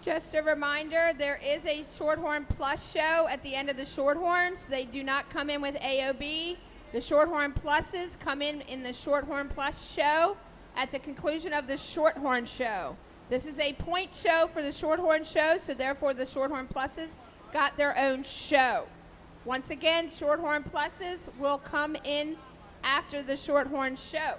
Just a reminder, there is a Shorthorn Plus show at the end of the Shorthorns. They do not come in with AOB. The Shorthorn Pluses come in the Shorthorn Plus show at the conclusion of the Shorthorn show. This is a point show for the Shorthorn show, so therefore the Shorthorn Pluses got their own show. Once again, Shorthorn Pluses will come in after the Shorthorn show.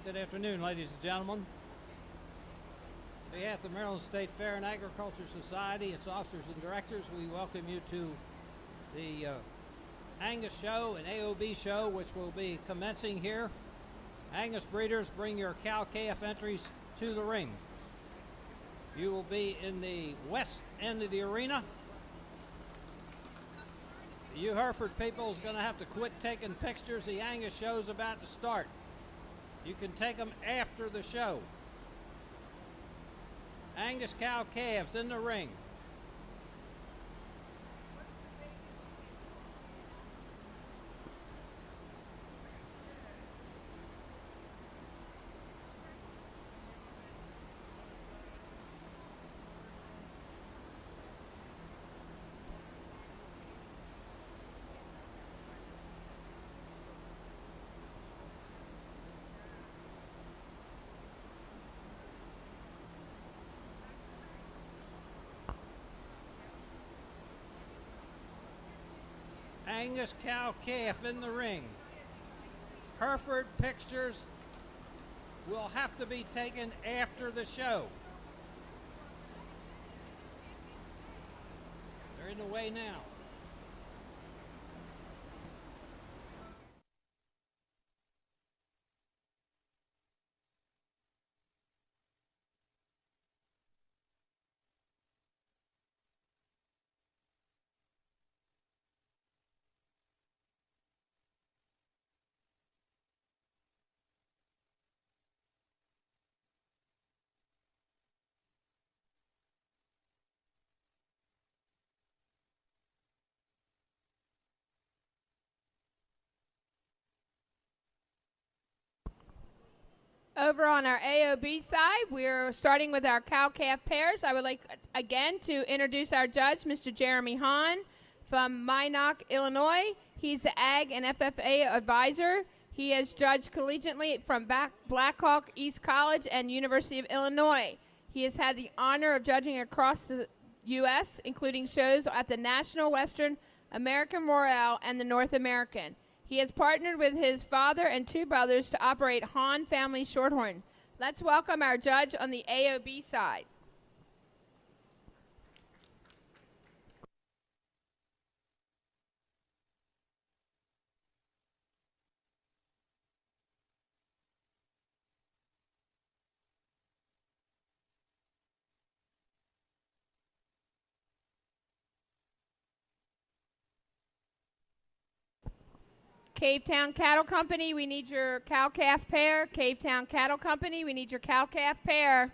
Good afternoon, ladies and gentlemen. On behalf of the Maryland State Fair and Agriculture Society, its officers and directors, we welcome you to the Angus show and AOB show, which will be commencing here. Angus breeders, bring your cow-calf entries to the ring. You will be in the west end of the arena. You Hereford people is going to have to quit taking pictures. The Angus show is about to start. You can take them after the show. Angus cow calves in the ring. Angus cow calf in the ring. Hereford pictures will have to be taken after the show. They're in the way now. Over on our AOB side, we're starting with our cow-calf pairs. I would like, again, to introduce our judge, Mr. Jeremy Hahn from Minot, Illinois. He's the Ag and FFA advisor He has judged collegiately from Blackhawk East College and University of Illinois. He has had the honor of judging across the U.S., including shows at the National Western American Royale and the North American. He has partnered with his father and two brothers to operate Hahn Family Shorthorn. Let's welcome our judge on the AOB side. Cavetown Cattle Company, we need your cow-calf pair. Cavetown Cattle Company, we need your cow-calf pair.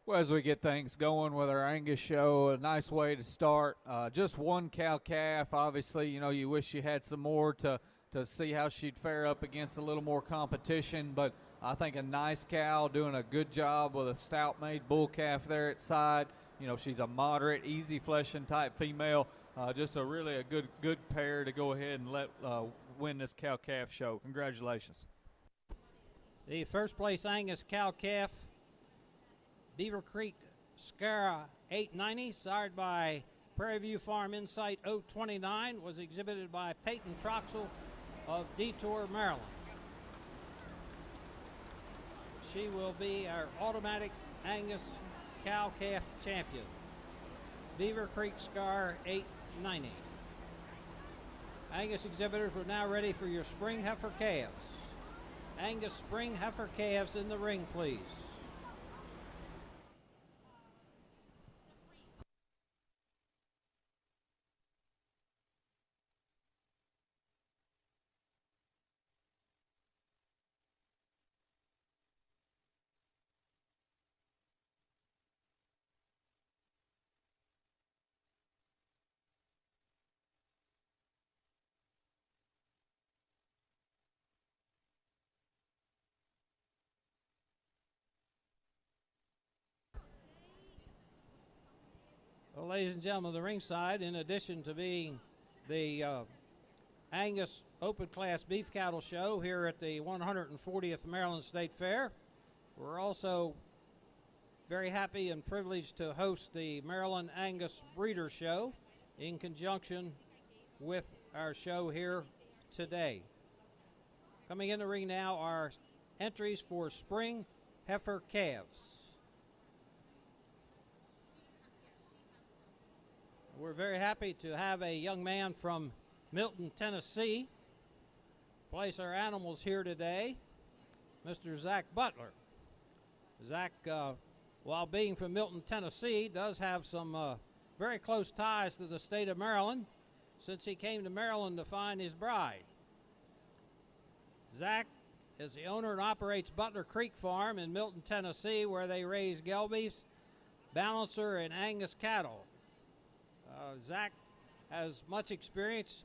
Well, as we get things going with our Angus show, a nice way to start. Just one cow-calf. Obviously, you know, you wish you had some more to see how she'd fare up against a little more competition. But I think a nice cow doing a good job with a stout-made bull calf there at side. You know, she's a moderate, easy fleshing type female. Just a really good pair to go ahead and let win this cow-calf show. Congratulations. The first place Angus cow-calf, Beaver Creek Scara 890, sired by Prairie View Farm Insight 029, was exhibited by Peyton Troxel of Detour, Maryland. She will be our automatic Angus cow-calf champion. Beaver Creek Scar 890. Angus exhibitors, we're now ready for your spring heifer calves. Angus spring heifer calves in the ring, please. Well, ladies and gentlemen, the ringside, in addition to being the Angus Open Class Beef Cattle Show here at the 140th Maryland State Fair, we're also very happy and privileged to host the Maryland Angus Breeder Show in conjunction with our show here today. Coming in the ring now are entries for spring heifer calves. We're very happy to have a young man from Milton, Tennessee, place our animals here today, Mr. Zach Butler. Zach, while being from Milton, Tennessee, does have some very close ties to the state of Maryland since he came to Maryland to find his bride. Zach is the owner and operates Butler Creek Farm in Milton, Tennessee, where they raise Gelbies, Balancer, and Angus cattle. Zach has much experience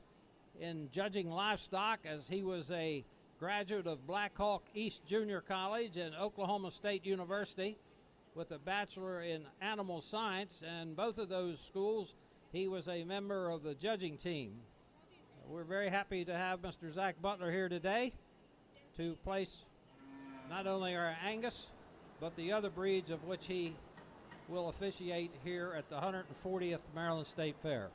in judging livestock, as he was a graduate of Blackhawk East Junior College and Oklahoma State University with a bachelor in animal science, and both of those schools he was a member of the judging team. We're very happy to have Mr. Zach Butler here today to place not only our Angus but the other breeds of which he will officiate here at the 140th Maryland State Fair.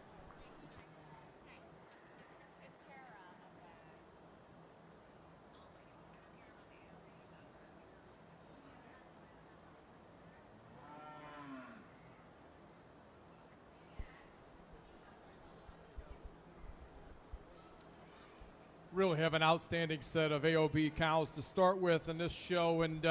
Really have an outstanding set of AOB cows to start with in this show, and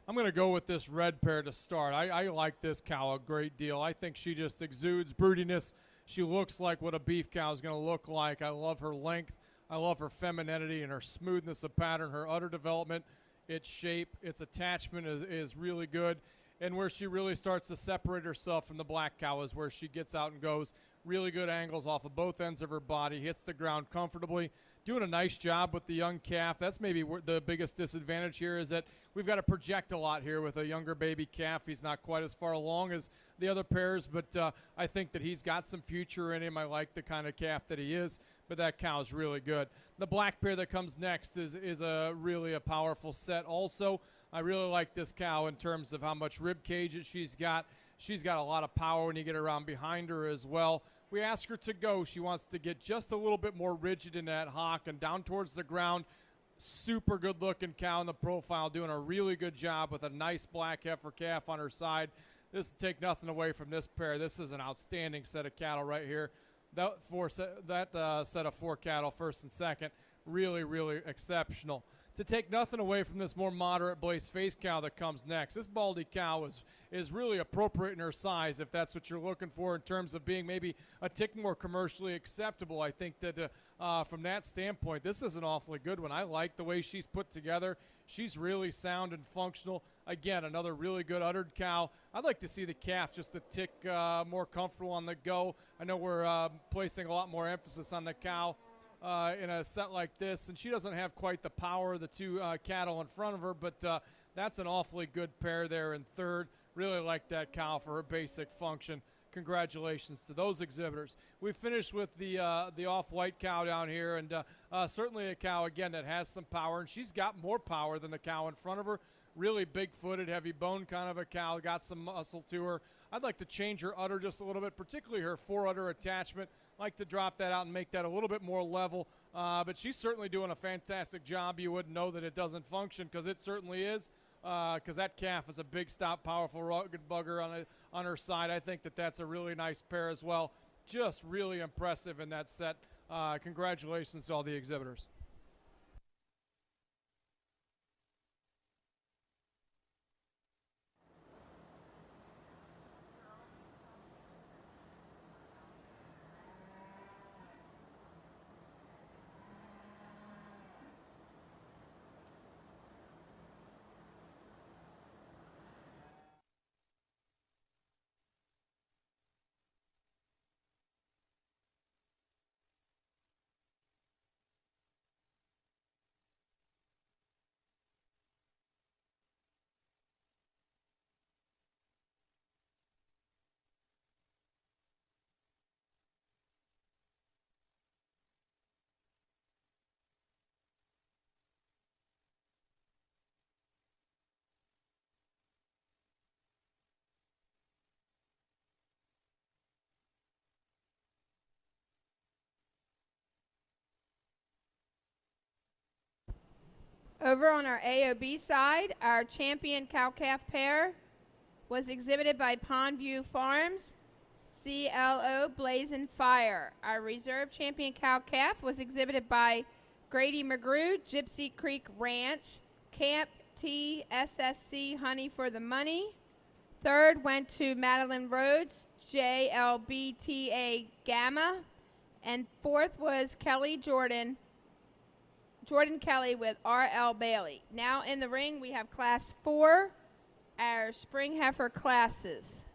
I'm going to go with this red pair to start. I like this cow a great deal. I think she just exudes broodiness. She looks like what a beef cow is going to look like. I love her length. I love her femininity and her smoothness of pattern, her udder development, its shape, its attachment is really good. And where she really starts to separate herself from the black cow is where she gets out and goes. Really good angles off of both ends of her body, hits the ground comfortably. Doing a nice job with the young calf. That's maybe the biggest disadvantage here, is that we've got to project a lot here with a younger baby calf. He's not quite as far along as the other pairs, but I think that he's got some future in him. I like the kind of calf that he is, but that cow is really good. The black pair that comes next is really a powerful set also. I really like this cow in terms of how much rib cage she's got. She's got a lot of power when you get around behind her as well. We ask her to go. She wants to get just a little bit more rigid in that hock and down towards the ground. Super good looking cow in the profile, doing a really good job with a nice black heifer calf on her side. This will take nothing away from this pair. This is an outstanding set of cattle right here. That set of 4 cattle, first and second, really, really exceptional. To take nothing away from this more moderate blaze face cow that comes next, this baldy cow is really appropriate in her size, if that's what you're looking for in terms of being maybe a tick more commercially acceptable. I think that from that standpoint, this is an awfully good one. I like the way she's put together. She's really sound and functional. Again, another really good uddered cow. I'd like to see the calf just a tick more comfortable on the go. I know we're placing a lot more emphasis on the cow in a set like this, and she doesn't have quite the power of the 2 cattle in front of her, but that's an awfully good pair there in third. Really like that cow for her basic function. Congratulations to those exhibitors. We finished with the off-white cow down here, and certainly a cow, again, that has some power, and she's got more power than the cow in front of her. Really big-footed, heavy-bone kind of a cow, got some muscle to her. I'd like to change her udder just a little bit, particularly her fore-udder attachment. Like to drop that out and make that a little bit more level, but she's certainly doing a fantastic job. You wouldn't know that it doesn't function, because it certainly is, because that calf is a big stop, powerful, rugged bugger on her side. I think that that's a really nice pair as well. Just really impressive in that set. Congratulations to all the exhibitors. Over on our AOB side, our champion cow-calf pair was exhibited by Pondview Farms, CLO Blazing Fire. Our reserve champion cow-calf was exhibited by Grady McGrew, Gypsy Creek Ranch, Camp TSSC Honey for the Money. Third went to Madeline Rhodes, JLBTA Gamma. And fourth was Jordan Kelly with R.L. Bailey. Now in the ring, we have Class 4, our spring heifer classes.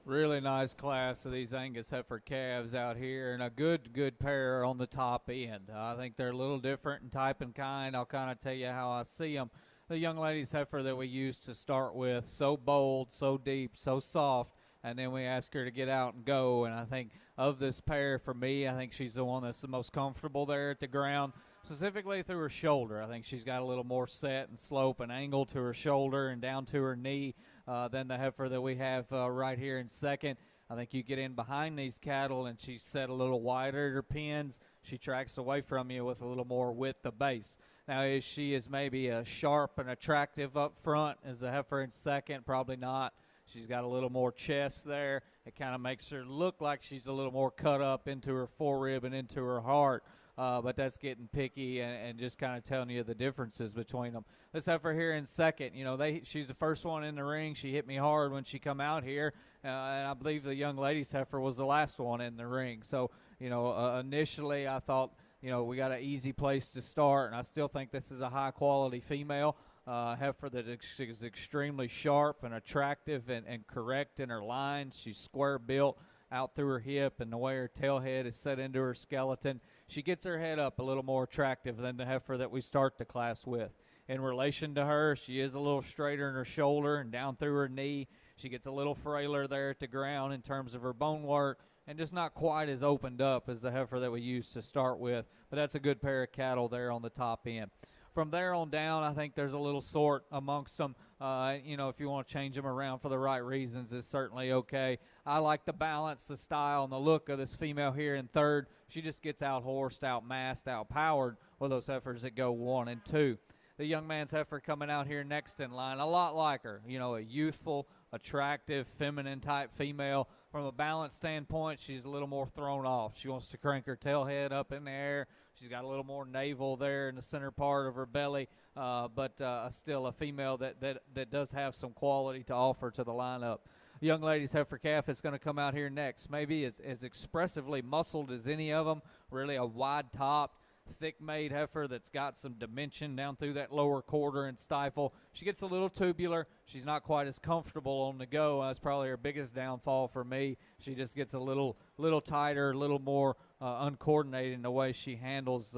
Really nice class of these Angus heifer calves out here, and a good pair on the top end. I think they're a little different in type and kind. I'll kind of tell you how I see them. The young lady's heifer that we used to start with, so bold, so deep, so soft, and then we ask her to get out and go. And I think of this pair, for me, I think she's the one that's the most comfortable there at the ground, specifically through her shoulder. I think she's got a little more set and slope and angle to her shoulder and down to her knee than the heifer that we have right here in second. I think you get in behind these cattle and she's set a little wider at her pins. She tracks away from you with a little more width of base. Now, is she maybe sharp and attractive up front as the heifer in second? Probably not. She's got a little more chest there. It kind of makes her look like she's a little more cut up into her forerib and into her heart. But that's getting picky and just kind of telling you the differences between them. This heifer here in second, you know, she's the first one in the ring. She hit me hard when she come out here, and I believe the young lady's heifer was the last one in the ring. So, Initially I thought, we got an easy place to start, and I still think this is a high-quality female heifer that is extremely sharp and attractive and correct in her lines. She's square built out through her hip, and the way her tail head is set into her skeleton, she gets her head up a little more attractive than the heifer that we start the class with. In relation to her, she is a little straighter in her shoulder and down through her knee. She gets a little frailer there at the ground in terms of her bone work, and just not quite as opened up as the heifer that we used to start with. But that's a good pair of cattle there on the top end. From there on down, I think there's a little sort amongst them. If you want to change them around for the right reasons, it's certainly okay. I like the balance, the style, and the look of this female here in third. She just gets out-horsed, out-massed, out-powered with those heifers that go 1 and 2. The young man's heifer coming out here next in line, a lot like her, a youthful, attractive, feminine-type female. From a balance standpoint, she's a little more thrown off. She wants to crank her tail head up in the air. She's got a little more navel there in the center part of her belly, but still a female that does have some quality to offer to the lineup. The young lady's heifer calf is going to come out here next. Maybe as expressively muscled as any of them, really a wide-topped, thick-made heifer that's got some dimension down through that lower quarter and stifle. She gets a little tubular. She's not quite as comfortable on the go. That's probably her biggest downfall for me. She just gets a little tighter, a little more uncoordinated in the way she handles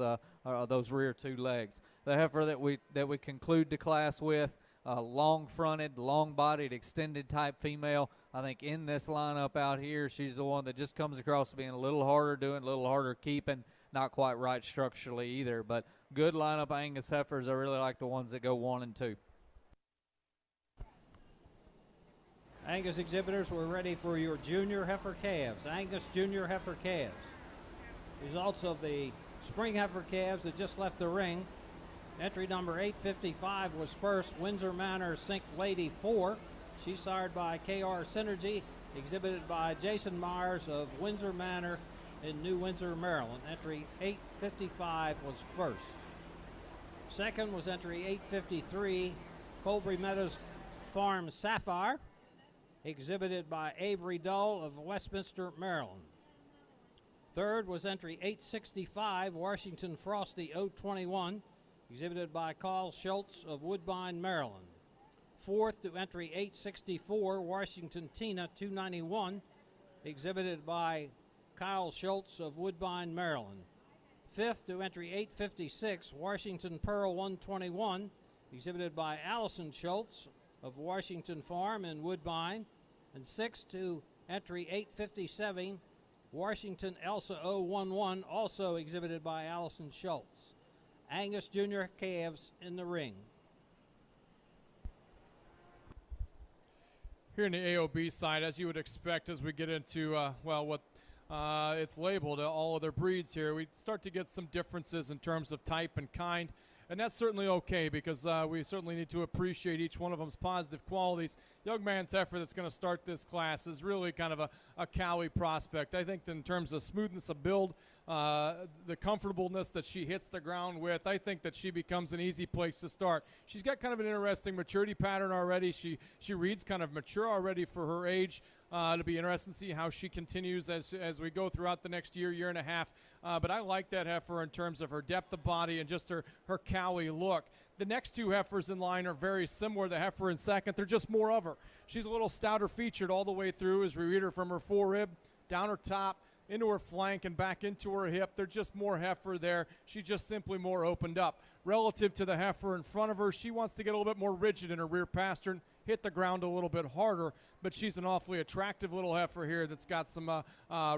those rear 2 legs. The heifer that we conclude the class with, long-fronted, long-bodied, extended-type female. I think in this lineup out here, she's the one that just comes across being a little harder doing, a little harder keeping. Not quite right structurally either, but good lineup Angus heifers. I really like the ones that go 1 and 2. Angus exhibitors, we're ready for your junior heifer calves, Angus junior heifer calves. Results of the spring heifer calves that just left the ring. Entry number 855 was first, Windsor Manor Sink Lady 4. She's sired by KR Synergy, exhibited by Jason Myers of Windsor Manor in New Windsor, Maryland. Entry 855 was first. Second was entry 853, Colbury Meadows Farm Sapphire, exhibited by Avery Dull of Westminster, Maryland. Third was entry 865, Washington Frosty 021, exhibited by Carl Schultz of Woodbine, Maryland. Fourth to entry 864, Washington Tina 291, exhibited by Kyle Schultz of Woodbine, Maryland. Fifth to entry 856, Washington Pearl 121, exhibited by Allison Schultz of Washington Farm in Woodbine. And sixth to entry 857, Washington Elsa 011, also exhibited by Allison Schultz. Angus Junior calves in the ring. Here in the AOB side, as you would expect, as we get into, what it's labeled, all other breeds here, we start to get some differences in terms of type and kind. And that's certainly okay, because we certainly need to appreciate each one of them's positive qualities. Young man's heifer that's going to start this class is really kind of a Cowie prospect. I think in terms of smoothness of build, the comfortableness that she hits the ground with, I think that she becomes an easy place to start. She's got kind of an interesting maturity pattern already. She reads kind of mature already for her age. It'll be interesting to see how she continues as we go throughout the next year and a half. But I like that heifer in terms of her depth of body and just her Cowie look. The next two heifers in line are very similar. The heifer in second, they're just more of her. She's a little stouter featured all the way through as we read her from her forerib, down her top, into her flank, and back into her hip. They're just more heifer there. She's just simply more opened up. Relative to the heifer in front of her, she wants to get a little bit more rigid in her rear pastern, hit the ground a little bit harder, but she's an awfully attractive little heifer here that's got some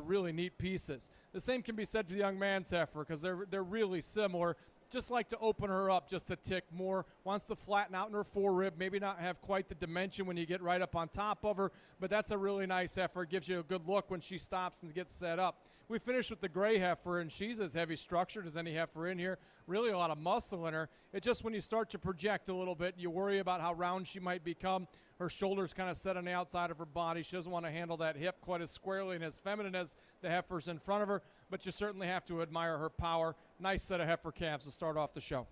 really neat pieces. The same can be said for the young man's heifer, because they're really similar. Just like to open her up just a tick more, wants to flatten out in her forerib, maybe not have quite the dimension when you get right up on top of her, but that's a really nice heifer. Gives you a good look when she stops and gets set up. We finished with the gray heifer, and she's as heavy structured as any heifer in here. Really a lot of muscle in her. It's just when you start to project a little bit, you worry about how round she might become. Her shoulders kind of set on the outside of her body. She doesn't want to handle that hip quite as squarely and as feminine as the heifers in front of her, but you certainly have to admire her power. Nice set of heifer calves to start off the show.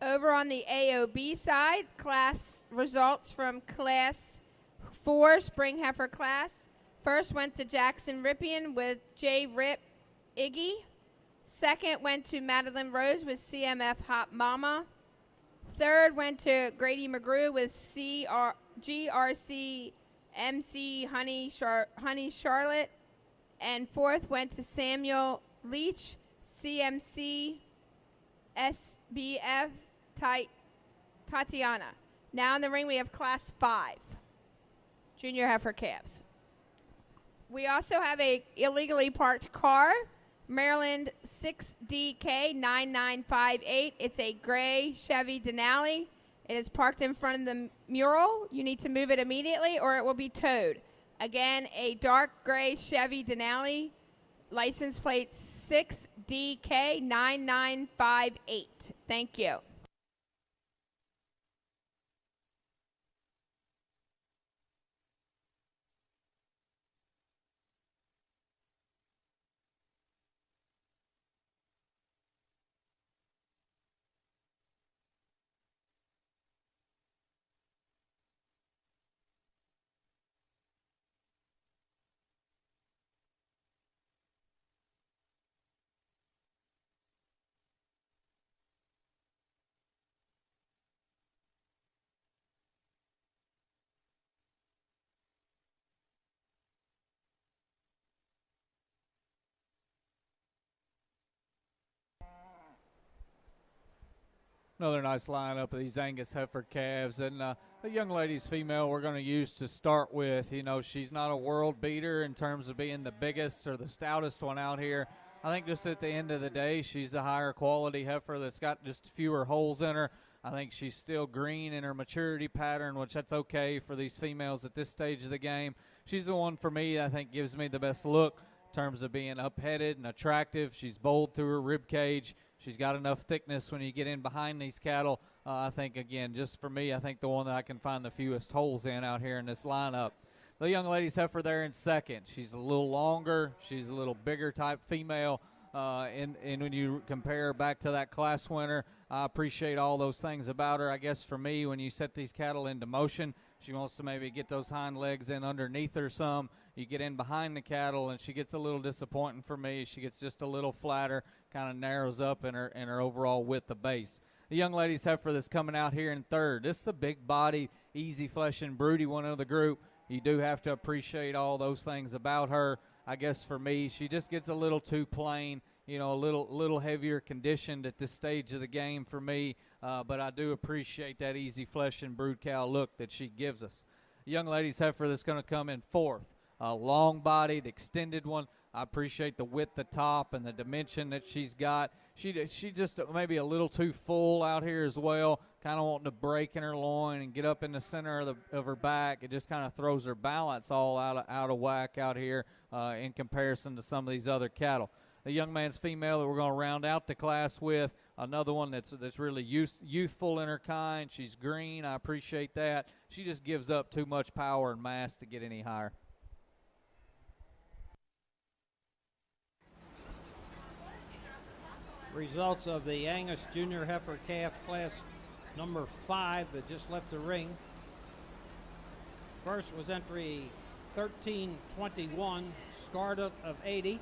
Over on the AOB side, class results from Class 4 Spring Heifer class. First went to Jackson Rippian with J. Rip Iggy. Second went to Madeline Rose with CMF Hot Mama. Third went to Grady McGrew with GRC MC Honey Charlotte. And fourth went to Samuel Leach, CMC SBF Tatiana. Now in the ring we have Class 5, Junior Heifer Calves. We also have a illegally parked car, Maryland 6DK9958. It's a gray Chevy Denali. It is parked in front of the mural. You need to move it immediately or it will be towed. Again, a dark gray Chevy Denali, license plate 6DK9958. Thank you. Another nice lineup of these Angus heifer calves. And the young lady's female we're going to use to start with. You know, she's not a world beater in terms of being the biggest or the stoutest one out here. I think just at the end of the day, she's a higher quality heifer that's got just fewer holes in her. I think she's still green in her maturity pattern, which that's okay for these females at this stage of the game. She's the one for me I think gives me the best look in terms of being up-headed and attractive. She's bold through her rib cage. She's got enough thickness when you get in behind these cattle. I think, again, just for me, I think the one that I can find the fewest holes in out here in this lineup. The young lady's heifer there in second. She's a little longer. She's a little bigger type female. And when you compare her back to that class winner, I appreciate all those things about her. I guess for me, when you set these cattle into motion, she wants to maybe get those hind legs in underneath her some. You get in behind the cattle, and she gets a little disappointing for me. She gets just a little flatter, kind of narrows up in her overall width of base. The young lady's heifer that's coming out here in third. This is the big body, easy flesh and broody one of the group. You do have to appreciate all those things about her. I guess for me, she just gets a little too plain, you know, a little heavier conditioned at this stage of the game for me. But I do appreciate that easy flesh and brood cow look that she gives us. The young lady's heifer that's going to come in fourth. Long-bodied, extended one. I appreciate the width, the top, and the dimension that she's got. She just maybe a little too full out here as well, kind of wanting to break in her loin and get up in the center of her back. It just kind of throws her balance all out of whack out here in comparison to some of these other cattle. The young man's female that we're going to round out the class with, another one that's really youthful in her kind. She's green. I appreciate that. She just gives up too much power and mass to get any higher. Results of the Angus Junior Heifer Calf Class number 5 that just left the ring. First was entry 1321, Scarlet of 80,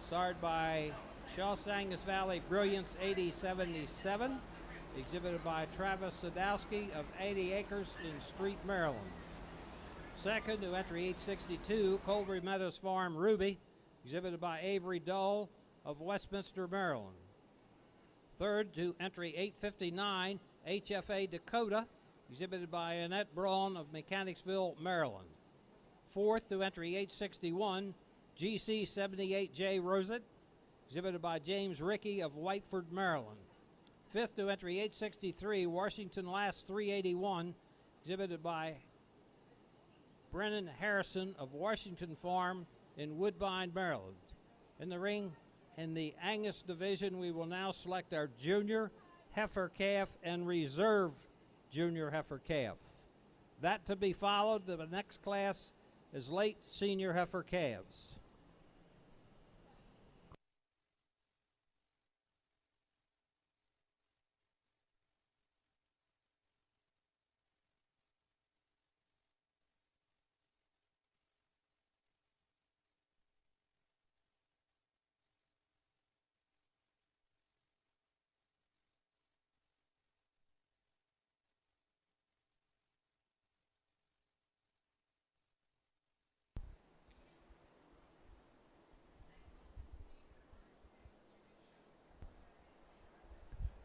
sired by Shaw's Angus Valley Brilliance 8077, exhibited by Travis Sadowski of 80 Acres in Street, Maryland. Second to entry 862, Colbury Meadows Farm Ruby, exhibited by Avery Dull of Westminster, Maryland. Third to entry 859, HFA Dakota, exhibited by Annette Braun of Mechanicsville, Maryland. Fourth to entry 861, GC 78J Rosette, exhibited by James Rickey of Whiteford, Maryland. Fifth to entry 863, Washington Last 381, exhibited by Brennan Harrison of Washington Farm in Woodbine, Maryland. In the ring, in the Angus division, we will now select our junior heifer calf and reserve junior heifer calf. That to be followed, the next class is late senior heifer calves.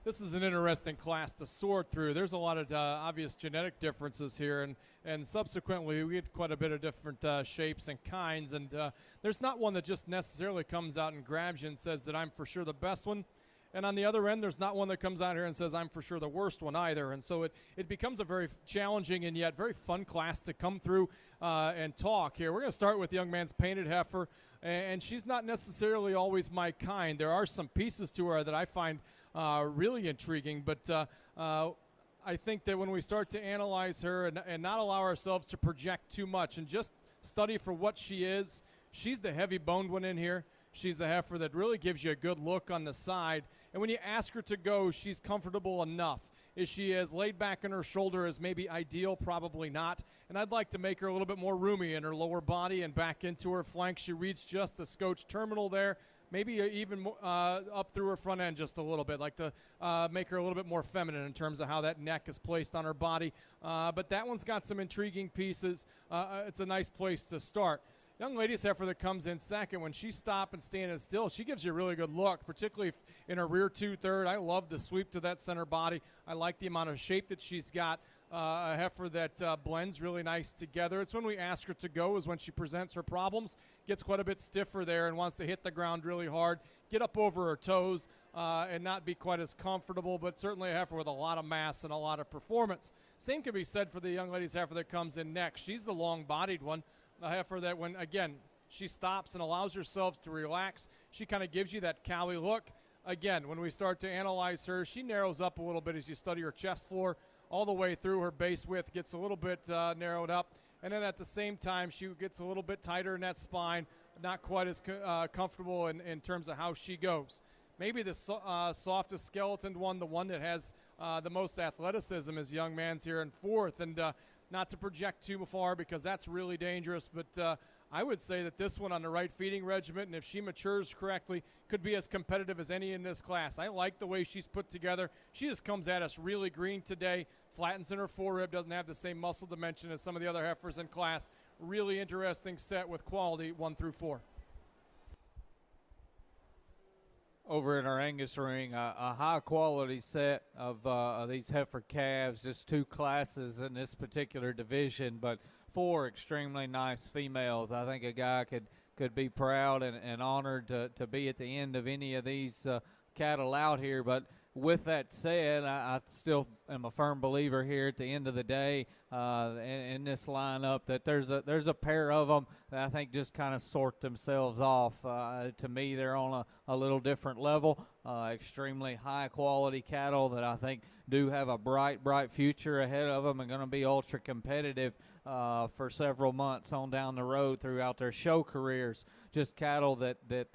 this is an interesting class to sort through. There's a lot of obvious genetic differences here, and subsequently we get quite a bit of different shapes and kinds, and there's not one that just necessarily comes out and grabs you and says that I'm for sure the best one. And on the other end, there's not one that comes out here and says, I'm for sure the worst one either. And so it becomes a very challenging and yet very fun class to come through and talk here. We're going to start with the young man's painted heifer, and she's not necessarily always my kind. There are some pieces to her that I find really intriguing, but I think that when we start to analyze her and not allow ourselves to project too much and just study for what she is, she's the heavy-boned one in here. She's the heifer that really gives you a good look on the side. And when you ask her to go, she's comfortable enough. Is she as laid back in her shoulder as maybe ideal? Probably not. And I'd like to make her a little bit more roomy in her lower body and back into her flank. She reads just a scotch terminal there, maybe even up through her front end just a little bit. Like to make her a little bit more feminine in terms of how that neck is placed on her body. But that one's got some intriguing pieces. It's a nice place to start. Young lady's heifer that comes in second, when she stops and standing still, she gives you a really good look, particularly in her rear two-third. I love the sweep to that center body. I like the amount of shape that she's got. A heifer that blends really nice together. It's when we ask her to go is when she presents her problems, gets quite a bit stiffer there and wants to hit the ground really hard, get up over her toes, and not be quite as comfortable, but certainly a heifer with a lot of mass and a lot of performance. Same can be said for the young lady's heifer that comes in next. She's the long-bodied one. A heifer that when, again, she stops and allows herself to relax, she kind of gives you that cowy look. Again, when we start to analyze her, she narrows up a little bit as you study her chest floor all the way through. Her base width gets a little bit narrowed up. And then at the same time, she gets a little bit tighter in that spine, not quite as comfortable in terms of how she goes. Maybe the softest skeleton one, the one that has the most athleticism is young man's here in fourth. And not to project too far because that's really dangerous, but I would say that this one on the right feeding regimen, and if she matures correctly, could be as competitive as any in this class. I like the way she's put together. She just comes at us really green today, flattens in her forerib, doesn't have the same muscle dimension as some of the other heifers in class. Really interesting set with quality 1 through 4. Over in our Angus ring, a high-quality set of these heifer calves, just 2 classes in this particular division, but 4 extremely nice females. I think a guy could be proud and honored to be at the end of any of these cattle out here. But with that said, I still am a firm believer here at the end of the day in this lineup that there's a pair of them that I think just kind of sort themselves off. To me, they're on a little different level. Extremely high quality cattle that I think do have a bright future ahead of them and going to be ultra competitive for several months on down the road throughout their show careers. Just cattle that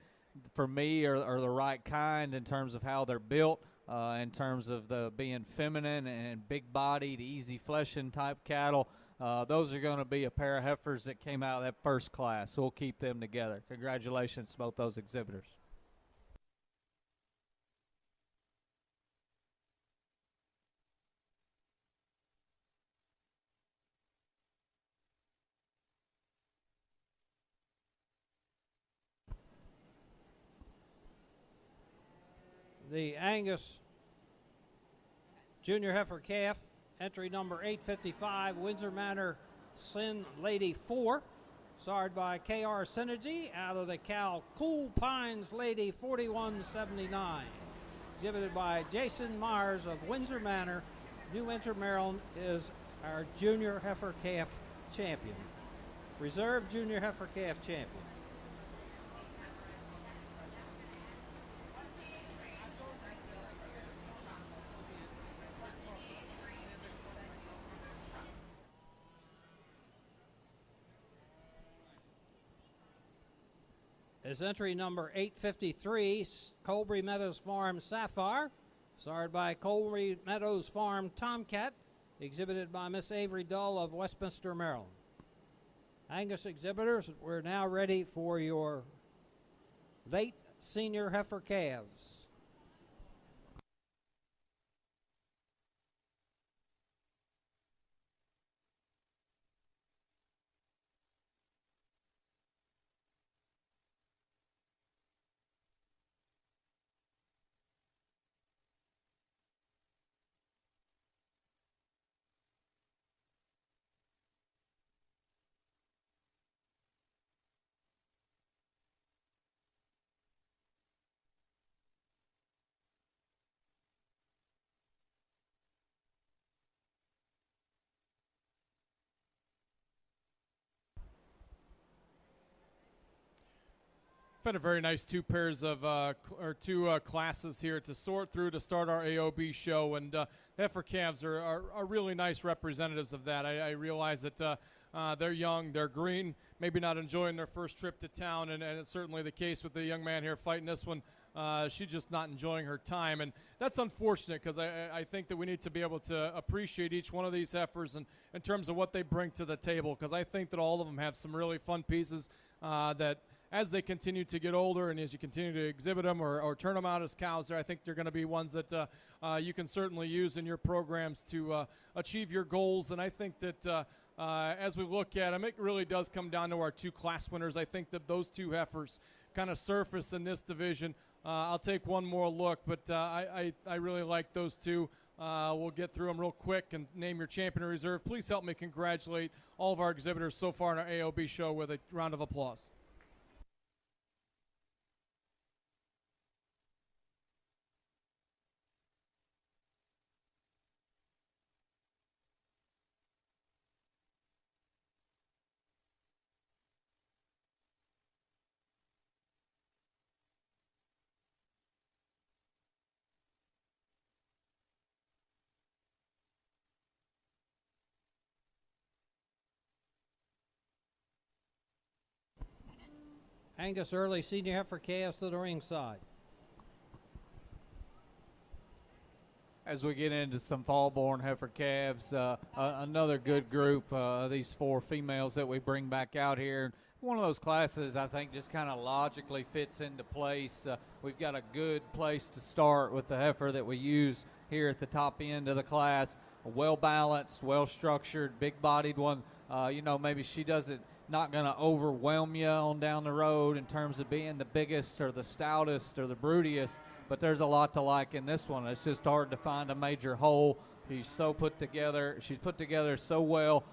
for me are the right kind in terms of how they're built. In terms of the being feminine and big-bodied, easy fleshing type cattle, those are going to be a pair of heifers that came out of that first class. So we'll keep them together. Congratulations to both those exhibitors. The Angus Junior Heifer Calf, entry number 855, Windsor Manor Sin Lady 4, starred by KR Synergy out of the Cal Cool Pines Lady 4179. Exhibited by Jason Myers of Windsor Manor, New Windsor, Maryland, is our Junior Heifer Calf champion. Reserve Junior Heifer Calf champion. Is entry number 853, Colbury Meadows Farm Sapphire, starred by Colbury Meadows Farm Tomcat, exhibited by Miss Avery Dull of Westminster, Maryland. Angus exhibitors, we're now ready for your late senior heifer calves. We've had a very nice two pairs of classes here to sort through to start our AOB show, and heifer calves are really nice representatives of that. I realize that they're young, they're green, maybe not enjoying their first trip to town, and it's certainly the case with the young man here fighting this one. She's just not enjoying her time, and that's unfortunate because I think that we need to be able to appreciate each one of these heifers in terms of what they bring to the table, because I think that all of them have some really fun pieces that as they continue to get older and as you continue to exhibit them or turn them out as cows, I think they're going to be ones that you can certainly use in your programs to achieve your goals. And I think that as we look at them, it really does come down to our two class winners. I think that those two heifers kind of surface in this division. I'll take one more look, but I really like those two. We'll get through them real quick and name your champion reserve. Please help me congratulate all of our exhibitors so far in our AOB show with a round of applause. Angus Early Senior Heifer calves to the ringside. As we get into some fall-born heifer calves, another good group, these four females that we bring back out here. One of those classes I think just kind of logically fits into place. We've got a good place to start with the heifer that we use here at the top end of the class. A well-balanced, well-structured, big-bodied one. Maybe she doesn't not going to overwhelm you on down the road in terms of being the biggest or the stoutest or the broodiest, but there's a lot to like in this one. It's just hard to find a major hole. She's put together so well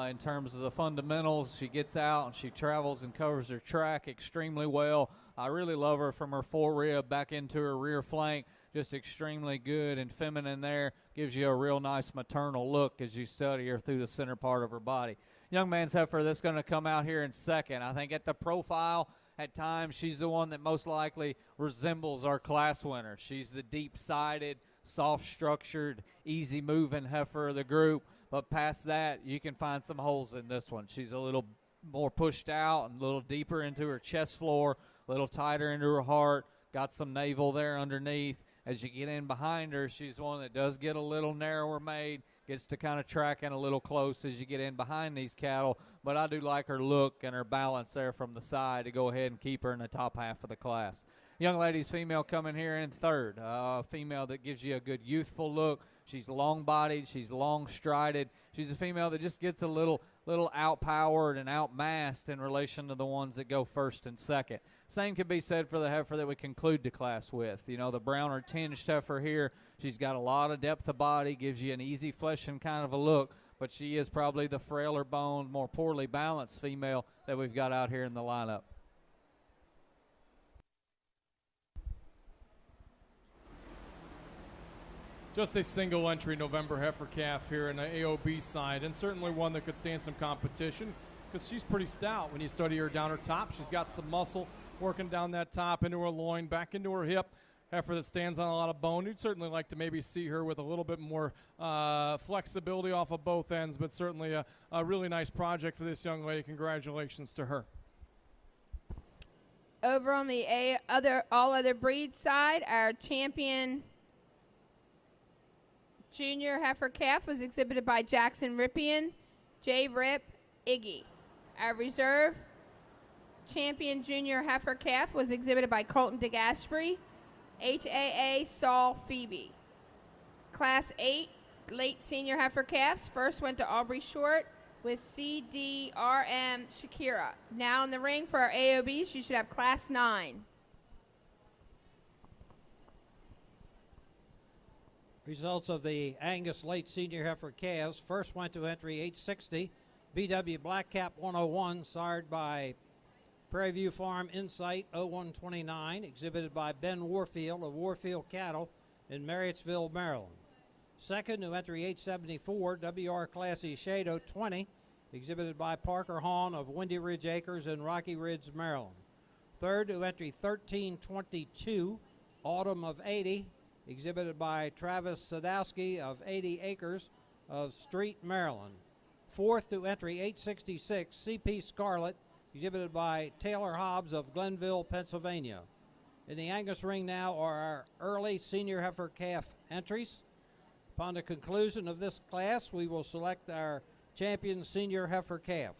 in terms of the fundamentals. She gets out and she travels and covers her track extremely well. I really love her from her fore rib back into her rear flank. Just extremely good and feminine there. Gives you a real nice maternal look as you study her through the center part of her body. Young man's heifer that's going to come out here in second. I think at the profile, at times, she's the one that most likely resembles our class winner. She's the deep-sided, soft-structured, easy-moving heifer of the group. But past that, you can find some holes in this one. She's a little more pushed out and a little deeper into her chest floor, a little tighter into her heart, got some navel there underneath. As you get in behind her, she's one that does get a little narrower made, gets to kind of tracking a little close as you get in behind these cattle. But I do like her look and her balance there from the side to go ahead and keep her in the top half of the class. Young lady's female coming here in third. Female that gives you a good youthful look. She's long-bodied. She's long-strided. She's a female that just gets a little outpowered and outmassed in relation to the ones that go first and second. Same could be said for the heifer that we conclude the class with. You know, the browner tinged heifer here, she's got a lot of depth of body, gives you an easy fleshing kind of a look, but she is probably the frailer boned, more poorly balanced female that we've got out here in the lineup. Just a single entry November heifer calf here in the AOB side, and certainly one that could stand some competition because she's pretty stout. When you study her down her top, she's got some muscle working down that top into her loin, back into her hip. Heifer that stands on a lot of bone. You'd certainly like to maybe see her with a little bit more flexibility off of both ends, but certainly a really nice project for this young lady. Congratulations to her. Over on the all other breed side, our champion junior heifer calf was exhibited by Jackson Rippian, J. Rip, Iggy. Our reserve champion junior heifer calf was exhibited by Colton DeGaspery, HAA Saul Phoebe. Class 8 late senior heifer calves first went to Aubrey Short with CDRM Shakira. Now in the ring for our AOBs, you should have class 9. Results of the Angus late senior heifer calves. First went to entry 860, BW Blackcap 101, sired by Prairie View Farm Insight 0129, exhibited by Ben Warfield of Warfield Cattle in Marriottsville, Maryland. Second to entry 874, WR Classy Shade 020, exhibited by Parker Hahn of Windy Ridge Acres in Rocky Ridge, Maryland. Third to entry 1322, Autumn of 80, exhibited by Travis Sadowski of 80 Acres of Street, Maryland. Fourth to entry 866, CP Scarlet, exhibited by Taylor Hobbs of Glenville, Pennsylvania. In the Angus ring now are our early senior heifer calf entries. Upon the conclusion of this class, we will select our champion senior heifer calf.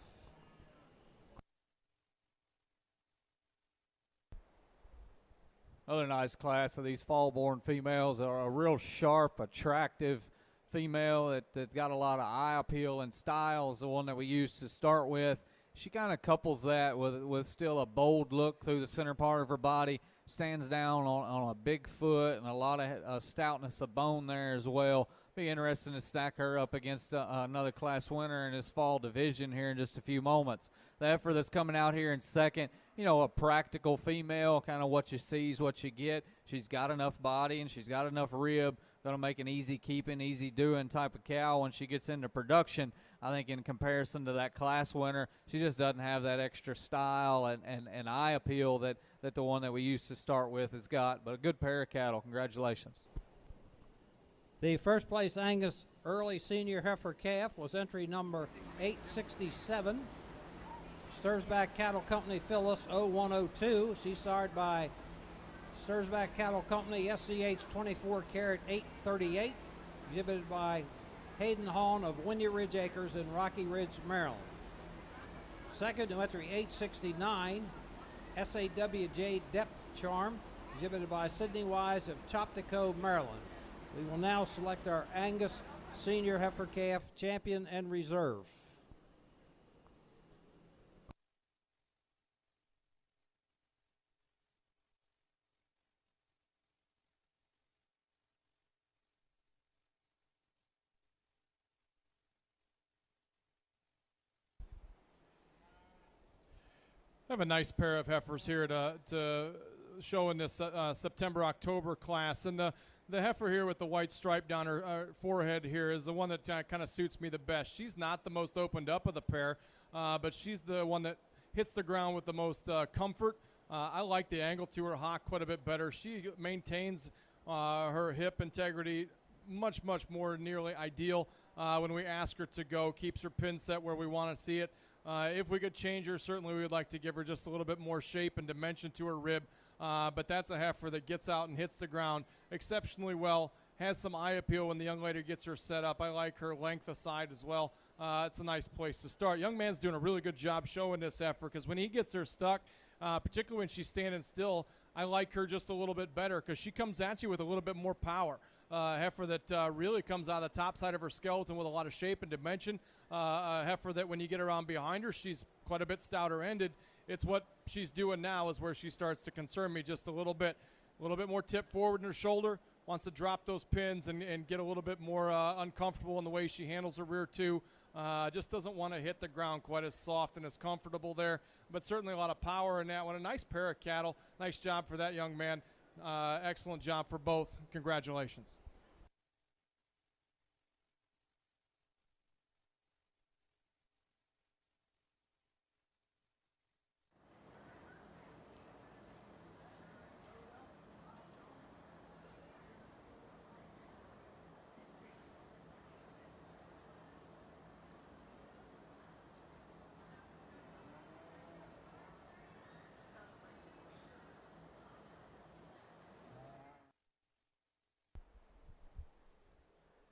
Another nice class of these fall-born females are a real sharp, attractive female that's got a lot of eye appeal and style is the one that we used to start with. She kind of couples that with still a bold look through the center part of her body, stands down on a big foot and a lot of stoutness of bone there as well. Be interesting to stack her up against another class winner in this fall division here in just a few moments. The heifer that's coming out here in second, you know, a practical female, kind of what you see is what you get. She's got enough body and she's got enough rib. Going to make an easy keeping, easy doing type of cow when she gets into production. I think in comparison to that class winner, she just doesn't have that extra style and eye appeal that the one that we used to start with has got. But a good pair of cattle. Congratulations. The first place Angus early senior heifer calf was entry number 867. Stursback Cattle Company Phyllis 0102. She's sired by Stursback Cattle Company SCH 24 carat 838, exhibited by Hayden Hawn of Windy Ridge Acres in Rocky Ridge, Maryland. Second to entry 869, SAWJ Depth Charm, exhibited by Sidney Wise of Choptico, Maryland. We will now select our Angus senior heifer calf champion and reserve. I have a nice pair of heifers here to show in this September-October class. And the heifer here with the white stripe down her forehead here is the one that kind of suits me the best. She's not the most opened up of the pair, but she's the one that hits the ground with the most comfort. I like the angle to her hock quite a bit better. She maintains her hip integrity much more nearly ideal when we ask her to go, keeps her pin set where we want to see it. If we could change her, certainly we would like to give her just a little bit more shape and dimension to her rib. But that's a heifer that gets out and hits the ground exceptionally well, has some eye appeal when the young lady gets her set up. I like her length aside as well. It's a nice place to start. Young man's doing a really good job showing this heifer because when he gets her stuck, particularly when she's standing still, I like her just a little bit better because she comes at you with a little bit more power. Heifer that really comes out of the top side of her skeleton with a lot of shape and dimension. A heifer that when you get around behind her, she's quite a bit stouter ended. It's what she's doing now is where she starts to concern me just a little bit more tip forward in her shoulder, wants to drop those pins and get a little bit more uncomfortable in the way she handles her rear too. Just doesn't want to hit the ground quite as soft and as comfortable there, but certainly a lot of power in that one. A nice pair of cattle. Nice job for that young man. Excellent job for both. Congratulations.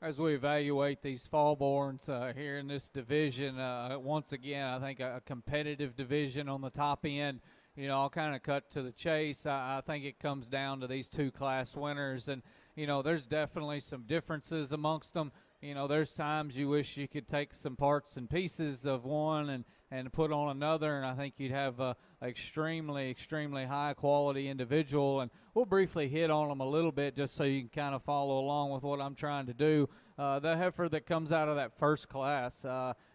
As we evaluate these fallborns here in this division, once again, I think a competitive division on the top end. You know, I'll kind of cut to the chase. I think it comes down to these two class winners. And, you know, there's definitely some differences amongst them. You know, there's times you wish you could take some parts and pieces of one and put on another, and I think you'd have a extremely high quality individual. And we'll briefly hit on them a little bit just so you can kind of follow along with what I'm trying to do. The heifer that comes out of that first class,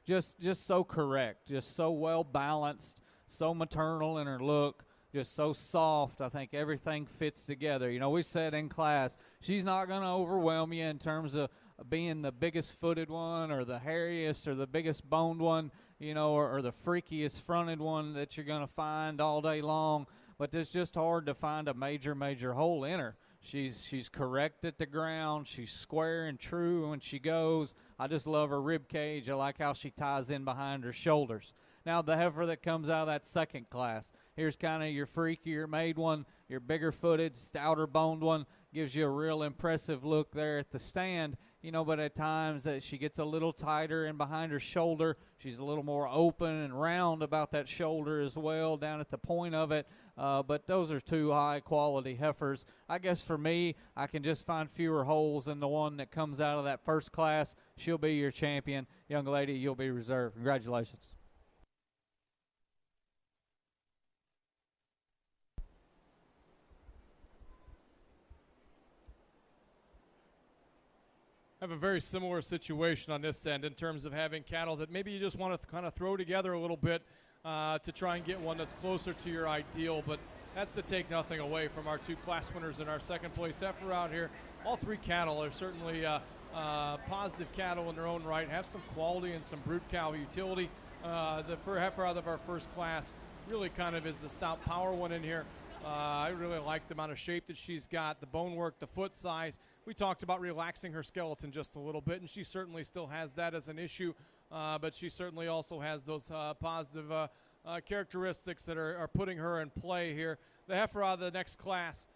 just so correct, just so well balanced, so maternal in her look, just so soft. I think everything fits together. You know, we said in class, she's not going to overwhelm you in terms of being the biggest footed one or the hairiest or the biggest boned one, you know, or the freakiest fronted one that you're going to find all day long. but it's just hard to find a major hole in her. She's correct at the ground. She's square and true when she goes. I just love her rib cage. I like how she ties in behind her shoulders. Now the heifer that comes out of that second class, here's kind of your freakier made one, your bigger footed, stouter boned one. Gives you a real impressive look there at the stand, but at times she gets a little tighter in behind her shoulder. She's a little more open and round about that shoulder as well down at the point of it. But those are two high-quality heifers. I guess for me, I can just find fewer holes in the one that comes out of that first class. She'll be your champion. Young lady, you'll be reserved. Congratulations. Have a very similar situation on this end in terms of having cattle that maybe you just want to kind of throw together a little bit to try and get one that's closer to your ideal, but that's to take nothing away from our two class winners in our second place heifer out here. All three cattle are certainly positive cattle in their own right, have some quality and some brute cow utility. The heifer out of our first class really kind of is the stout power one in here. I really like the amount of shape that she's got, the bone work, the foot size. We talked about relaxing her skeleton just a little bit, and she certainly still has that as an issue, but she certainly also has those positive characteristics that are putting her in play here. The heifer out of the next class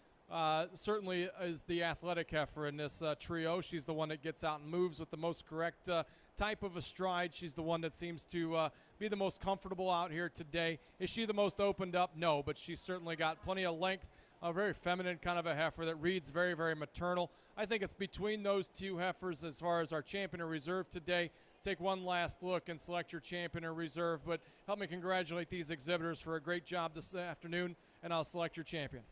certainly is the athletic heifer in this trio. She's the one that gets out and moves with the most correct type of a stride. She's the one that seems to be the most comfortable out here today. Is she the most opened up? No, but she's certainly got plenty of length, a very feminine kind of a heifer that reads very maternal. I think it's between those two heifers as far as our champion or reserve today. Take one last look and select your champion or reserve, but help me congratulate these exhibitors for a great job this afternoon, and I'll select your champion.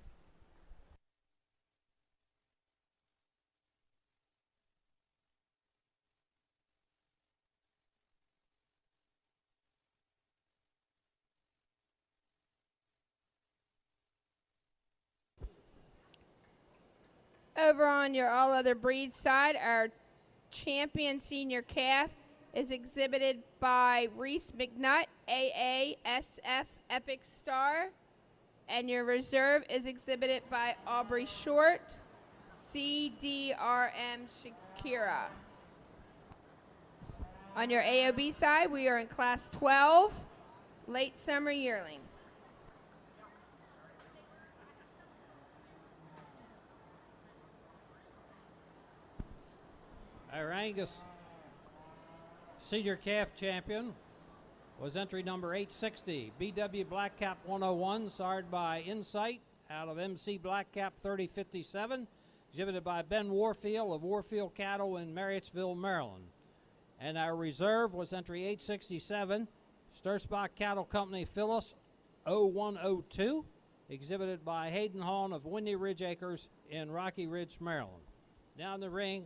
Over on your all other breed side, our champion senior calf is exhibited by Reese McNutt, AASF Epic Star, and your reserve is exhibited by Aubrey Short, CDRM Shakira. On your AOB side, we are in class 12, late summer yearling. Our Angus senior calf champion was entry number 860, BW Blackcap 101, sired by Insight out of MC Blackcap 3057, exhibited by Ben Warfield of Warfield Cattle in Marriottsville, Maryland. And our reserve was entry 867, Stursbach Cattle Company Phyllis 0102, exhibited by Hayden Hahn of Windy Ridge Acres in Rocky Ridge, Maryland. Now in the ring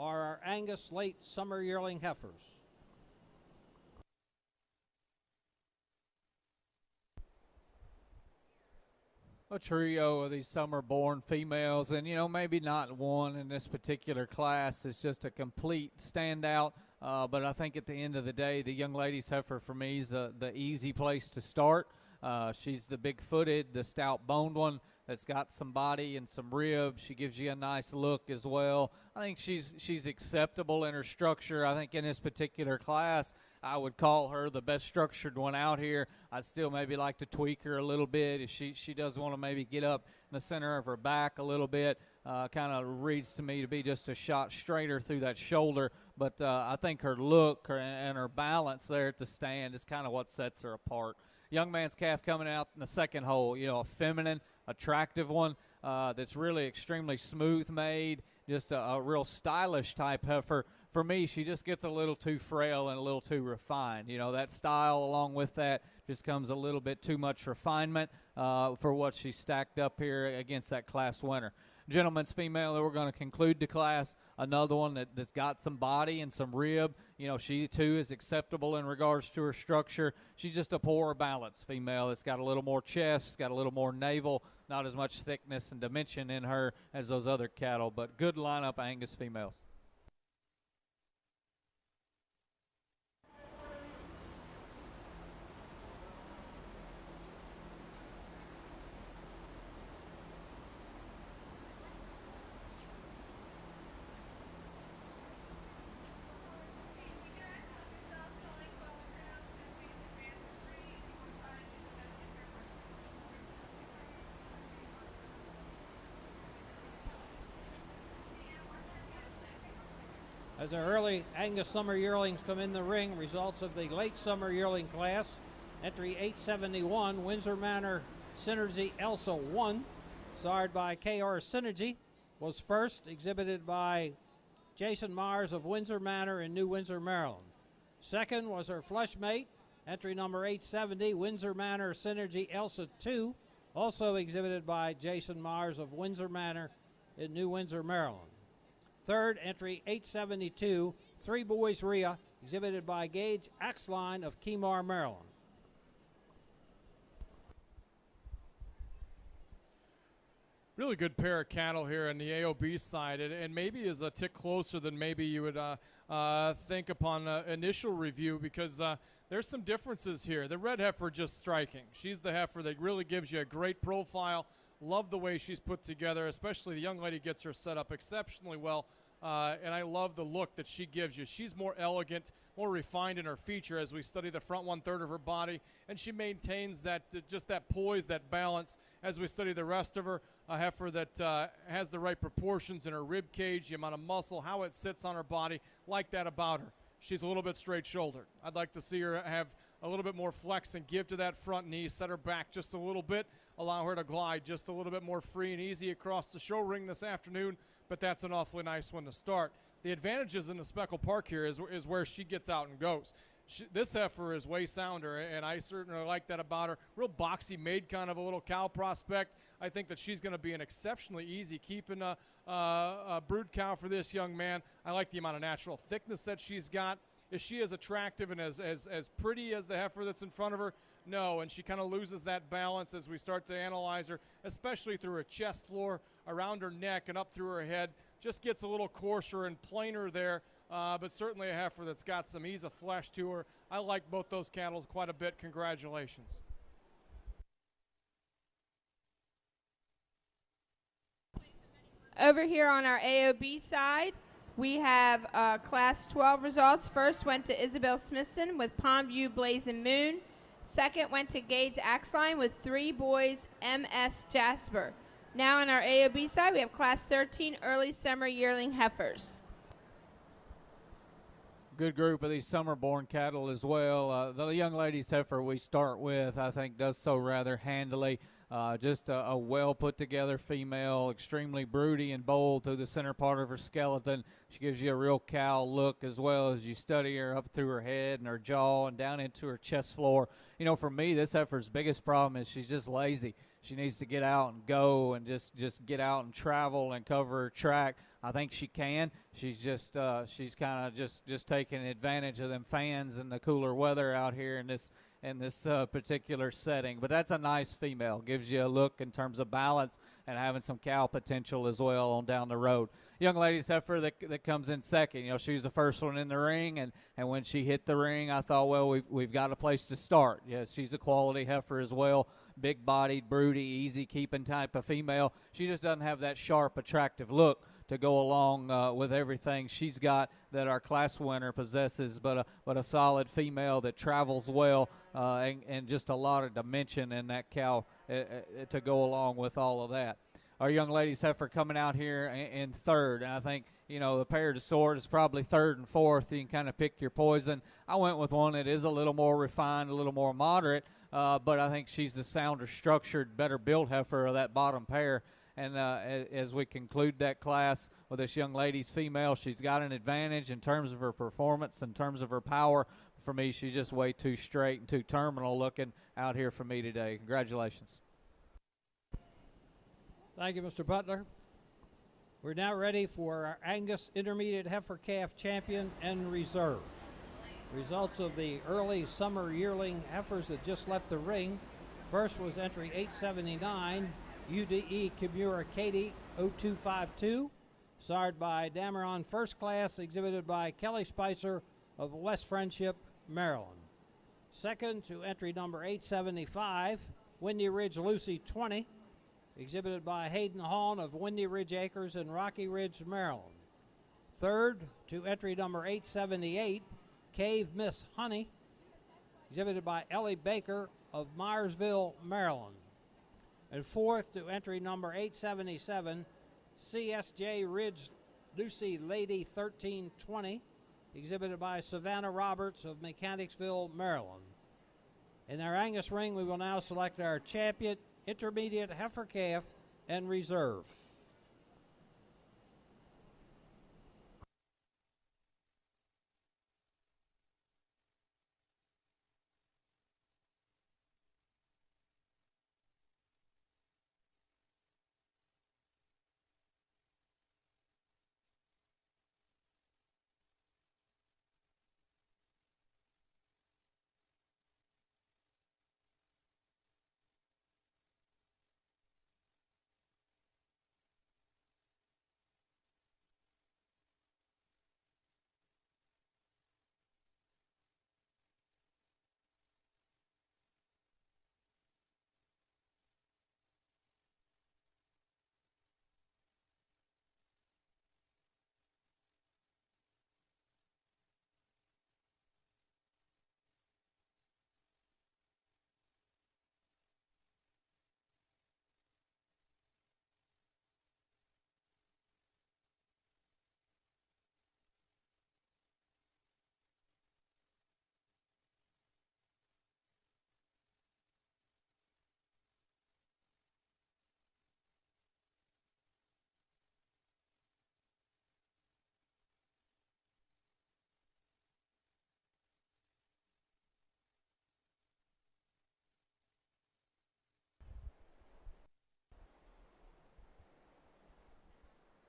are our Angus late summer yearling heifers. A trio of these summer-born females, and maybe not one in this particular class is just a complete standout, but I think at the end of the day, the young lady's heifer for me is the easy place to start. She's the big-footed, the stout-boned one that's got some body and some rib. She gives you a nice look as well. I think she's acceptable in her structure. I think in this particular class, I would call her the best structured one out here. I'd still maybe like to tweak her a little bit if she does want to maybe get up in the center of her back a little bit. Kind of reads to me to be just a shot straighter through that shoulder. But I think her look and her balance there at the stand is kind of what sets her apart. Young man's calf coming out in the second hole, a feminine, attractive one that's really extremely smooth made, just a real stylish type heifer. For me, she just gets a little too frail and a little too refined. That style along with that just comes a little bit too much refinement for what she's stacked up here against that class winner. Gentleman's female that we're going to conclude the class, another one that's got some body and some rib. She too is acceptable in regards to her structure. She's just a poorer balanced female. It's got a little more chest, got a little more navel, not as much thickness and dimension in her as those other cattle, but good lineup Angus females. As our early Angus summer yearlings come in the ring, results of the late summer yearling class. Entry 871, Windsor Manor Synergy Elsa 1, starred by KR Synergy, was first, exhibited by Jason Myers of Windsor Manor in New Windsor, Maryland. Second was her flush mate, entry number 870, Windsor Manor Synergy Elsa 2, also exhibited by Jason Myers of Windsor Manor in New Windsor, Maryland. Third, entry 872, Three Boys Rhea, exhibited by Gage Axline of Kemar, Maryland. Really good pair of cattle here on the AOB side, and maybe is a tick closer than maybe you would think upon initial review, because there's some differences here. The red heifer just striking. She's the heifer that really gives you a great profile. Love the way she's put together, especially the young lady gets her set up exceptionally well, and I love the look that she gives you. She's more elegant, more refined in her feature as we study the front 1/3 of her body, and she maintains that just that poise, that balance as we study the rest of her. A heifer that has the right proportions in her rib cage, the amount of muscle, how it sits on her body, like that about her. She's a little bit straight-shouldered. I'd like to see her have a little bit more flex and give to that front knee, set her back just a little bit, allow her to glide just a little bit more free and easy across the show ring this afternoon, but that's an awfully nice one to start. The advantages in the Speckle Park here is where she gets out and goes. This heifer is way sounder, and I certainly like that about her. Real boxy made kind of a little cow prospect. I think that she's going to be an exceptionally easy keeping a brood cow for this young man. I like the amount of natural thickness that she's got. Is she as attractive and as pretty as the heifer that's in front of her? No, and she kind of loses that balance as we start to analyze her, especially through her chest floor, around her neck, and up through her head. Just gets a little coarser and plainer there, but certainly a heifer that's got some ease of flesh to her. I like both those cattle quite a bit. Congratulations. Over here on our AOB side, we have Class 12 results. First went to Isabel Smithson with Pondview Blazing Moon. Second went to Gage Axline with Three Boys MS Jasper. Now on our AOB side, we have Class 13 Early Summer Yearling Heifers. Good group of these summer-born cattle as well. The young lady's heifer we start with, I think, does so rather handily. Just a well-put-together female, extremely broody and bold through the center part of her skeleton. She gives you a real cow look as well as you study her up through her head and her jaw and down into her chest floor. You know, for me, this heifer's biggest problem is she's just lazy. She needs to get out and go and just get out and travel and cover her track. I think she can. She's just she's kind of just taking advantage of them fans and the cooler weather out here in this particular setting. But that's a nice female. Gives you a look in terms of balance and having some cow potential as well on down the road. Young lady's heifer that comes in second. You know, she was the first one in the ring, and when she hit the ring, I thought, well, we've got a place to start. Yes, she's a quality heifer as well. Big-bodied, broody, easy-keeping type of female. She just doesn't have that sharp, attractive look to go along with everything she's got that our class winner possesses, but a solid female that travels well and just a lot of dimension in that cow to go along with all of that. Our young lady's heifer coming out here in third, and I think, you know, the pair to sword is probably third and fourth. You can kind of pick your poison. I went with one that is a little more refined, a little more moderate, but I think she's the sounder structured, better built heifer of that bottom pair. And as we conclude that class with this young lady's female, she's got an advantage in terms of her performance, in terms of her power. For me, she's just way too straight and too terminal looking out here for me today. Congratulations. Thank you, Mr. Butler. We're now ready for our Angus Intermediate Heifer Calf Champion and Reserve. Results of the early summer yearling heifers that just left the ring. First was entry 879. UDE Kimura Katie 0252, sired by Dameron First Class, exhibited by Kelly Spicer of West Friendship, Maryland. Second to entry number 875, Windy Ridge Lucy 20, exhibited by Hayden Hahn of Windy Ridge Acres in Rocky Ridge, Maryland. Third to entry number 878, Cave Miss Honey, exhibited by Ellie Baker of Myersville, Maryland. And fourth to entry number 877, CSJ Ridge Lucy Lady 1320, exhibited by Savannah Roberts of Mechanicsville, Maryland. In our Angus ring, we will now select our champion, intermediate heifer calf, and reserve.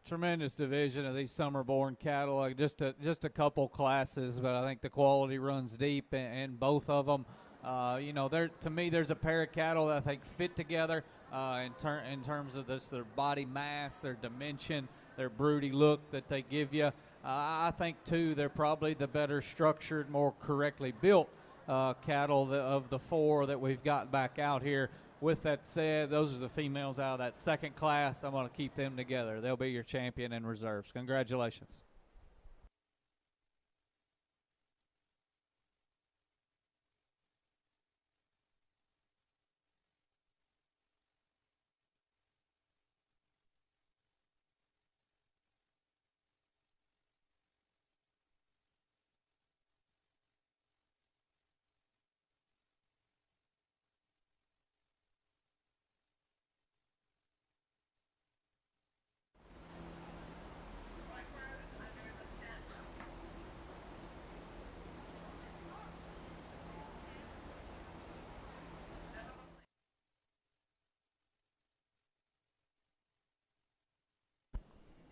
Tremendous division of these summer-born cattle. Like just a couple classes, but I think the quality runs deep in both of them. You know, to me, there's a pair of cattle that I think fit together in terms of their body mass, their dimension, their broody look that they give you. I think too they're probably the better structured, more correctly built cattle of the four that we've got back out here. With that said, those are the females out of that second class. I'm going to keep them together. They'll be your champion and reserves. Congratulations.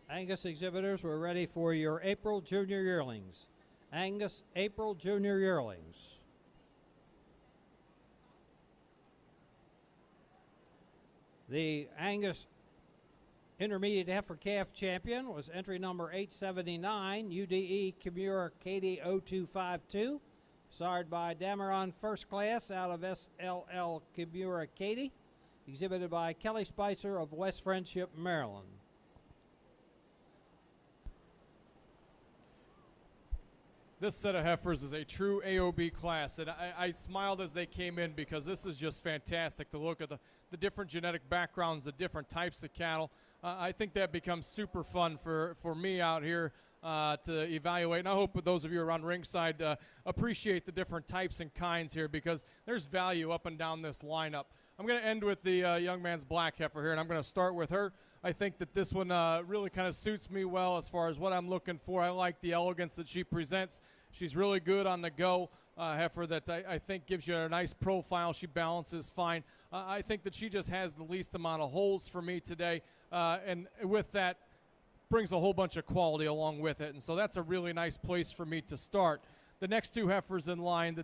Angus exhibitors, we're ready for your April Junior Yearlings. Angus April Junior Yearlings. The Angus Intermediate Heifer Calf Champion was entry number 879, UDE Kimura Katie 0252, sired by Dameron First Class out of SLL Kimura Katie, exhibited by Kelly Spicer of West Friendship, Maryland. This set of heifers is a true AOB class, and I smiled as they came in because this is just fantastic to look at the different genetic backgrounds, the different types of cattle. I think that becomes super fun for me out here to evaluate, and I hope those of you around ringside appreciate the different types and kinds here because there's value up and down this lineup. I'm going to end with the young man's black heifer here, and I'm going to start with her. I think that this one really kind of suits me well as far as what I'm looking for. I like the elegance that she presents. She's really good on the go. Heifer that I think gives you a nice profile. She balances fine. I think that she just has the least amount of holes for me today. And with that, brings a whole bunch of quality along with it. And so that's a really nice place for me to start. The next two heifers in line,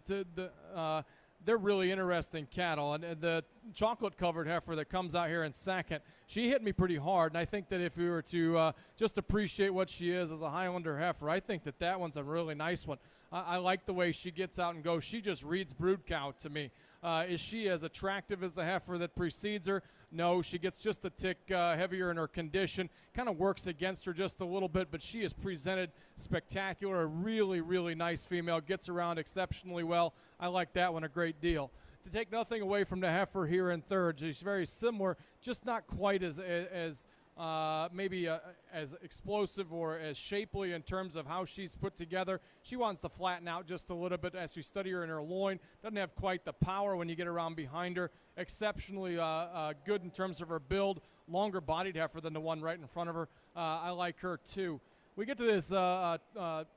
they're really interesting cattle. And the chocolate-covered heifer that comes out here in second, she hit me pretty hard. And I think that if we were to just appreciate what she is as a Highlander heifer, I think that one's a really nice one. I like the way she gets out and goes. She just reads brood cow to me. Is she as attractive as the heifer that precedes her? No, she gets just a tick heavier in her condition. Kind of works against her just a little bit, but she is presented spectacular. A really, really nice female. Gets around exceptionally well. I like that one a great deal. To take nothing away from the heifer here in third, she's very similar, just not quite as maybe as explosive or as shapely in terms of how she's put together. She wants to flatten out just a little bit as we study her in her loin. Doesn't have quite the power when you get around behind her. Exceptionally good in terms of her build. Longer bodied heifer than the one right in front of her. I like her too. We get to this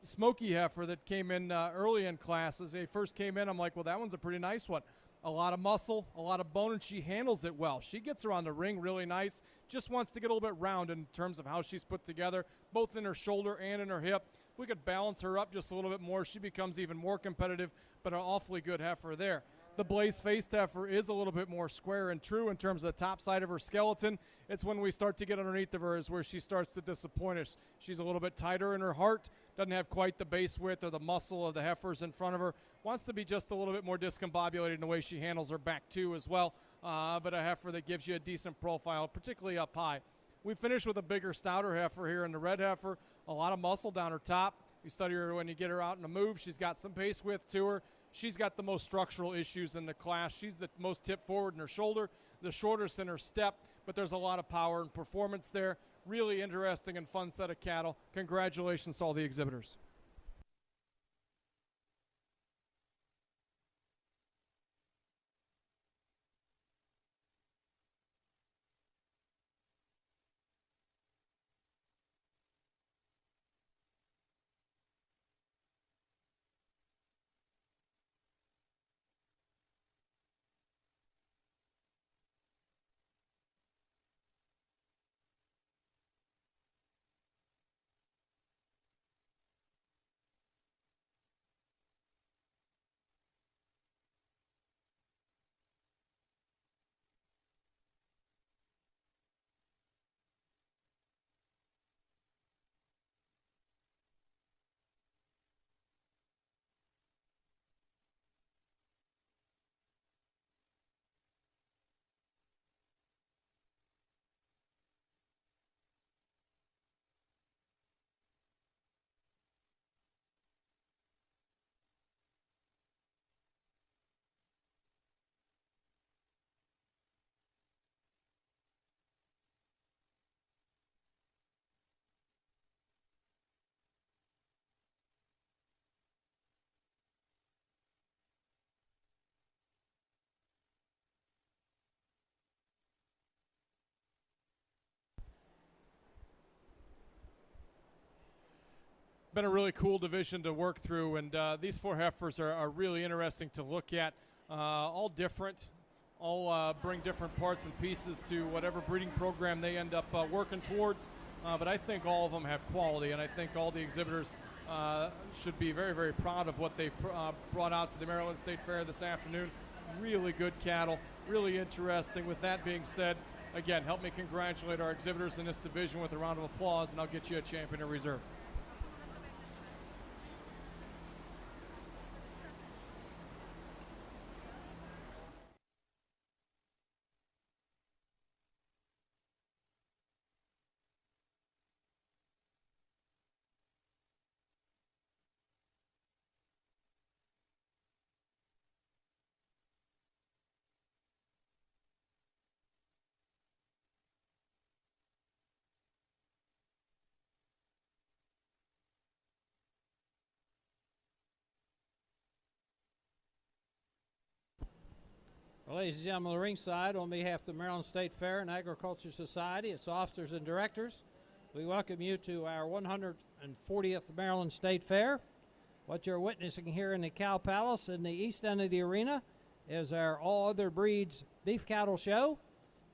smoky heifer that came in early in class. As they first came in, I'm like, well, that one's a pretty nice one. A lot of muscle, a lot of bone, and she handles it well. She gets around the ring really nice. Just wants to get a little bit round in terms of how she's put together, both in her shoulder and in her hip. If we could balance her up just a little bit more, she becomes even more competitive, but an awfully good heifer there. The blaze-faced heifer is a little bit more square and true in terms of the top side of her skeleton. It's when we start to get underneath of her is where she starts to disappoint us. She's a little bit tighter in her heart, doesn't have quite the base width or the muscle of the heifers in front of her. Wants to be just a little bit more discombobulated in the way she handles her back too as well, but a heifer that gives you a decent profile, particularly up high. We finish with a bigger, stouter heifer here in the red heifer. A lot of muscle down her top. You study her when you get her out in a move. She's got some pace width to her. She's got the most structural issues in the class. She's the most tipped forward in her shoulder, the shortest in her step, but there's a lot of power and performance there. Really interesting and fun set of cattle. Congratulations to all the exhibitors. Been a really cool division to work through, and these four heifers are really interesting to look at. All different, all bring different parts and pieces to whatever breeding program they end up working towards, but I think all of them have quality, and I think all the exhibitors should be very, very proud of what they've brought out to the Maryland State Fair this afternoon. Really good cattle, really interesting. With that being said, again, help me congratulate our exhibitors in this division with a round of applause, and I'll get you a champion in reserve. Well, ladies and gentlemen, ringside, on behalf of the Maryland State Fair and Agriculture Society, its officers and directors, we welcome you to our 140th Maryland State Fair. What you're witnessing here in the Cow Palace in the east end of the arena is our All Other Breeds Beef Cattle Show,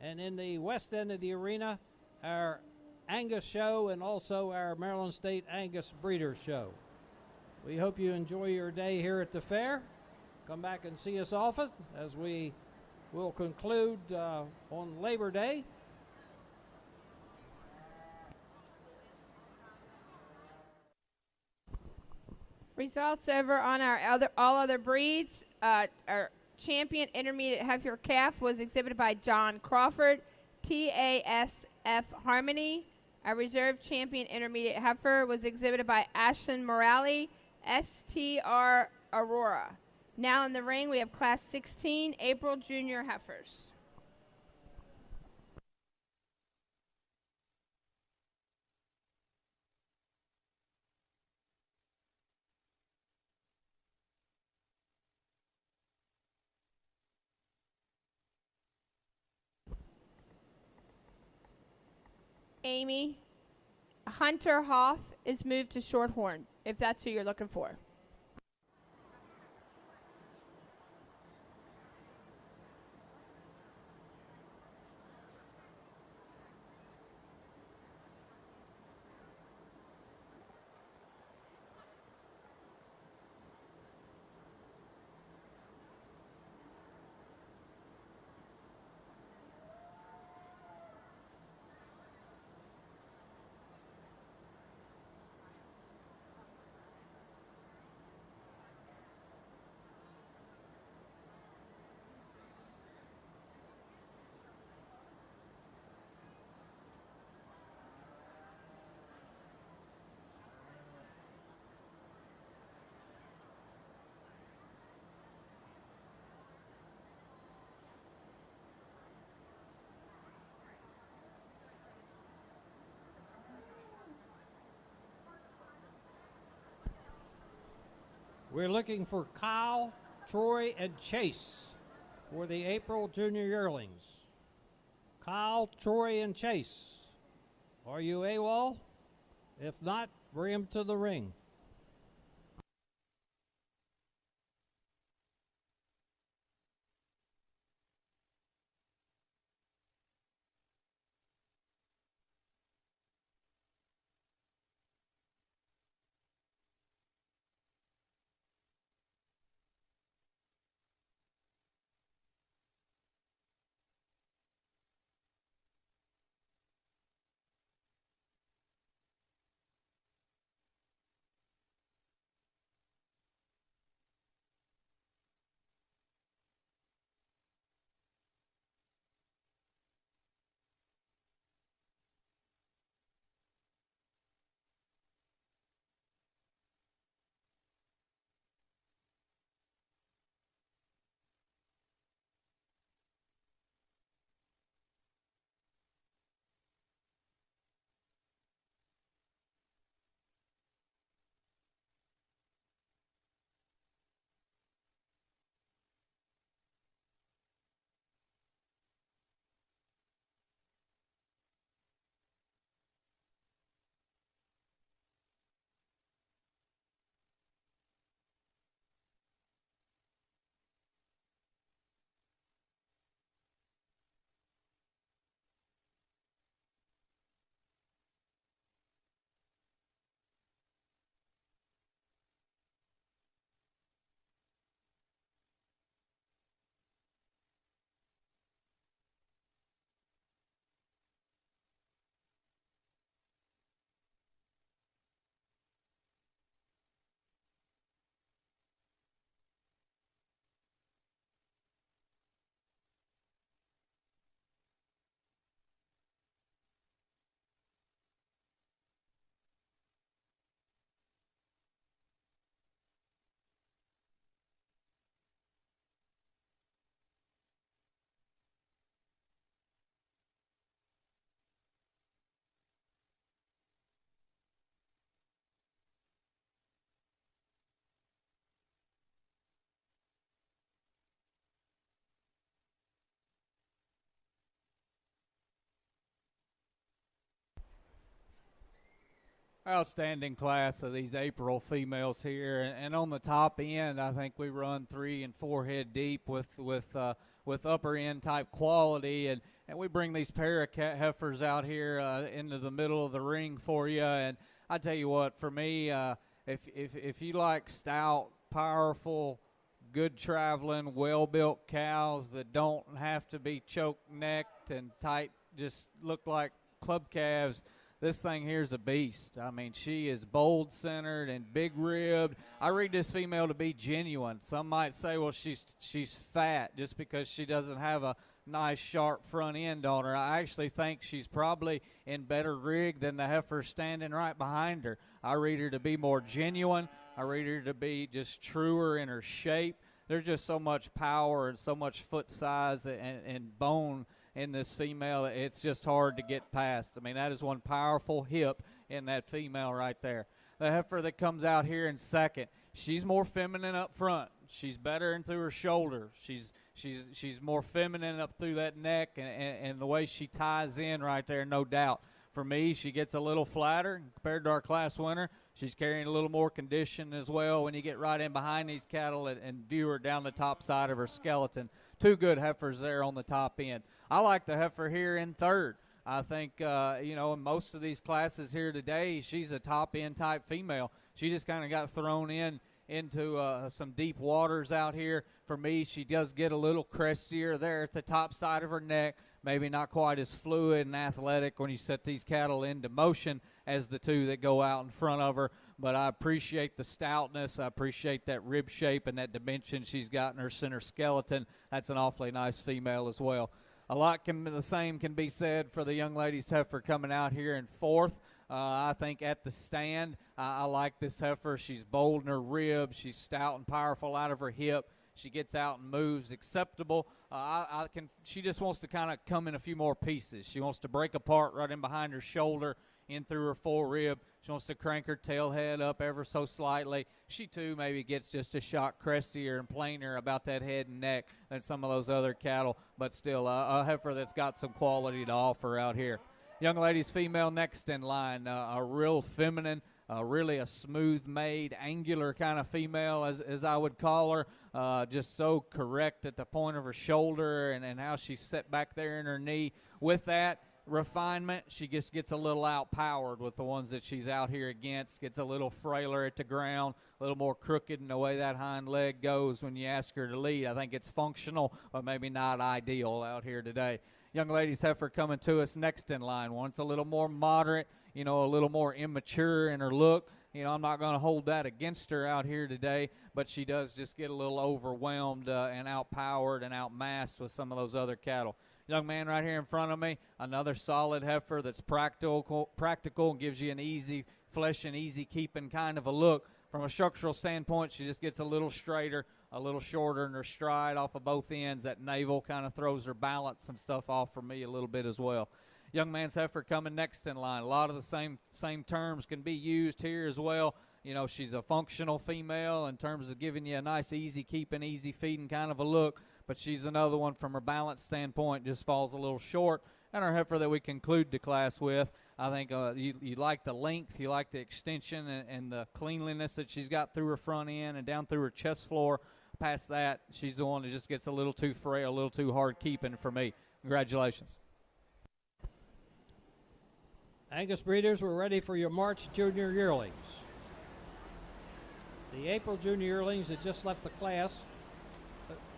and in the west end of the arena, our Angus Show and also our Maryland State Angus Breeders Show. We hope you enjoy your day here at the fair. Come back and see us often as we will conclude on Labor Day. Results over on our all other breeds. Our champion intermediate heifer calf was exhibited by John Crawford, TASF Harmony. Our reserve champion intermediate heifer was exhibited by Ashlyn Morale, STR Aurora. Now in the ring, we have Class 16 April Junior heifers. Amy. Hunter Hoff is moved to Shorthorn, if that's who you're looking for. We're looking for Kyle, Troy, and Chase for the April Junior Yearlings. Kyle, Troy, and Chase. Are you AWOL? If not, bring them to the ring. Outstanding class of these April females here, and on the top end, I think we run 3 and 4 head deep with upper end type quality, and we bring these pair of heifers out here into the middle of the ring for you. And I tell you what, for me, if you like stout, powerful, good traveling, well built cows that don't have to be choke necked and tight, just look like club calves, this thing here is a beast. I mean, she is bold-centered and big-ribbed. I read this female to be genuine. Some might say, well, she's fat just because she doesn't have a nice, sharp front end on her. I actually think she's probably in better rig than the heifer standing right behind her. I read her to be more genuine. I read her to be just truer in her shape. There's just so much power and so much foot size and bone in this female, it's just hard to get past. I mean, that is one powerful hip in that female right there. The heifer that comes out here in second, she's more feminine up front. She's better into her shoulder. She's more feminine up through that neck, and the way she ties in right there, no doubt. For me, she gets a little flatter compared to our class winner. She's carrying a little more condition as well when you get right in behind these cattle and view her down the top side of her skeleton. Two good heifers there on the top end. I like the heifer here in third. I think, in most of these classes here today, she's a top-end type female. She just kind of got thrown into some deep waters out here. For me, she does get a little crestier there at the top side of her neck, maybe not quite as fluid and athletic when you set these cattle into motion as the two that go out in front of her. But I appreciate the stoutness. I appreciate that rib shape and that dimension she's got in her center skeleton. That's an awfully nice female as well. A lot the same can be said for the young lady's heifer coming out here in fourth. I think at the stand, I like this heifer. She's bold in her ribs. She's stout and powerful out of her hip. She gets out and moves acceptable. She just wants to kind of come in a few more pieces. She wants to break apart right in behind her shoulder, in through her fore rib. She wants to crank her tail head up ever so slightly. She, too, maybe gets just a shot crestier and plainer about that head and neck than some of those other cattle, but still a heifer that's got some quality to offer out here. Young lady's female next in line, a real feminine, really a smooth-made, angular kind of female, as I would call her, just so correct at the point of her shoulder and how she's set back there in her knee. With that refinement, she just gets a little outpowered with the ones that she's out here against, gets a little frailer at the ground, a little more crooked in the way that hind leg goes when you ask her to lead. I think it's functional, but maybe not ideal out here today. Young lady's heifer coming to us next in line. One's a little more moderate, a little more immature in her look. I'm not going to hold that against her out here today, but she does just get a little overwhelmed and outpowered and outmassed with some of those other cattle. Young man right here in front of me, another solid heifer that's practical and gives you an easy flesh and easy keeping kind of a look. From a structural standpoint, she just gets a little straighter, a little shorter in her stride off of both ends. That navel kind of throws her balance and stuff off for me a little bit as well. Young man's heifer coming next in line. A lot of the same terms can be used here as well. She's a functional female in terms of giving you a nice easy keeping, easy feeding kind of a look, but she's another one from her balance standpoint just falls a little short. And our heifer that we conclude the class with, I think you like the length, you like the extension and the cleanliness that she's got through her front end and down through her chest floor. Past that, she's the one that just gets a little too frail, a little too hard keeping for me. Congratulations. Angus breeders, we're ready for your March junior yearlings. The April junior yearlings that just left the class,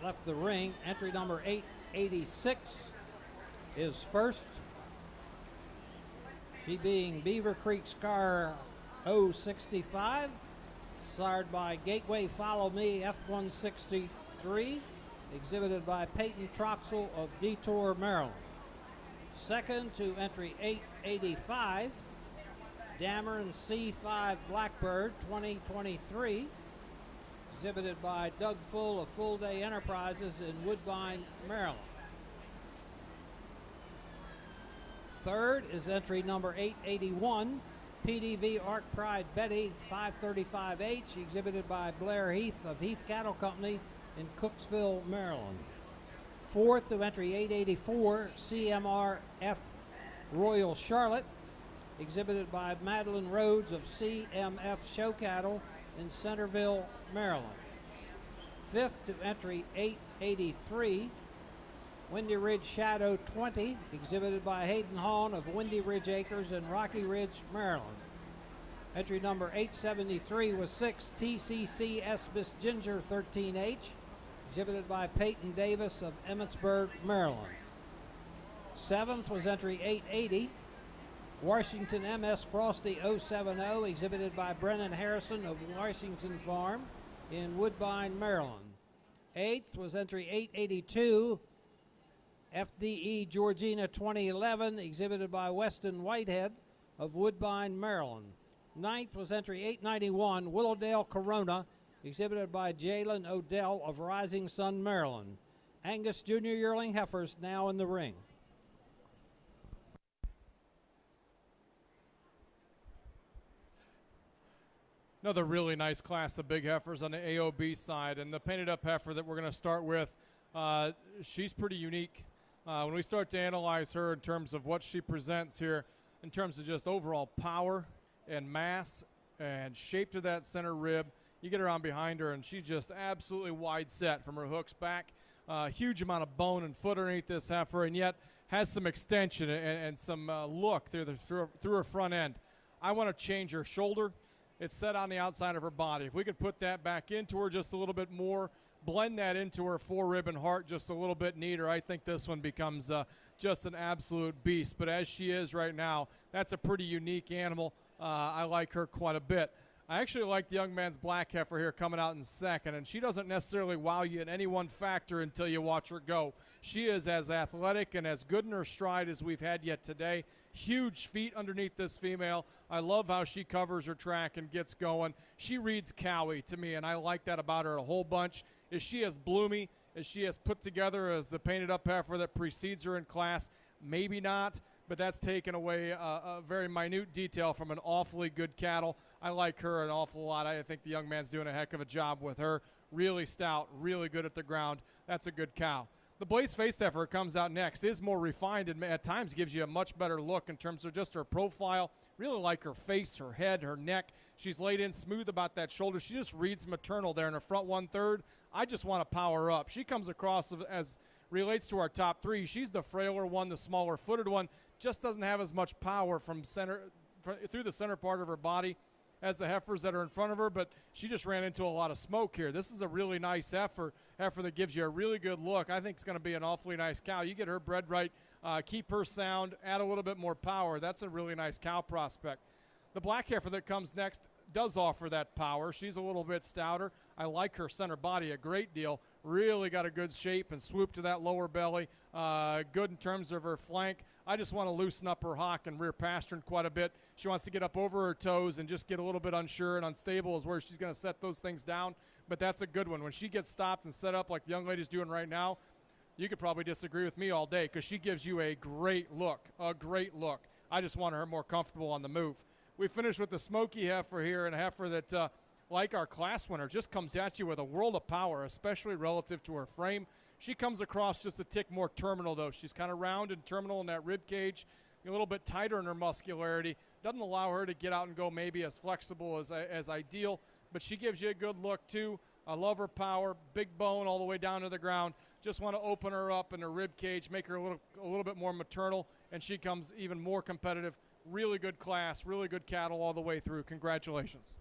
left the ring. Entry number 886 is first. She being Beaver Creek Scar 065, sired by Gateway Follow Me F163, exhibited by Peyton Troxel of Detour, Maryland. Second to entry 885, Dameron C5 Blackbird 2023, exhibited by Doug Full of Full Day Enterprises in Woodbine, Maryland. Third is entry number 881, PDV Arc Pride Betty 535H, exhibited by Blair Heath of Heath Cattle Company in Cooksville, Maryland. Fourth to entry 884, CMRF Royal Charlotte, exhibited by Madeline Rhodes of CMF Show Cattle in Centerville, Maryland. Fifth to entry 883, Windy Ridge Shadow 20, exhibited by Hayden Hahn of Windy Ridge Acres in Rocky Ridge, Maryland. Entry number 873 was 6, TCC Esbis Ginger 13H, exhibited by Peyton Davis of Emmitsburg, Maryland. Seventh was entry 880, Washington MS Frosty 070, exhibited by Brennan Harrison of Washington Farm in Woodbine, Maryland. Eighth was entry 882, FDE Georgina 2011, exhibited by Weston Whitehead of Woodbine, Maryland. Ninth was entry 891, Willowdale Corona, exhibited by Jalen Odell of Rising Sun, Maryland. Angus Junior Yearling heifers now in the ring. Another really nice class of big heifers on the AOB side. And the painted up heifer that we're going to start with, she's pretty unique. When we start to analyze her in terms of what she presents here, in terms of just overall power and mass and shape to that center rib. You get around behind her, and she's just absolutely wide set from her hooks back. Huge amount of bone and foot underneath this heifer, and yet has some extension and some look through her front end. I want to change her shoulder. It's set on the outside of her body. If we could put that back into her just a little bit more, blend that into her forerib and heart just a little bit neater, I think this one becomes just an absolute beast. But as she is right now, that's a pretty unique animal. I like her quite a bit. I actually like the young man's black heifer here coming out in second, and she doesn't necessarily wow you in any one factor until you watch her go. She is as athletic and as good in her stride as we've had yet today. Huge feet underneath this female. I love how she covers her track and gets going. She reads Cowie to me, and I like that about her a whole bunch. Is she as bloomy, as she as put together as the painted up heifer that precedes her in class? Maybe not, but that's taken away a very minute detail from an awfully good cattle. I like her an awful lot. I think the young man's doing a heck of a job with her. Really stout, really good at the ground. That's a good cow. The blaze-faced heifer comes out next, is more refined and at times gives you a much better look in terms of just her profile. Really like her face, her head, her neck. She's laid in smooth about that shoulder. She just reads maternal there in her front 1/3. I just want to power up. She comes across as relates to our top three. She's the frailer one, the smaller footed one. Just doesn't have as much power from through the center part of her body as the heifers that are in front of her, but she just ran into a lot of smoke here. This is a really nice heifer that gives you a really good look. I think it's going to be an awfully nice cow. You get her bred right, keep her sound, add a little bit more power. That's a really nice cow prospect. The black heifer that comes next does offer that power. She's a little bit stouter. I like her center body a great deal. Really got a good shape and swoop to that lower belly. Good in terms of her flank. I just want to loosen up her hock and rear pastern quite a bit. She wants to get up over her toes and just get a little bit unsure and unstable is where she's going to set those things down. But that's a good one. When she gets stopped and set up like the young lady's doing right now, you could probably disagree with me all day because she gives you a great look, a great look. I just want her more comfortable on the move. We finished with the smoky heifer here, and a heifer that, like our class winner, just comes at you with a world of power, especially relative to her frame. She comes across just a tick more terminal, though. She's kind of round and terminal in that rib cage, a little bit tighter in her muscularity. Doesn't allow her to get out and go maybe as flexible as ideal, but she gives you a good look, too. I love her power, big bone all the way down to the ground. Just want to open her up in her rib cage, make her a little bit more maternal, and she comes even more competitive. Really good class, really good cattle all the way through. Congratulations.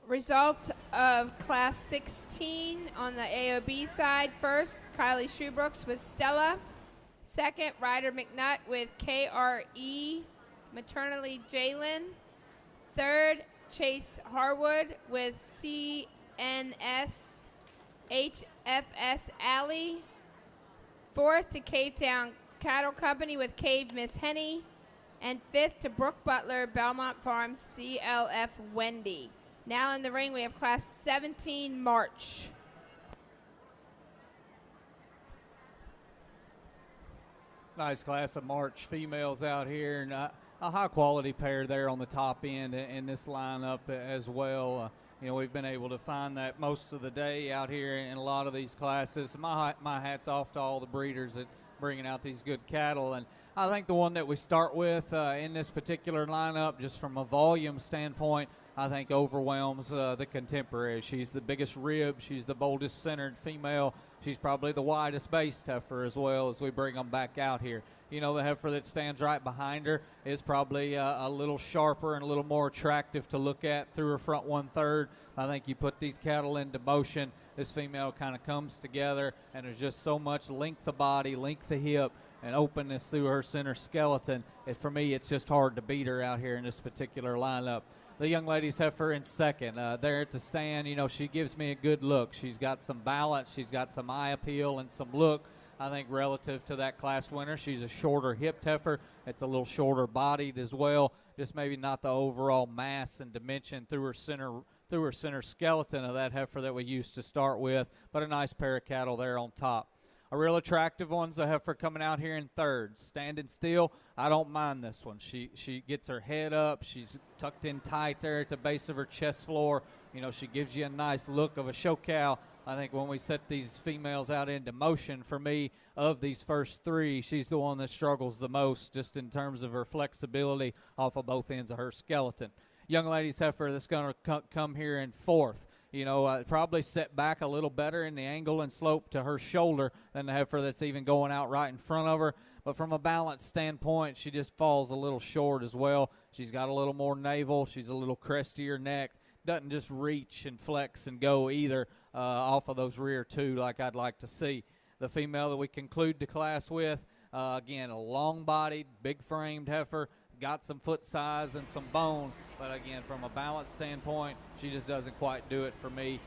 Results of Class 16 on the AOB side. First, Kylie Shoebrooks with Stella. Second, Ryder McNutt with KRE, maternally Jalen. Third, Chase Harwood with CNS HFS Alley. Fourth, to Cave Town Cattle Company with Cave Miss Henny. And fifth, to Brooke Butler, Belmont Farms CLF Wendy. Now in the ring, we have Class 17 March. Nice class of March females out here, and a high-quality pair there on the top end in this lineup as well. We've been able to find that most of the day out here in a lot of these classes. My hat's off to all the breeders that bringing out these good cattle. And I think the one that we start with in this particular lineup, just from a volume standpoint, I think overwhelms the contemporary. She's the biggest rib. She's the boldest centered female. She's probably the widest based heifer as well as we bring them back out here. The heifer that stands right behind her is probably a little sharper and a little more attractive to look at through her front 1/3. I think you put these cattle into motion, this female kind of comes together, and there's just so much length of body, length of hip, and openness through her center skeleton. For me, it's just hard to beat her out here in this particular lineup. The young lady's heifer in second. There at the stand, she gives me a good look. She's got some balance. She's got some eye appeal and some look. I think relative to that class winner, she's a shorter hipped heifer. It's a little shorter bodied as well. Just maybe not the overall mass and dimension through her center skeleton of that heifer that we used to start with, but a nice pair of cattle there on top. A real attractive one's a heifer coming out here in third. Standing still, I don't mind this one. She gets her head up. She's tucked in tight there at the base of her chest floor. She gives you a nice look of a show cow. I think when we set these females out into motion, for me, of these first three, she's the one that struggles the most just in terms of her flexibility off of both ends of her skeleton. Young lady's heifer that's going to come here in fourth. You know, probably set back a little better in the angle and slope to her shoulder than the heifer that's even going out right in front of her. But from a balance standpoint, she just falls a little short as well. She's got a little more navel. She's a little crestier neck. Doesn't just reach and flex and go either off of those rear two like I'd like to see. The female that we conclude the class with, again, a long-bodied, big-framed heifer. Got some foot size and some bone, but again, from a balance standpoint, she just doesn't quite do it for me.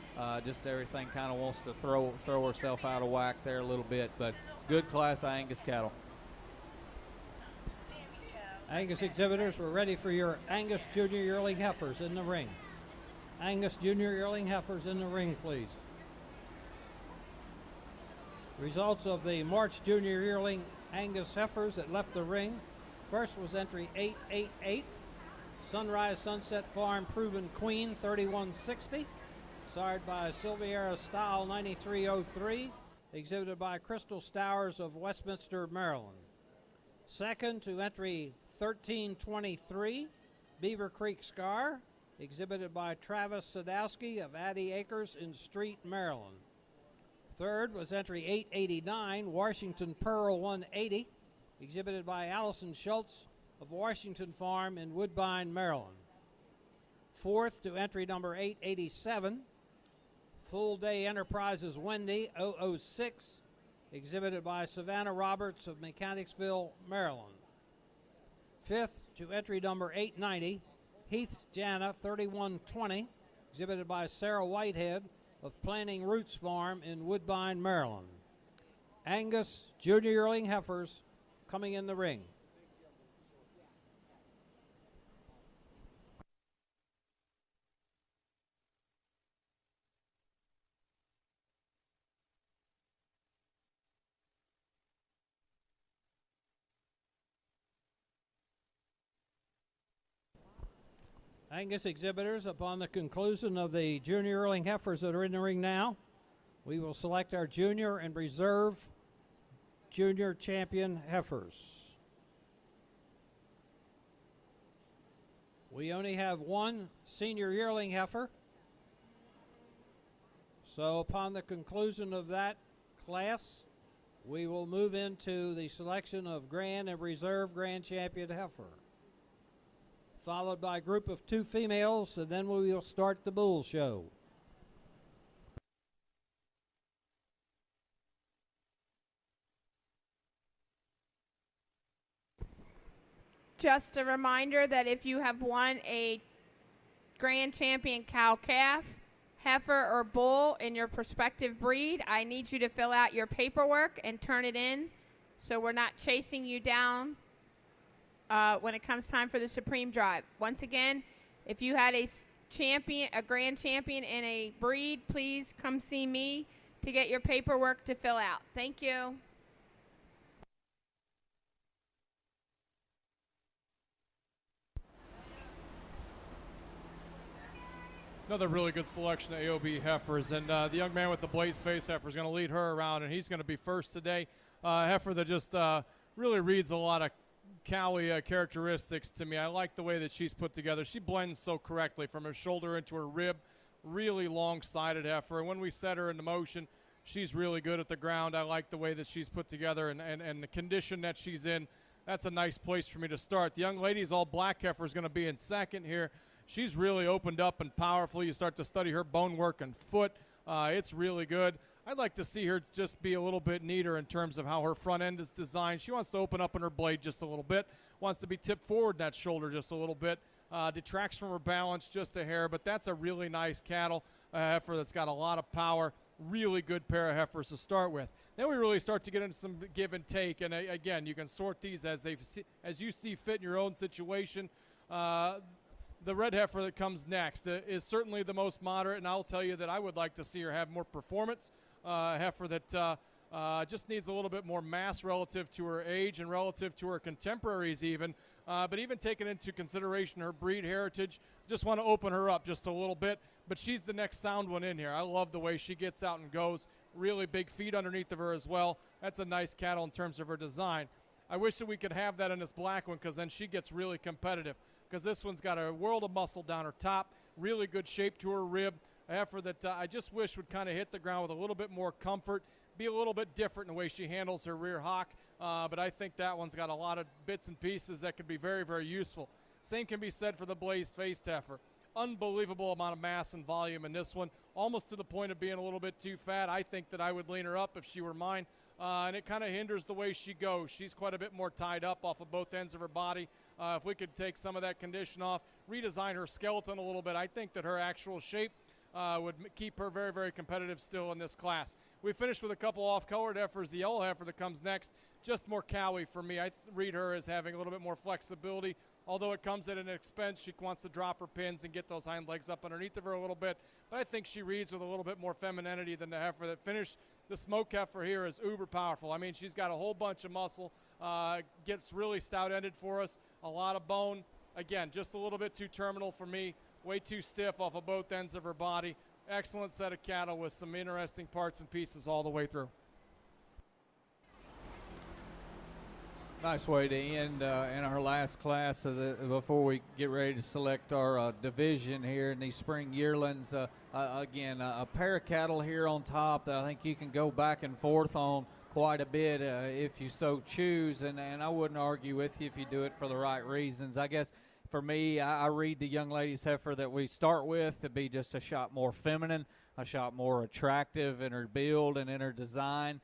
Just everything kind of wants to throw herself out of whack there a little bit, but good class Angus cattle. Angus exhibitors, we're ready for your Angus Junior Yearling heifers in the ring. Angus Junior Yearling heifers in the ring, please. Results of the March Junior Yearling Angus heifers that left the ring. First was entry 888, Sunrise Sunset Farm Proven Queen 3160, sired by Silviera Style 9303, exhibited by Crystal Stowers of Westminster, Maryland. Second to entry 1323, Beaver Creek Scar, exhibited by Travis Sadowski of Addy Acres in Street, Maryland. Third was entry 889, Washington Pearl 180, exhibited by Allison Schultz of Washington Farm in Woodbine, Maryland. Fourth to entry number 887, Full Day Enterprises Wendy 006, exhibited by Savannah Roberts of Mechanicsville, Maryland. Fifth to entry number 890, Heath's Jana 3120, exhibited by Sarah Whitehead of Planning Roots Farm in Woodbine, Maryland. Angus Junior Yearling heifers coming in the ring. Angus exhibitors, upon the conclusion of the junior yearling heifers that are in the ring now, we will select our junior and reserve junior champion heifers. We only have one senior yearling heifer. So upon the conclusion of that class, we will move into the selection of grand and reserve grand champion heifer, followed by a group of 2 females, and then we will start the bull show. Just a reminder that if you have won a grand champion cow-calf, heifer, or bull in your prospective breed, I need you to fill out your paperwork and turn it in so we're not chasing you down when it comes time for the Supreme Drive. Once again, if you had a grand champion in a breed, please come see me to get your paperwork to fill out. Thank you. Another really good selection of AOB heifers, and the young man with the blaze-faced heifer is going to lead her around, and he's going to be first today. Heifer that just really reads a lot of cowy characteristics to me. I like the way that she's put together. She blends so correctly from her shoulder into her rib. Really long-sided heifer, and when we set her into motion, she's really good at the ground. I like the way that she's put together and the condition that she's in. That's a nice place for me to start. The young lady's all black heifer is going to be in second here. She's really opened up and powerful. You start to study her bone work and foot. It's really good. I'd like to see her just be a little bit neater in terms of how her front end is designed. She wants to open up in her blade just a little bit, wants to be tipped forward in that shoulder just a little bit, detracts from her balance just a hair, but that's a really nice cattle, heifer that's got a lot of power, really good pair of heifers to start with. Then we really start to get into some give and take, and again, you can sort these as you see fit in your own situation. The red heifer that comes next is certainly the most moderate, and I'll tell you that I would like to see her have more performance. Heifer that just needs a little bit more mass relative to her age and relative to her contemporaries even. But even taking into consideration her breed heritage, just want to open her up just a little bit. But she's the next sound one in here. I love the way she gets out and goes. Really big feet underneath of her as well. That's a nice cattle in terms of her design. I wish that we could have that in this black one, because then she gets really competitive, because this one's got a world of muscle down her top, really good shape to her rib. A heifer that I just wish would kind of hit the ground with a little bit more comfort, be a little bit different in the way she handles her rear hock. But I think that one's got a lot of bits and pieces that could be very, very useful. Same can be said for the blazed-faced heifer. Unbelievable amount of mass and volume in this one, almost to the point of being a little bit too fat. I think that I would lean her up if she were mine, and it kind of hinders the way she goes. She's quite a bit more tied up off of both ends of her body. If we could take some of that condition off, redesign her skeleton a little bit, I think that her actual shape would keep her very, very competitive still in this class. We finished with a couple off-colored heifers. The yellow heifer that comes next, just more cowy for me. I read her as having a little bit more flexibility. Although it comes at an expense, she wants to drop her pins and get those hind legs up underneath of her a little bit. But I think she reads with a little bit more femininity than the heifer that finished. The smoke heifer here is uber powerful. I mean, she's got a whole bunch of muscle, gets really stout-ended for us, a lot of bone. Again, just a little bit too terminal for me, way too stiff off of both ends of her body. Excellent set of cattle with some interesting parts and pieces all the way through. Nice way to end in our last class before we get ready to select our division here in these spring yearlings. Again, a pair of cattle here on top that I think you can go back and forth on quite a bit if you so choose, and I wouldn't argue with you if you do it for the right reasons. I guess for me, I read the young lady's heifer that we start with to be just a shot more feminine, a shot more attractive in her build and in her design.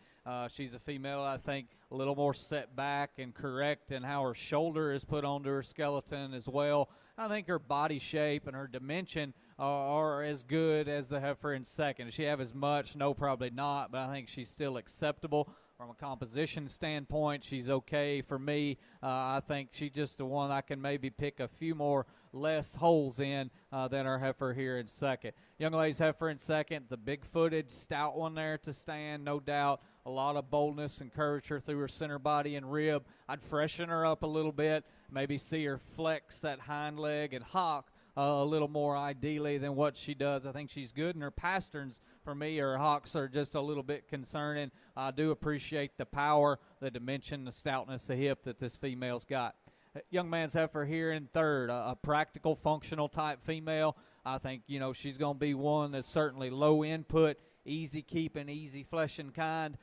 She's a female, I think, a little more set back and correct in how her shoulder is put onto her skeleton as well. I think her body shape and her dimension are as good as the heifer in second. Does she have as much? No, probably not, but I think she's still acceptable. From a composition standpoint, she's okay for me. I think she's just the one I can maybe pick a few more less holes in than our heifer here in second. Young lady's heifer in second, the big-footed, stout one there to stand, no doubt. A lot of boldness, encourage her through her center body and rib. I'd freshen her up a little bit, maybe see her flex that hind leg and hock a little more ideally than what she does. I think she's good, and her pasterns for me, her hocks are just a little bit concerning. I do appreciate the power, the dimension, the stoutness, the hip that this female's got. Young man's heifer here in third, a practical, functional type female. I think, you know, she's going to be one that's certainly low input, easy keeping, easy fleshing kind.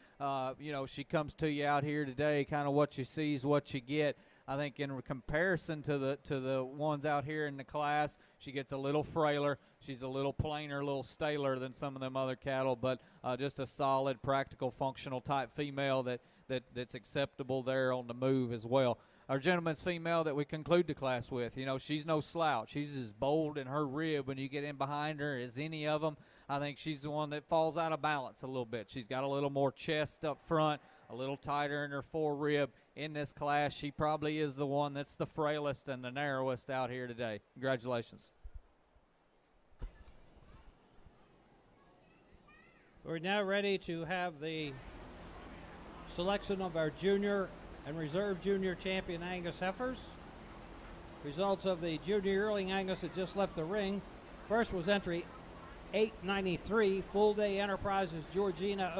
You know, she comes to you out here today, kind of what you see is what you get. I think in comparison to the ones out here in the class, she gets a little frailer. She's a little plainer, a little staler than some of them other cattle, but just a solid, practical, functional type female that's acceptable there on the move as well. Our gentleman's female that we conclude the class with, you know, she's no slouch. She's as bold in her rib when you get in behind her as any of them. I think she's the one that falls out of balance a little bit. She's got a little more chest up front, a little tighter in her fore rib. In this class, she probably is the one that's the frailest and the narrowest out here today. Congratulations. We're now ready to have the selection of our junior and reserve junior champion Angus heifers. Results of the junior yearling Angus that just left the ring. First was entry 893, Full Day Enterprises Georgina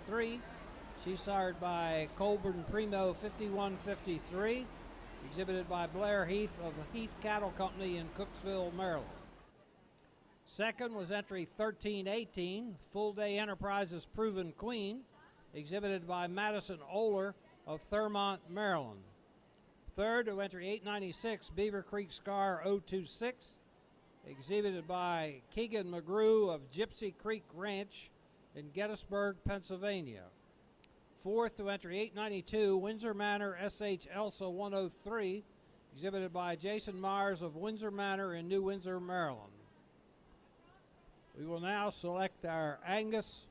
003. She's sired by Colburn Primo 5153, exhibited by Blair Heath of Heath Cattle Company in Cooksville, Maryland. Second was entry 1318, Full Day Enterprises Proven Queen, exhibited by Madison Oler of Thurmont, Maryland. Third to entry 896, Beaver Creek Scar 026, exhibited by Keegan McGrew of Gypsy Creek Ranch in Gettysburg, Pennsylvania. Fourth to entry 892, Windsor Manor SH Elsa 103, exhibited by Jason Myers of Windsor Manor in New Windsor, Maryland. We will now select our Angus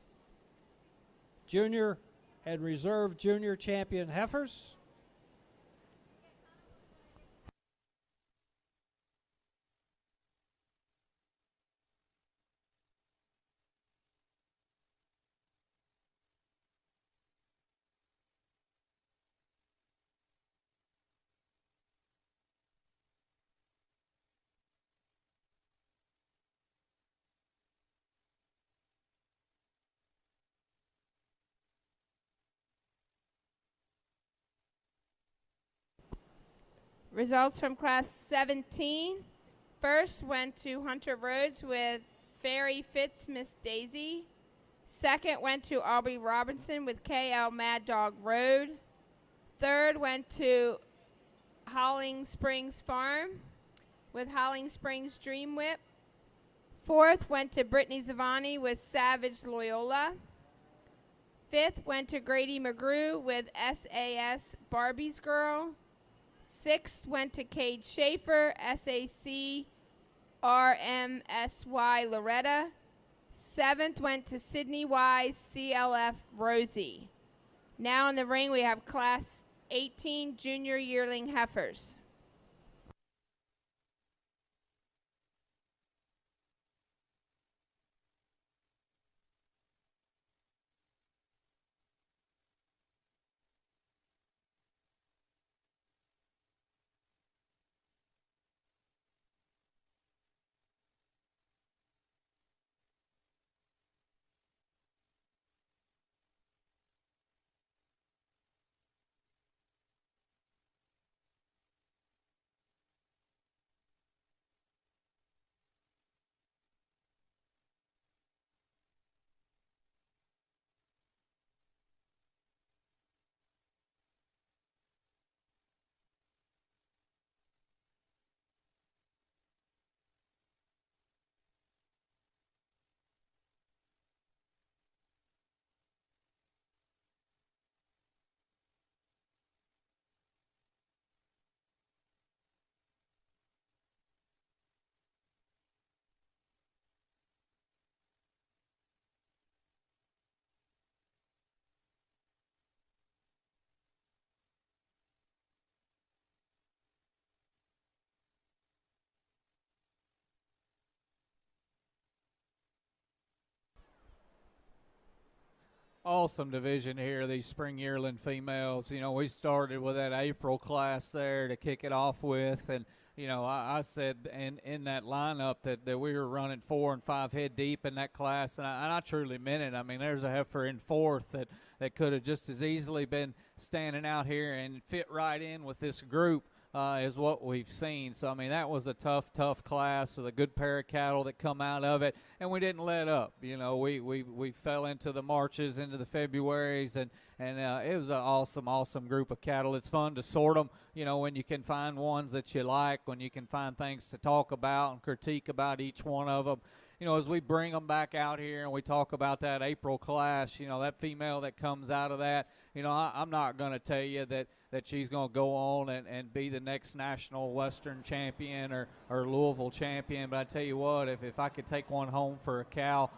Junior and Reserve Junior Champion heifers. Results from Class 17. First went to Hunter Rhodes with Fairy Fitz Miss Daisy. Second went to Aubrey Robinson with KL Mad Dog Road. Third went to Howling Springs Farm with Howling Springs Dream Whip. Fourth went to Brittany Zavani with Savage Loyola. Fifth went to Grady McGrew with SAS Barbie's Girl. Sixth went to Cade Schaefer, SAC RMSY Loretta. Seventh went to Sydney Wise, CLF Rosie. Now in the ring we have Class 18 Junior Yearling Heifers. Awesome division here, these spring yearling females. You know, we started with that April class there to kick it off with, and you know, I said in that lineup that we were running 4 and 5 head deep in that class, and I truly meant it. I mean, there's a heifer in fourth that could have just as easily been standing out here and fit right in with this group. Is what we've seen. So, I mean, that was a tough class with a good pair of cattle that come out of it, and we didn't let up. You know, we fell into the Marches, into the Februaries, and it was an awesome group of cattle. It's fun to sort them, you know, when you can find ones that you like, when you can find things to talk about and critique about each one of them. You know, as we bring them back out here and we talk about that April class, you know, that female that comes out of that, you know, I'm not going to tell you that she's going to go on and be the next national Western champion or Louisville champion. But I tell you what, if I could take one home for a cow,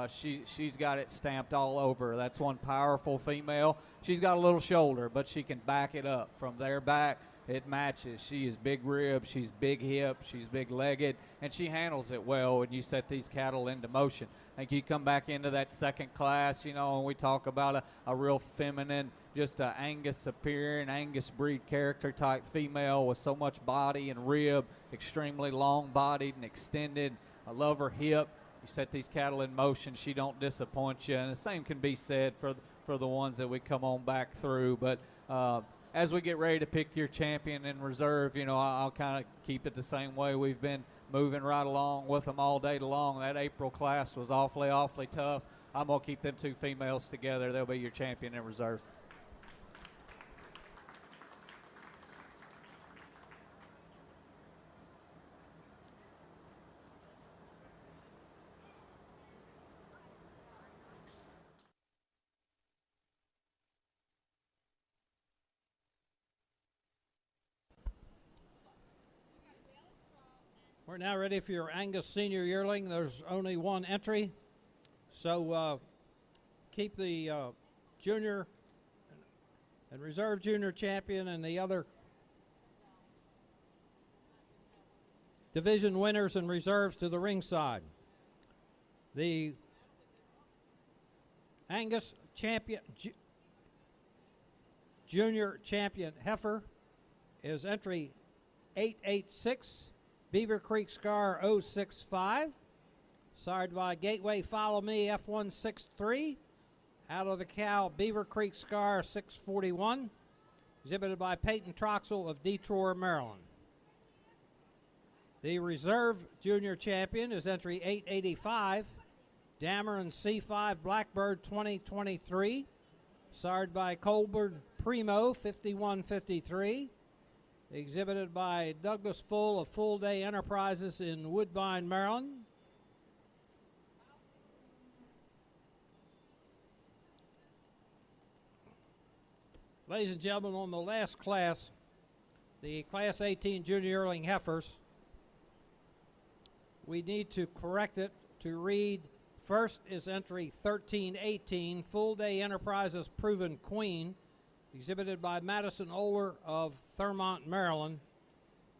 she's got it stamped all over her. That's one powerful female. She's got a little shoulder, but she can back it up. From there back, it matches. She is big rib, she's big hip, she's big legged, and she handles it well when you set these cattle into motion. I think you come back into that second class, you know, and we talk about a real feminine, just a Angus appearing, Angus breed character type female with so much body and rib, extremely long bodied and extended. I love her hip. You set these cattle in motion, she don't disappoint you. And the same can be said for the ones that we come on back through. But as we get ready to pick your champion in reserve, you know, I'll kind of keep it the same way we've been moving right along with them all day long. That April class was awfully tough. I'm going to keep them two females together. They'll be your champion in reserve. We're now ready for your Angus Senior Yearling. There's only one entry, so keep the junior and reserve junior champion and the other division winners and reserves to the ringside. The Angus champion, junior champion heifer is entry 886. Beaver Creek Scar 065, sired by Gateway Follow Me F163, out of the cow Beaver Creek Scar 641, exhibited by Peyton Troxel of Detroit, Maryland. The reserve junior champion is entry 885, Dameron C5 Blackbird 2023, sired by Colbert Primo 5153, exhibited by Douglas Full of Full Day Enterprises in Woodbine, Maryland. Ladies and gentlemen, on the last class, the Class 18 Junior Yearling Heifers, we need to correct it to read, first is entry 1318, Full Day Enterprises Proven Queen, exhibited by Madison Oler of Thurmont, Maryland.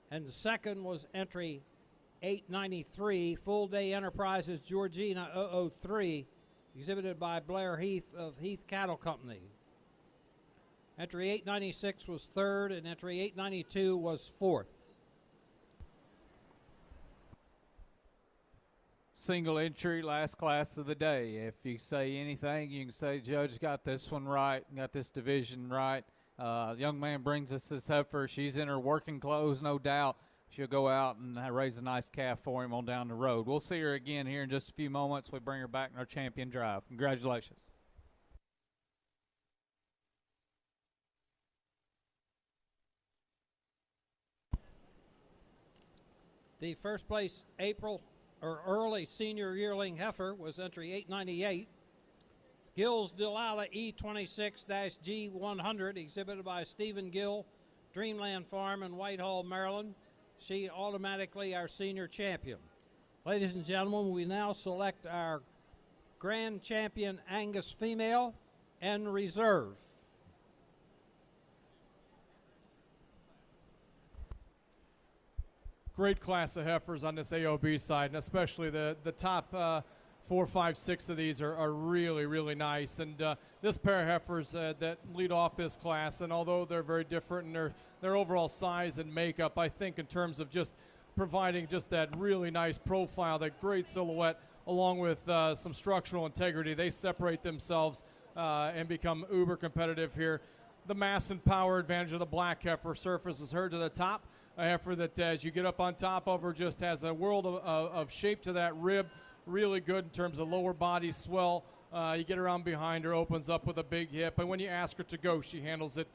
And the second was entry 893, Full Day Enterprises Georgina 003, exhibited by Blair Heath of Heath Cattle Company. Entry 896 was third, and entry 892 was fourth. Single entry, last class of the day. If you say anything, you can say, Judge got this one right, got this division right. Young man brings us this heifer. She's in her working clothes, no doubt. She'll go out and raise a nice calf for him on down the road. We'll see her again here in just a few moments. We bring her back in our champion drive. Congratulations. The first place early senior yearling heifer was entry 898. Gill's Delilah E26-G100, exhibited by Stephen Gill, Dreamland Farm in Whitehall, Maryland. She automatically our senior champion. Ladies and gentlemen, we now select our grand champion Angus female and reserve. Great class of heifers on this AOB side, and especially the top 4, 5, 6 of these are really, really nice. And this pair of heifers that lead off this class, and although they're very different in their overall size and makeup, I think in terms of just providing just that really nice profile, that great silhouette, along with some structural integrity, they separate themselves and become uber competitive here. The mass and power advantage of the black heifer surfaces her to the top. A heifer that, as you get up on top of her, just has a world of shape to that rib. Really good in terms of lower body swell. You get around behind her, opens up with a big hip. And when you ask her to go, she handles it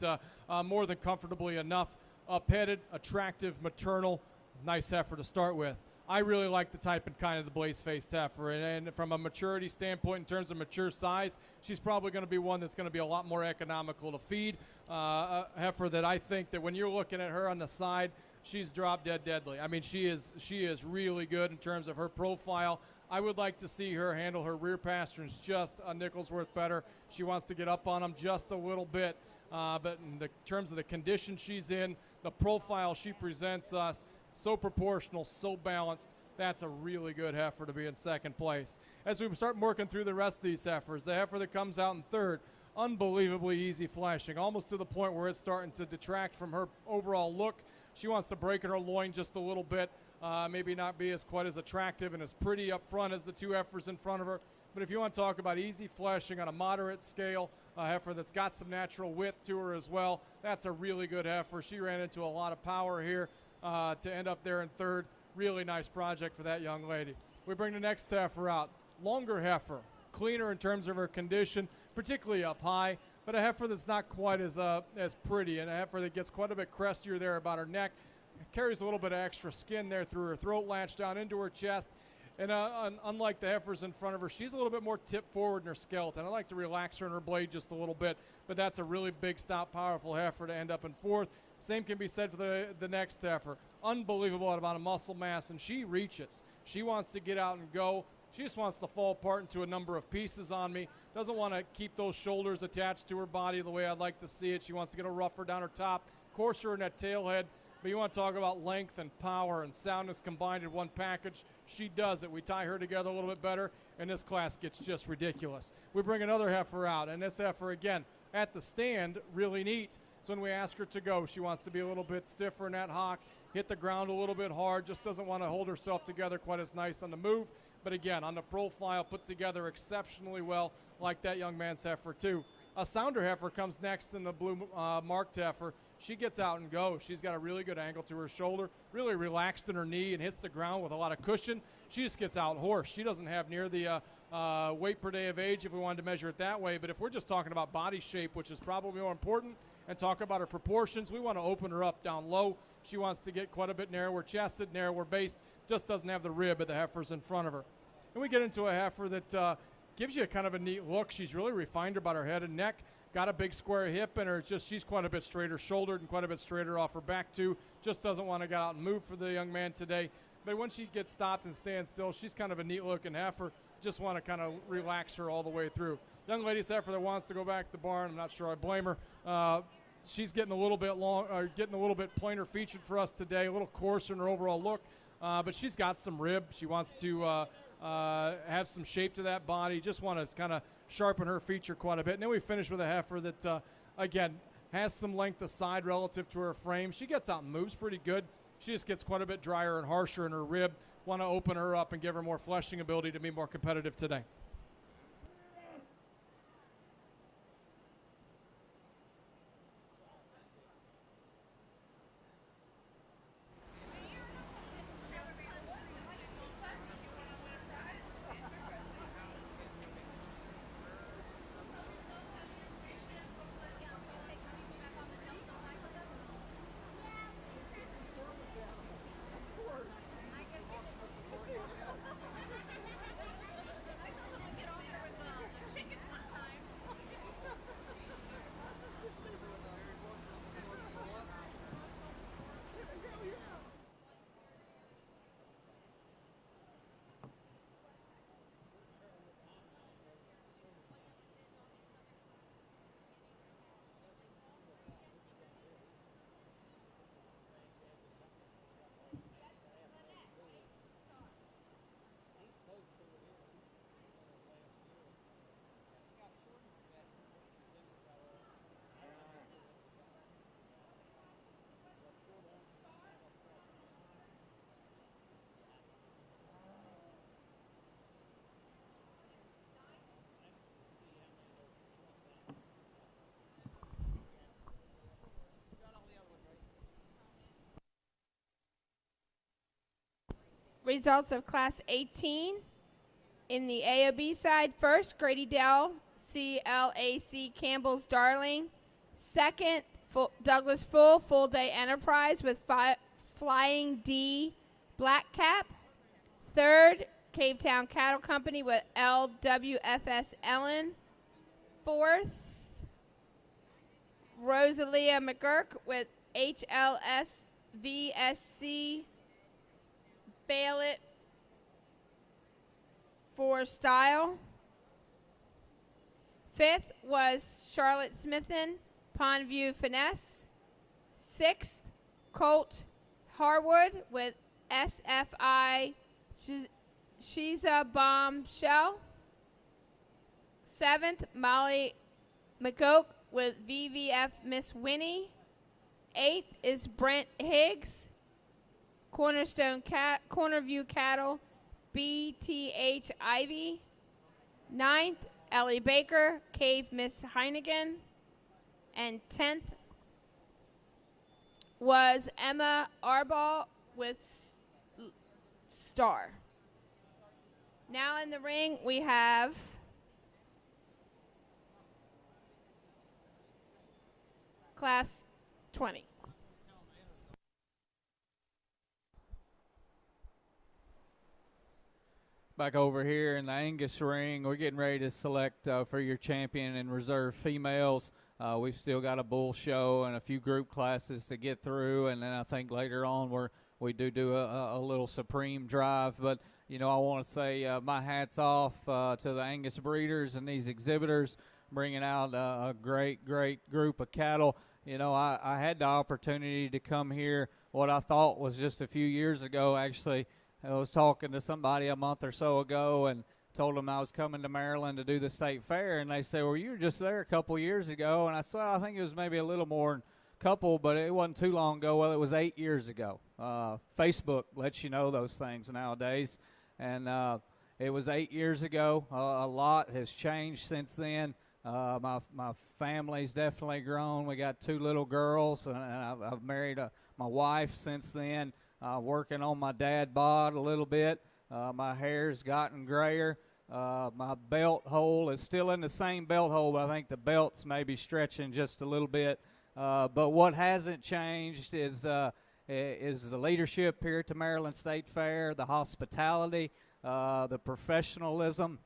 more than comfortably enough. Up-headed, attractive, maternal, nice heifer to start with. I really like the type and kind of the blaze-faced heifer. And from a maturity standpoint, in terms of mature size, she's probably going to be one that's going to be a lot more economical to feed. A heifer that I think that when you're looking at her on the side, she's drop dead deadly. I mean, she is really good in terms of her profile. I would like to see her handle her rear pasterns just a nickel's worth better. She wants to get up on them just a little bit. But in terms of the condition she's in, the profile she presents us, so proportional, so balanced, that's a really good heifer to be in second place. As we start working through the rest of these heifers, the heifer that comes out in third, unbelievably easy flashing, almost to the point where it's starting to detract from her overall look. She wants to break in her loin just a little bit, maybe not be as quite as attractive and as pretty up front as the two heifers in front of her. But if you want to talk about easy flashing on a moderate scale, a heifer that's got some natural width to her as well, that's a really good heifer. She ran into a lot of power here to end up there in third. Really nice project for that young lady. We bring the next heifer out. Longer heifer, cleaner in terms of her condition, particularly up high, but a heifer that's not quite as pretty, and a heifer that gets quite a bit crestier there about her neck, carries a little bit of extra skin there through her throat latch down into her chest, and unlike the heifers in front of her, she's a little bit more tipped forward in her skeleton. I like to relax her in her blade just a little bit, but that's a really big, stout, powerful heifer to end up in fourth. Same can be said for the next heifer. Unbelievable amount of muscle mass, and she reaches. She wants to get out and go. She just wants to fall apart into a number of pieces on me. Doesn't want to keep those shoulders attached to her body the way I'd like to see it. She wants to get a rougher down her top, coarser in that tail head. But you want to talk about length and power and soundness combined in one package. She does it. We tie her together a little bit better, and this class gets just ridiculous. We bring another heifer out, and this heifer, again, at the stand, really neat. So when we ask her to go, she wants to be a little bit stiffer in that hock, hit the ground a little bit hard, just doesn't want to hold herself together quite as nice on the move. But again, on the profile, put together exceptionally well, like that young man's heifer too. A sounder heifer comes next in the blue marked heifer. She gets out and goes. She's got a really good angle to her shoulder, really relaxed in her knee and hits the ground with a lot of cushion. She just gets out and horse. She doesn't have near the weight per day of age if we wanted to measure it that way. But if we're just talking about body shape, which is probably more important, and talk about her proportions, we want to open her up down low. She wants to get quite a bit narrower chested, narrower based, just doesn't have the rib of the heifers in front of her. And we get into a heifer that gives you a kind of a neat look. She's really refined about her head and neck. Got a big square hip, and she's quite a bit straighter shouldered and quite a bit straighter off her back too. Just doesn't want to get out and move for the young man today. But when she gets stopped and stands still, she's kind of a neat looking heifer. Just want to kind of relax her all the way through. Young lady's heifer that wants to go back to the barn. I'm not sure I blame her. She's getting a little bit plainer featured for us today, a little coarser in her overall look. But she's got some rib. She wants to have some shape to that body. Just want to kind of sharpen her feature quite a bit. And then we finish with a heifer that, again, has some length aside relative to her frame. She gets out and moves pretty good. She just gets quite a bit drier and harsher in her rib. Want to open her up and give her more fleshing ability to be more competitive today. Results of Class 18 in the AOB side. First, Grady Dell, CLAC Campbell's Darling. Second, Douglas Full Day Enterprise with Flying D Black Cap. Third, Cavetown Cattle Company with LWFS Ellen. Fourth, Rosalia McGurk with HLS VSC Bail-It for Style. Fifth was Charlotte Smithen, Pondview Finesse. Sixth, Colt Harwood with SFI Shiza Bombshell. Seventh, Molly McOak with VVF Miss Winnie. Eighth is Brent Higgs, Cornerview Cattle, BTH Ivy. Ninth, Ellie Baker, Cave Miss Heinigen. And 10th was Emma Arball with Star. Now in the ring we have Class 20. Back over here in the Angus ring, we're getting ready to select for your champion and reserve females. We've still got a bull show and a few group classes to get through, and then I think later on we do a little supreme drive. But you know, I want to say my hat's off to the Angus breeders and these exhibitors, bringing out a great group of cattle. You know, I had the opportunity to come here what I thought was just a few years ago. Actually, I was talking to somebody a month or so ago and told them I was coming to Maryland to do the state fair, and they said, well, you were just there a couple years ago. And I said, well, I think it was maybe a little more than a couple, but it wasn't too long ago. Well, it was 8 years ago. Facebook lets you know those things nowadays. And it was 8 years ago. A lot has changed since then. My family's definitely grown. We got 2 little girls, and I've married my wife since then. Working on my dad bod a little bit. My hair's gotten grayer. My belt hole is still in the same belt hole, but I think the belt's maybe stretching just a little bit. But what hasn't changed is the leadership here at the Maryland State Fair, the hospitality, the professionalism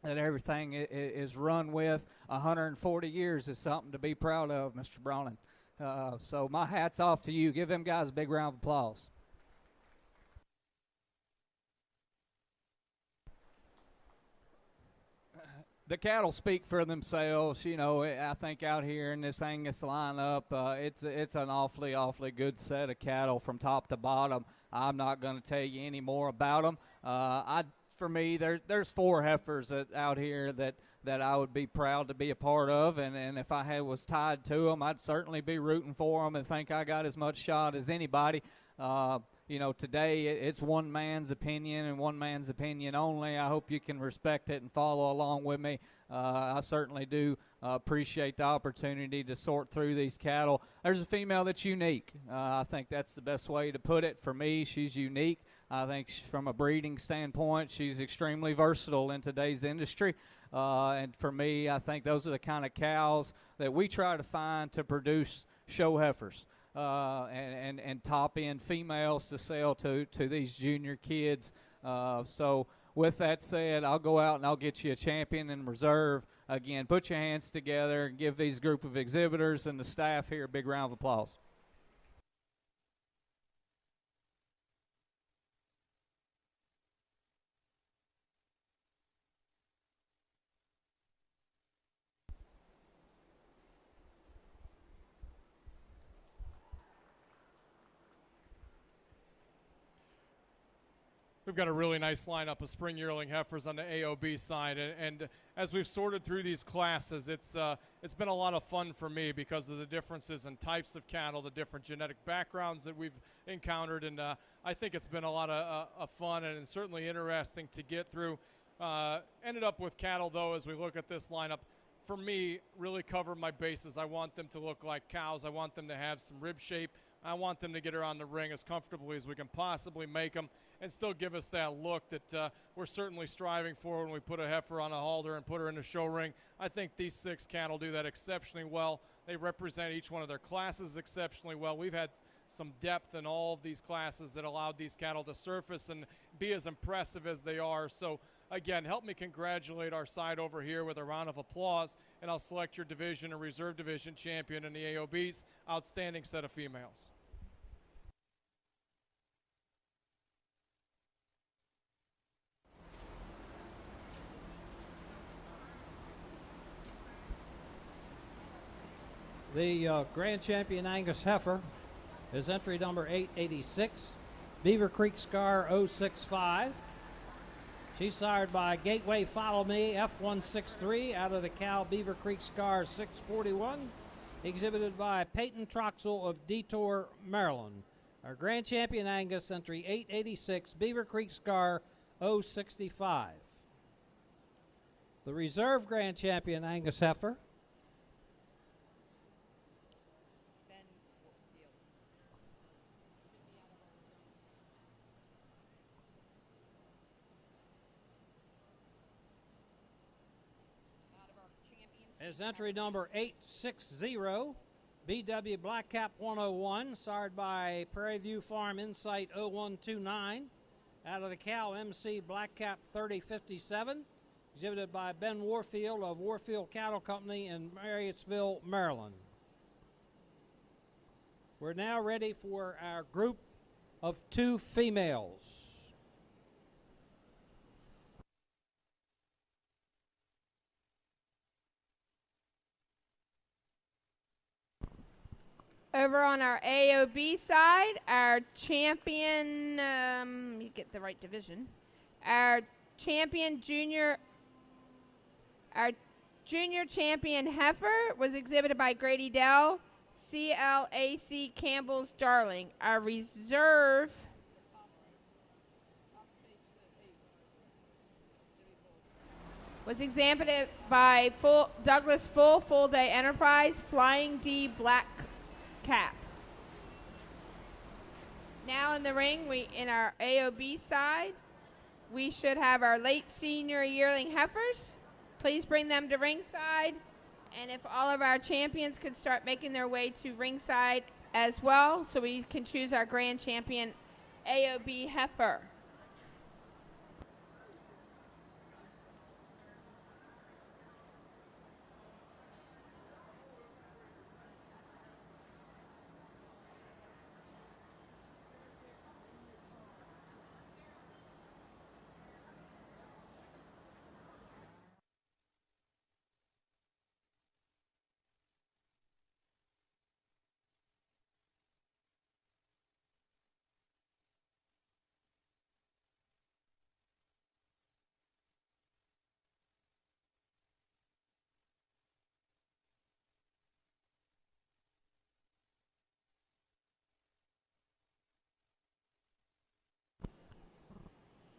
that everything is run with. 140 years is something to be proud of, Mr. Browning. So my hat's off to you. Give them guys a big round of applause. The cattle speak for themselves. You know, I think out here in this Angus lineup, it's an awfully good set of cattle from top to bottom. I'm not going to tell you any more about them. For me, there's 4 heifers out here that I would be proud to be a part of, and if I was tied to them, I'd certainly be rooting for them and think I got as much shot as anybody. You know, today it's one man's opinion and one man's opinion only. I hope you can respect it and follow along with me. I certainly do appreciate the opportunity to sort through these cattle. There's a female that's unique. I think that's the best way to put it. For me, she's unique. I think from a breeding standpoint, she's extremely versatile in today's industry. And for me, I think those are the kind of cows that we try to find to produce show heifers. And top-end females to sell to these junior kids. So with that said, I'll go out and I'll get you a champion in reserve. Again, put your hands together and give these group of exhibitors and the staff here a big round of applause. We've got a really nice lineup of spring yearling heifers on the AOB side, and as we've sorted through these classes, it's been a lot of fun for me because of the differences in types of cattle, the different genetic backgrounds that we've encountered, and I think it's been a lot of fun and certainly interesting to get through. Ended up with cattle, though, as we look at this lineup, for me, really cover my bases. I want them to look like cows. I want them to have some rib shape. I want them to get around the ring as comfortably as we can possibly make them and still give us that look that we're certainly striving for when we put a heifer on a halter and put her in the show ring. I think these 6 cattle do that exceptionally well. They represent each one of their classes exceptionally well. We've had some depth in all of these classes that allowed these cattle to surface and be as impressive as they are. So, again, help me congratulate our side over here with a round of applause, and I'll select your division and reserve division champion in the AOB's outstanding set of females. The Grand Champion Angus heifer is entry number 886, Beaver Creek Scar 065. She's sired by Gateway Follow Me F163 out of the cow Beaver Creek Scar 641, exhibited by Peyton Troxel of Detour, Maryland. Our Grand Champion Angus, entry 886, Beaver Creek Scar 065. The Reserve Grand Champion Angus heifer is entry number 860, BW Black Cap 101, sired by Prairie View Farm Insight 0129, out of the cow MC Black Cap 3057, exhibited by Ben Warfield of Warfield Cattle Company in Marriottsville, Maryland. We're now ready for our group of 2 females. Over on our AOB side, our champion, you get the right division. Our junior champion heifer was exhibited by Grady Dell, CLAC Campbell's Darling. Our reserve Was examined by Douglas Full Day Enterprise, Flying D Black Cap. Now in the ring, in our AOB side, we should have our late senior yearling heifers. Please bring them to ringside. And if all of our champions could start making their way to ringside as well, so we can choose our grand champion AOB heifer.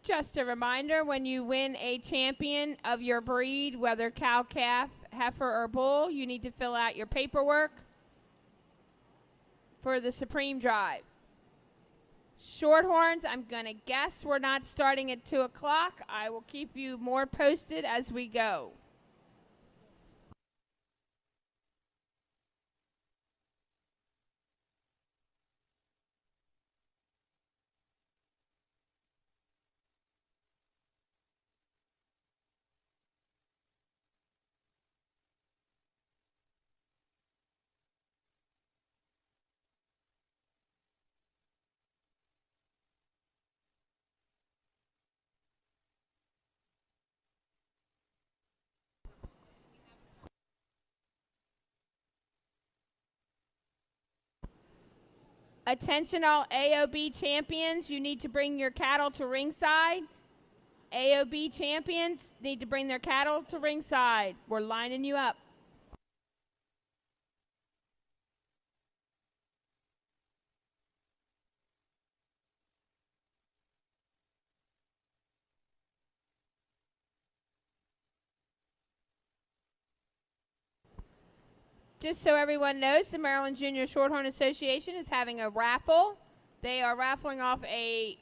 Just a reminder, when you win a champion of your breed, whether cow, calf, heifer, or bull, you need to fill out your paperwork for the Supreme Drive. Shorthorns, I'm going to guess we're not starting at 2 o'clock. I will keep you more posted as we go. Attention all AOB champions, you need to bring your cattle to ringside. AOB champions need to bring their cattle to ringside. We're lining you up. Just so everyone knows, the Maryland Junior Shorthorn Association is having a raffle. They are raffling off a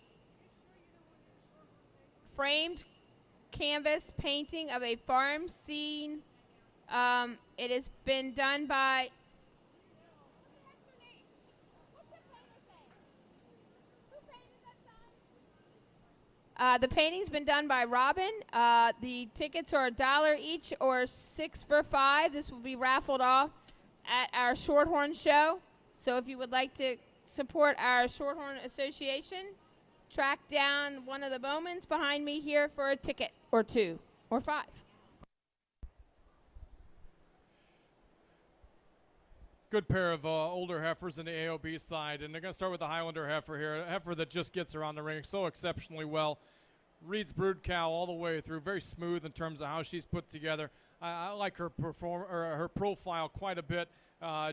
framed canvas painting of a farm scene. It has been done by the painting's been done by Robin. The tickets are $1 each or 6 for $5. This will be raffled off at our Shorthorn show. So if you would like to support our Shorthorn Association, track down one of the Bowmans behind me here for a ticket or 2 or 5. Good pair of older heifers in the AOB side, and they're going to start with the Highlander heifer here, a heifer that just gets around the ring so exceptionally well. Reads brood cow all the way through, very smooth in terms of how she's put together. I like her her profile quite a bit.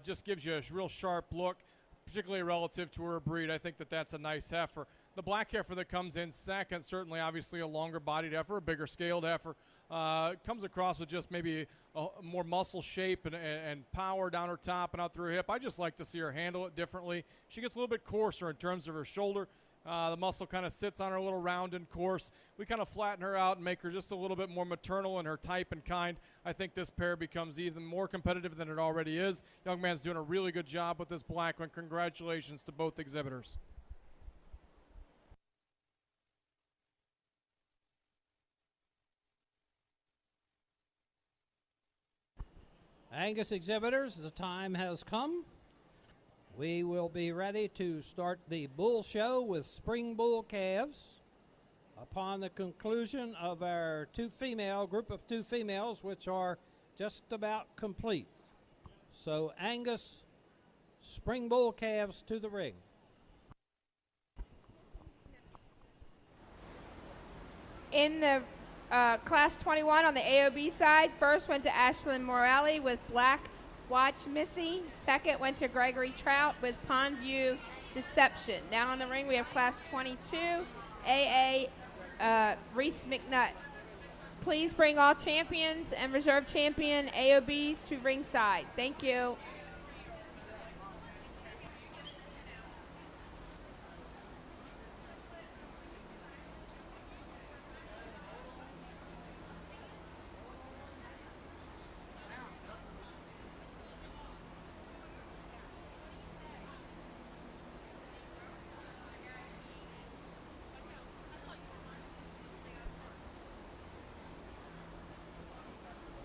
Just gives you a real sharp look, particularly relative to her breed. I think that that's a nice heifer. The black heifer that comes in second, certainly obviously a longer bodied heifer, a bigger scaled heifer. Comes across with just maybe a more muscle shape and power down her top and out through her hip. I just like to see her handle it differently. She gets a little bit coarser in terms of her shoulder. The muscle kind of sits on her a little round and coarse. We kind of flatten her out and make her just a little bit more maternal in her type and kind. I think this pair becomes even more competitive than it already is. Young man's doing a really good job with this black one. Congratulations to both exhibitors. Angus exhibitors, the time has come. We will be ready to start the bull show with spring bull calves upon the conclusion of our group of two females, which are just about complete. So Angus spring bull calves to the ring. In the Class 21 on the AOB side, first went to Ashlyn Morelli with Black Watch Missy. Second went to Gregory Trout with Pondview Deception. Now in the ring we have Class 22, AA Reese McNutt. please bring all champions and reserve champion AOBs to ringside. Thank you.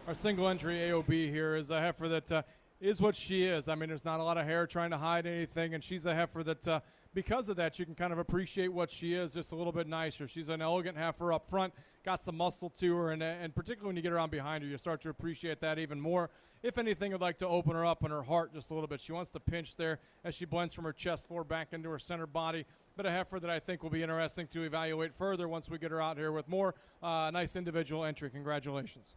Our single entry AOB here is a heifer that is what she is. I mean, there's not a lot of hair trying to hide anything, and she's a heifer that, because of that, you can kind of appreciate what she is just a little bit nicer. She's an elegant heifer up front, got some muscle to her, and particularly when you get around behind her, you start to appreciate that even more. If anything, I'd like to open her up in her heart just a little bit. She wants to pinch there as she blends from her chest floor back into her center body. But a heifer that I think will be interesting to evaluate further once we get her out here with more nice individual entry. Congratulations.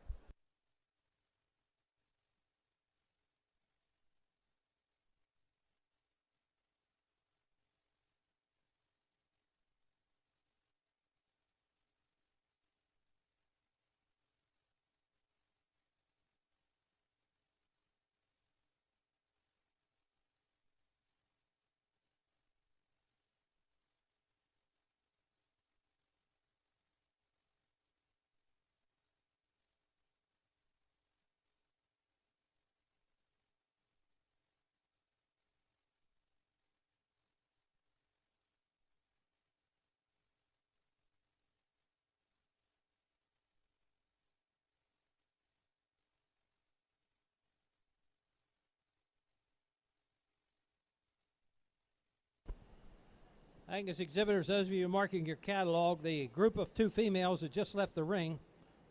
Angus exhibitors, those of you marking your catalog, the group of 2 females that just left the ring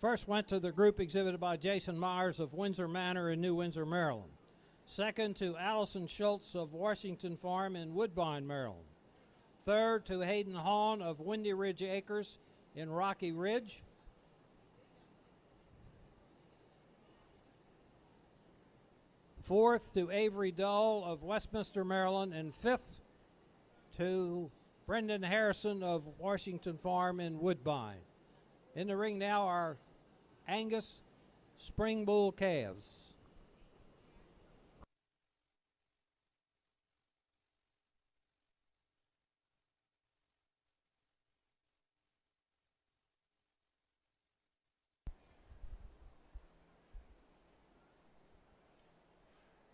first went to the group exhibited by Jason Myers of Windsor Manor in New Windsor, Maryland. Second to Allison Schultz of Washington Farm in Woodbine, Maryland. Third to Hayden Hahn of Windy Ridge Acres in Rocky Ridge. Fourth to Avery Dull of Westminster, Maryland. And fifth to Brendan Harrison of Washington Farm in Woodbine. In the ring now are Angus Spring Bull calves.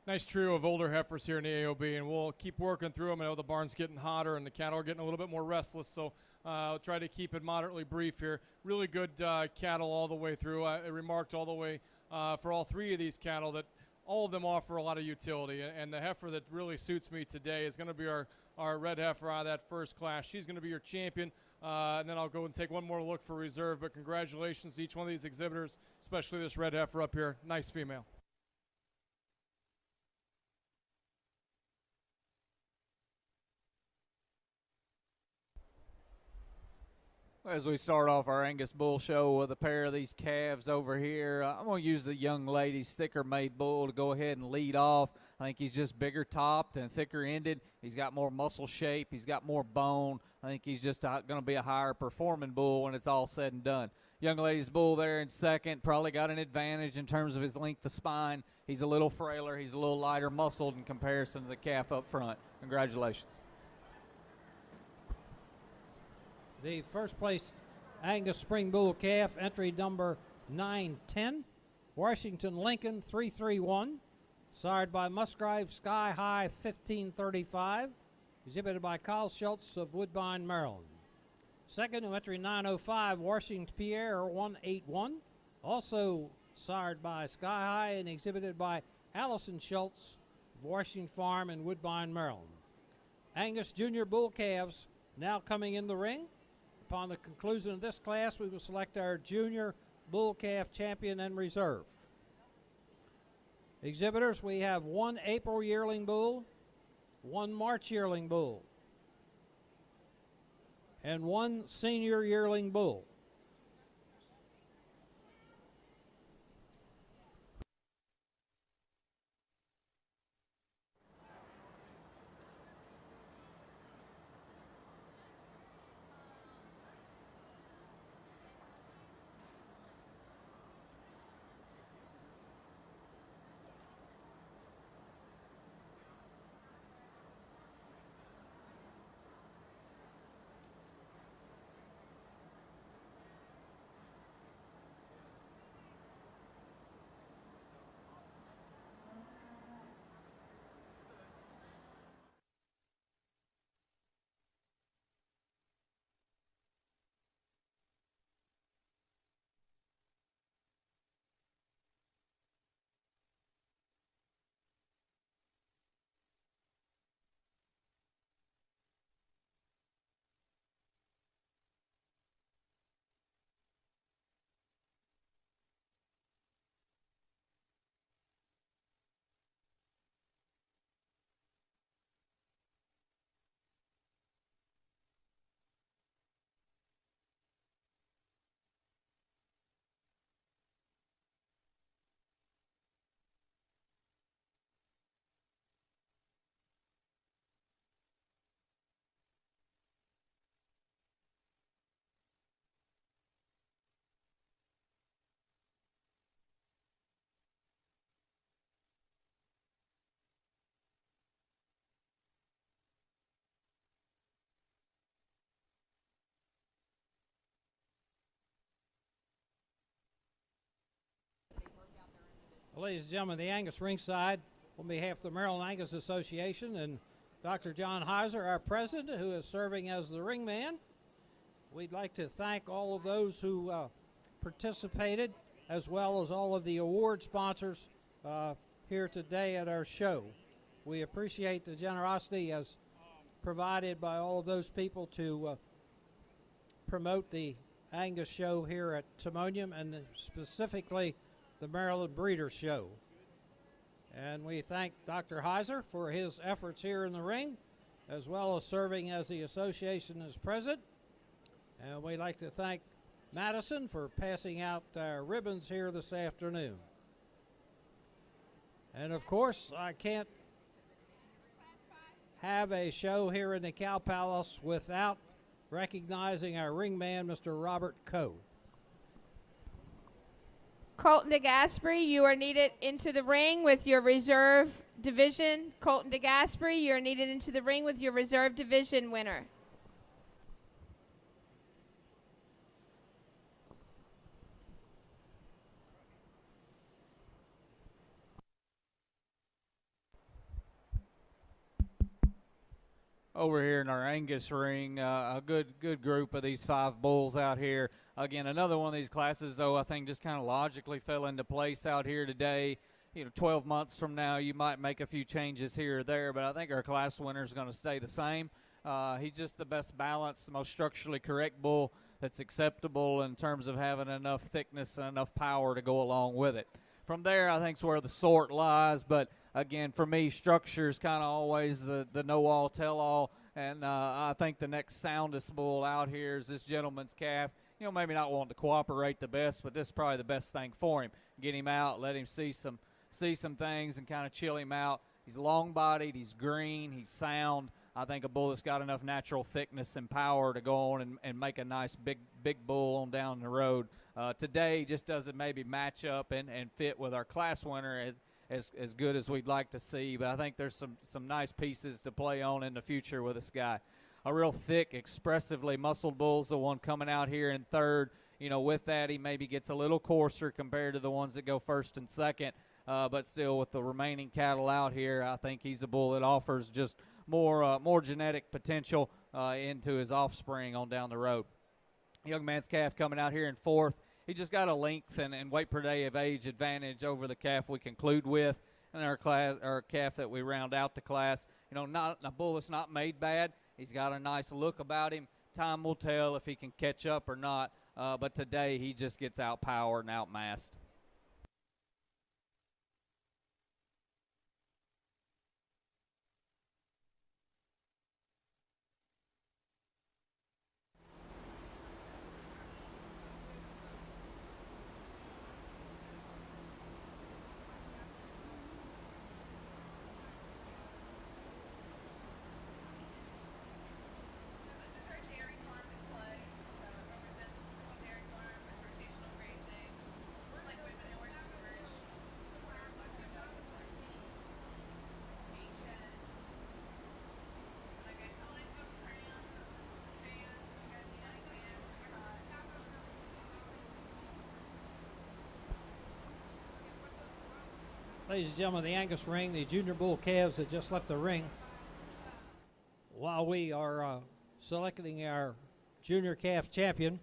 Nice trio of older heifers here in the AOB, and we'll keep working through them. I know the barn's getting hotter and the cattle are getting a little bit more restless, so I'll try to keep it moderately brief here. Really good cattle all the way through. I remarked all the way for all 3 of these cattle that all of them offer a lot of utility, and the heifer that really suits me today is going to be our red heifer out of that first class. She's going to be your champion, and then I'll go and take one more look for reserve, but congratulations to each one of these exhibitors, especially this red heifer up here. Nice female. As we start off our Angus Bull Show with a pair of these calves over here, I'm going to use the young lady's thicker made bull to go ahead and lead off. I think he's just bigger topped and thicker ended. He's got more muscle shape. He's got more bone. I think he's just going to be a higher performing bull when it's all said and done. Young lady's bull there in second, probably got an advantage in terms of his length of spine. He's a little frailer. He's a little lighter muscled in comparison to the calf up front. Congratulations. The first place Angus Spring Bull calf, entry number 910, Washington Lincoln 331, sired by Musgrave Sky High 1535, exhibited by Kyle Schultz of Woodbine, Maryland. Second to entry 905, Washington Pierre 181, also sired by Sky High and exhibited by Allison Schultz of Washington Farm in Woodbine, Maryland. Angus Junior Bull calves now coming in the ring. Upon the conclusion of this class, we will select our junior bull calf champion and reserve. Exhibitors, we have 1 April yearling bull, 1 March yearling bull, and 1 senior yearling bull. Ladies and gentlemen, the Angus ringside, on behalf of the Maryland Angus Association and Dr. John Heiser, our president, who is serving as the ring man, we'd like to thank all of those who participated, as well as all of the award sponsors here today at our show. We appreciate the generosity as provided by all of those people to promote the Angus show here at Timonium, and specifically the Maryland Breeders' Show. And we thank Dr. Heiser for his efforts here in the ring, as well as serving as the association's president. And we'd like to thank Madison for passing out ribbons here this afternoon. And of course, I can't have a show here in the Cow Palace without recognizing our ring man, Mr. Robert Coe. Colton DeGasperi, you are needed into the ring with your reserve division. Colton DeGasperi, you're needed into the ring with your reserve division winner. Over here in our Angus ring, a good group of these 5 bulls out here. Again, another one of these classes, though, I think just kind of logically fell into place out here today. 12 months from now, you might make a few changes here or there, but I think our class winner is going to stay the same. He's just the best balanced, the most structurally correct bull that's acceptable in terms of having enough thickness and enough power to go along with it. From there, I think is where the sort lies, but again, for me, structure is kind of always the know-all, tell-all, and I think the next soundest bull out here is this gentleman's calf. Maybe not wanting to cooperate the best, but this is probably the best thing for him. Get him out, let him see some things and kind of chill him out. He's long-bodied, he's green, he's sound. I think a bull that's got enough natural thickness and power to go on and make a nice big bull on down the road. Today just doesn't maybe match up and fit with our class winner as good as we'd like to see, but I think there's some nice pieces to play on in the future with this guy. A real thick, expressively muscled bull's the one coming out here in third. With that, he maybe gets a little coarser compared to the ones that go first and second, but still with the remaining cattle out here, I think he's a bull that offers just more genetic potential into his offspring on down the road. Young man's calf coming out here in fourth. He just got a length and weight per day of age advantage over the calf we conclude with, and our calf that we round out the class. Not a bull that's not made bad. He's got a nice look about him. Time will tell if he can catch up or not, but today he just gets outpowered and outmassed. Ladies and gentlemen, the Angus ring, the junior bull calves have just left the ring. While we are selecting our junior calf champion,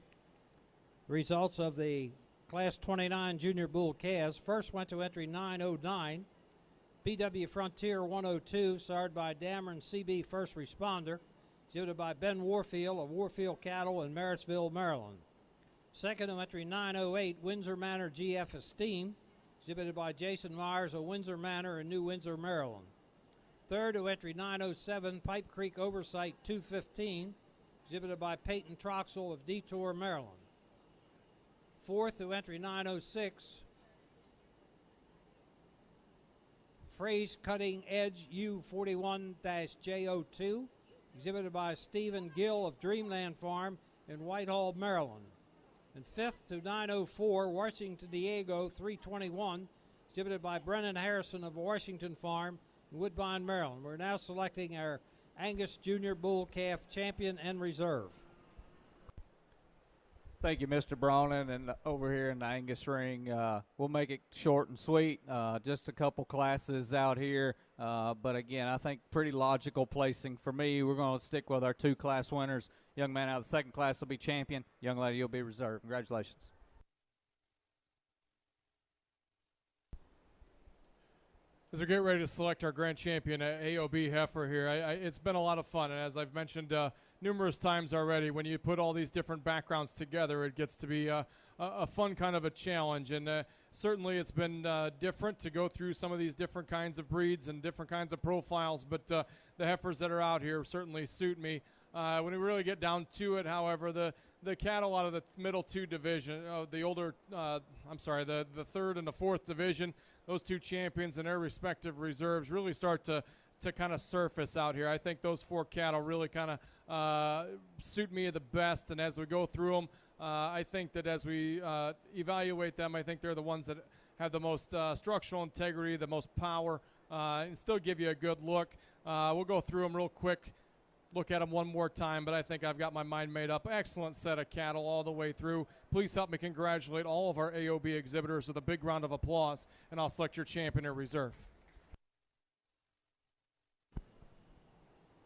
results of the Class 29 junior bull calves. First went to entry 909. BW Frontier 102, starred by Dameron CB First Responder, exhibited by Ben Warfield of Warfield Cattle in Marysville, Maryland. Second to entry 908, Windsor Manor GF Esteem, exhibited by Jason Myers of Windsor Manor in New Windsor, Maryland. Third to entry 907, Pipe Creek Oversight 215, exhibited by Peyton Troxel of Detour, Maryland. Fourth to entry 906, Phrase Cutting Edge U41-J02, exhibited by Stephen Gill of Dreamland Farm in Whitehall, Maryland. And fifth to 904, Washington Diego 321, exhibited by Brennan Harrison of Washington Farm in Woodbine, Maryland. We're now selecting our Angus Junior Bull Calf Champion and Reserve. Thank you, Mr. Bronin. And over here in the Angus ring, we'll make it short and sweet. Just a couple classes out here. But again, I think pretty logical placing for me. We're going to stick with our 2 class winners. Young man out of the 2nd class will be champion. Young lady, you'll be reserve. Congratulations. As we get ready to select our grand champion, AOB heifer here, it's been a lot of fun. And as I've mentioned numerous times already, when you put all these different backgrounds together, it gets to be a fun kind of a challenge. And certainly it's been different to go through some of these different kinds of breeds and different kinds of profiles. But the heifers that are out here certainly suit me. When we really get down to it, however, the cattle out of the middle 2 division, the 3rd and the 4th division, those 2 champions and their respective reserves really start to kind of surface out here. I think those 4 cattle really kind of suit me the best. And as we go through them, I think that as we evaluate them, I think they're the ones that have the most structural integrity, the most power, and still give you a good look. We'll go through them real quick, look at them one more time, but I think I've got my mind made up. Excellent set of cattle all the way through. Please help me congratulate all of our AOB exhibitors with a big round of applause, and I'll select your champion or reserve.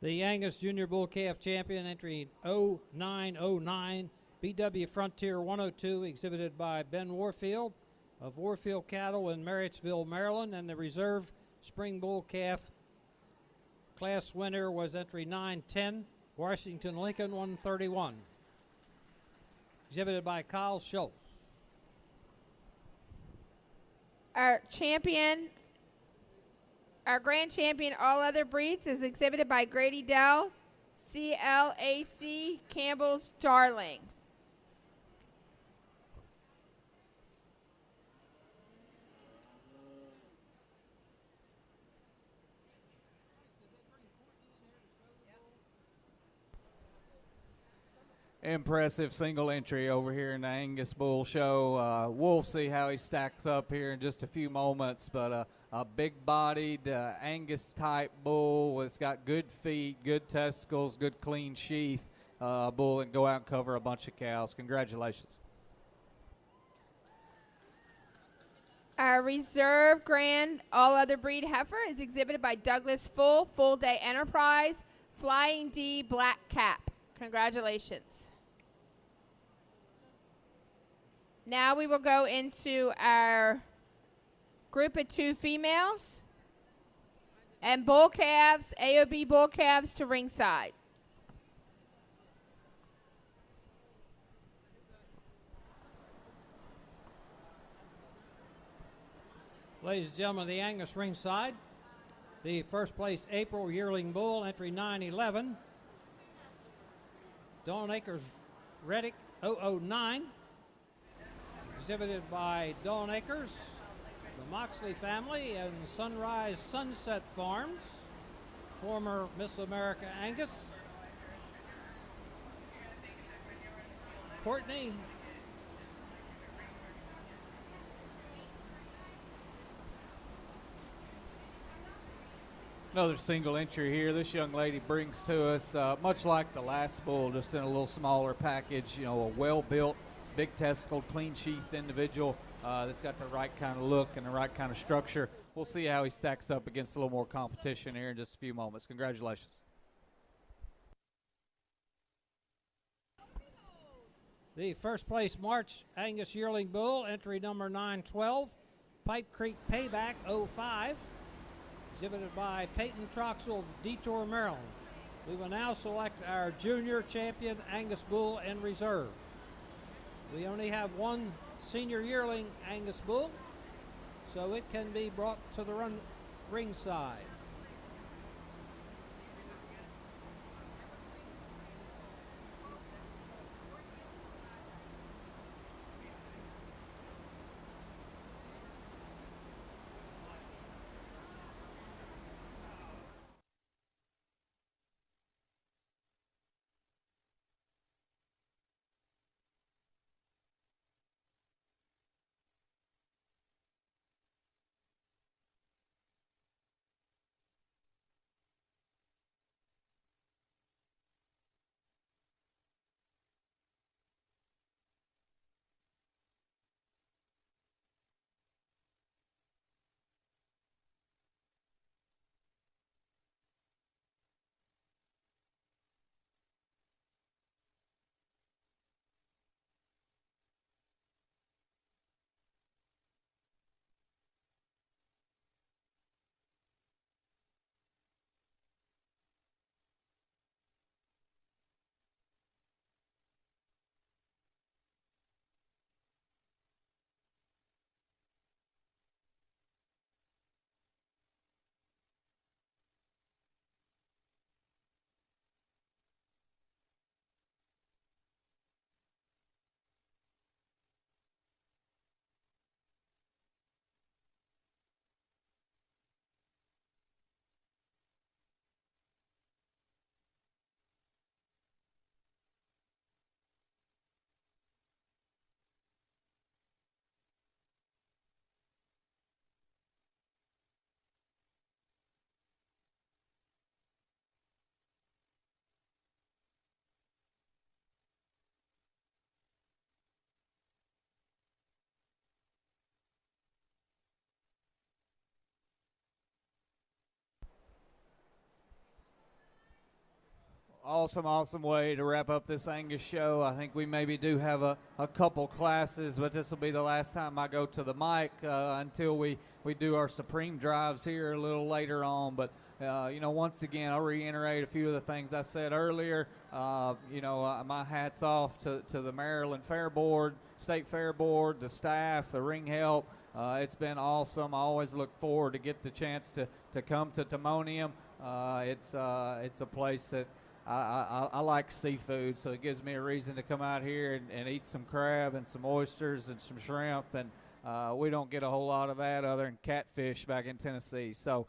The Angus Junior Bull Calf Champion, entry 0909, BW Frontier 102, exhibited by Ben Warfield of Warfield Cattle in Marriottsville, Maryland, and the reserve Spring Bull Calf class winner was entry 910, Washington Lincoln 131, exhibited by Kyle Schultz. Our grand champion, all other breeds, is exhibited by Grady Dell, CLAC Campbell's Darling. Impressive single entry over here in the Angus Bull Show. We'll see how he stacks up here in just a few moments, but a big-bodied Angus-type bull. It's got good feet, good testicles, good clean sheath bull, and go out and cover a bunch of cows. Congratulations. Our reserve grand all other breed heifer is exhibited by Douglas Full Day Enterprise, Flying D Black Cap. Congratulations. Now we will go into our group of 2 females and bull calves, AOB bull calves to ringside. Ladies and gentlemen, the Angus ringside. The first place April yearling bull, entry 911. Dawn Acres Reddick 009. Exhibited by Dawn Acres, the Moxley family, and Sunrise Sunset Farms. Former Miss America Angus. Courtney. Another single entry here. This young lady brings to us, much like the last bull, just in a little smaller package, you know, a well-built, big testicle, clean sheathed individual that's got the right kind of look and the right kind of structure. We'll see how he stacks up against a little more competition here in just a few moments. Congratulations. The first place March Angus yearling bull, entry number 912, Pipe Creek Payback 05, exhibited by Peyton Troxel of Detour, Maryland. We will now select our junior champion Angus bull in reserve. We only have one senior yearling Angus bull, so it can be brought to the ringside. awesome way to wrap up this Angus show. I think we maybe do have a couple classes, but this will be the last time I go to the mic until we do our Supreme drives here a little later on. But once again, I'll reiterate a few of the things I said earlier. My hat's off to the Maryland Fair Board, State Fair Board, the staff, the ring help. It's been awesome. I always look forward to get the chance to come to Timonium. It's a place that I like seafood, so it gives me a reason to come out here and eat some crab and some oysters and some shrimp. And we don't get a whole lot of that other than catfish back in Tennessee. So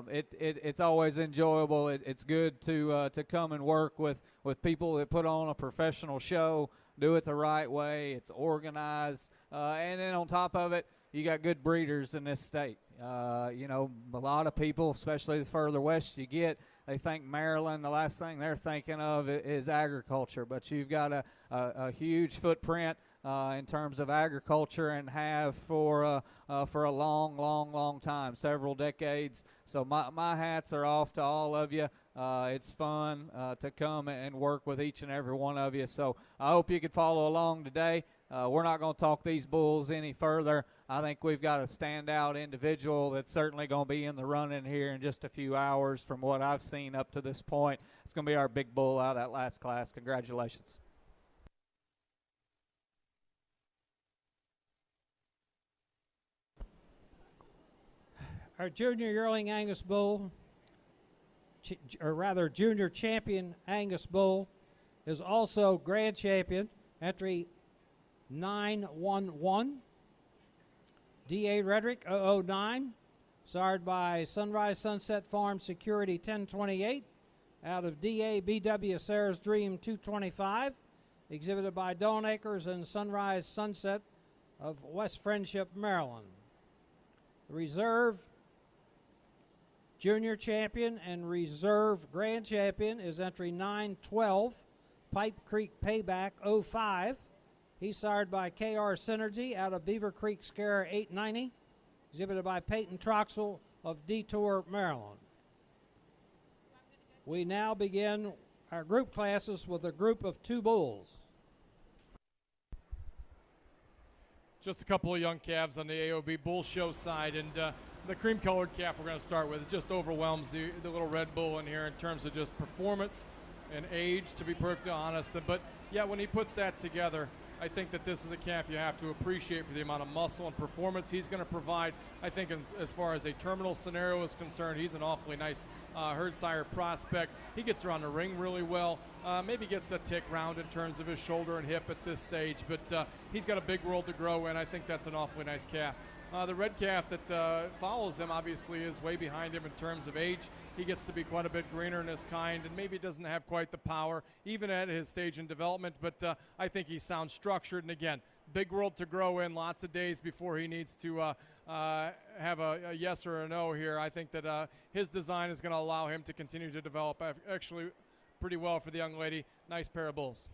it's always enjoyable. It's good to come and work with people that put on a professional show, do it the right way. It's organized, and then on top of it, you got good breeders in this state. A lot of people, especially the further west you get, they think Maryland, the last thing they're thinking of is agriculture. But you've got a huge footprint in terms of agriculture and have for a long time, several decades. So my hats are off to all of you. It's fun to come and work with each and every one of you. So I hope you could follow along today. We're not going to talk these bulls any further. I think we've got a standout individual that's certainly going to be in the running here in just a few hours from what I've seen up to this point. It's going to be our big bull out of that last class. Congratulations. Our junior yearling Angus bull, or rather junior champion Angus bull, is also grand champion, entry 911. D.A. Redrick 009, sired by Sunrise Sunset Farm Security 1028, out of D.A. B.W. Sarah's Dream 225, exhibited by Dawn Acres and Sunrise Sunset of West Friendship, Maryland. The reserve junior champion and reserve grand champion is entry 912, Pipe Creek Payback 05. He's sired by KR Synergy out of Beaver Creek Scare 890, exhibited by Peyton Troxel of Detour, Maryland. We now begin our group classes with a group of 2 bulls. Just a couple of young calves on the AOB Bull Show side, and the cream-colored calf we're going to start with. It just overwhelms the little red bull in here in terms of just performance and age, to be perfectly honest. But yeah, when he puts that together, I think that this is a calf you have to appreciate for the amount of muscle and performance he's going to provide. I think as far as a terminal scenario is concerned, he's an awfully nice herd sire prospect. He gets around the ring really well. Maybe gets a tick round in terms of his shoulder and hip at this stage, but he's got a big world to grow in. I think that's an awfully nice calf. The red calf that follows him obviously is way behind him in terms of age. He gets to be quite a bit greener in his kind and maybe doesn't have quite the power even at his stage in development, but I think he sounds structured. And again, big world to grow in, lots of days before he needs to have a yes or a no here. I think that his design is going to allow him to continue to develop actually pretty well for the young lady. Nice pair of bulls.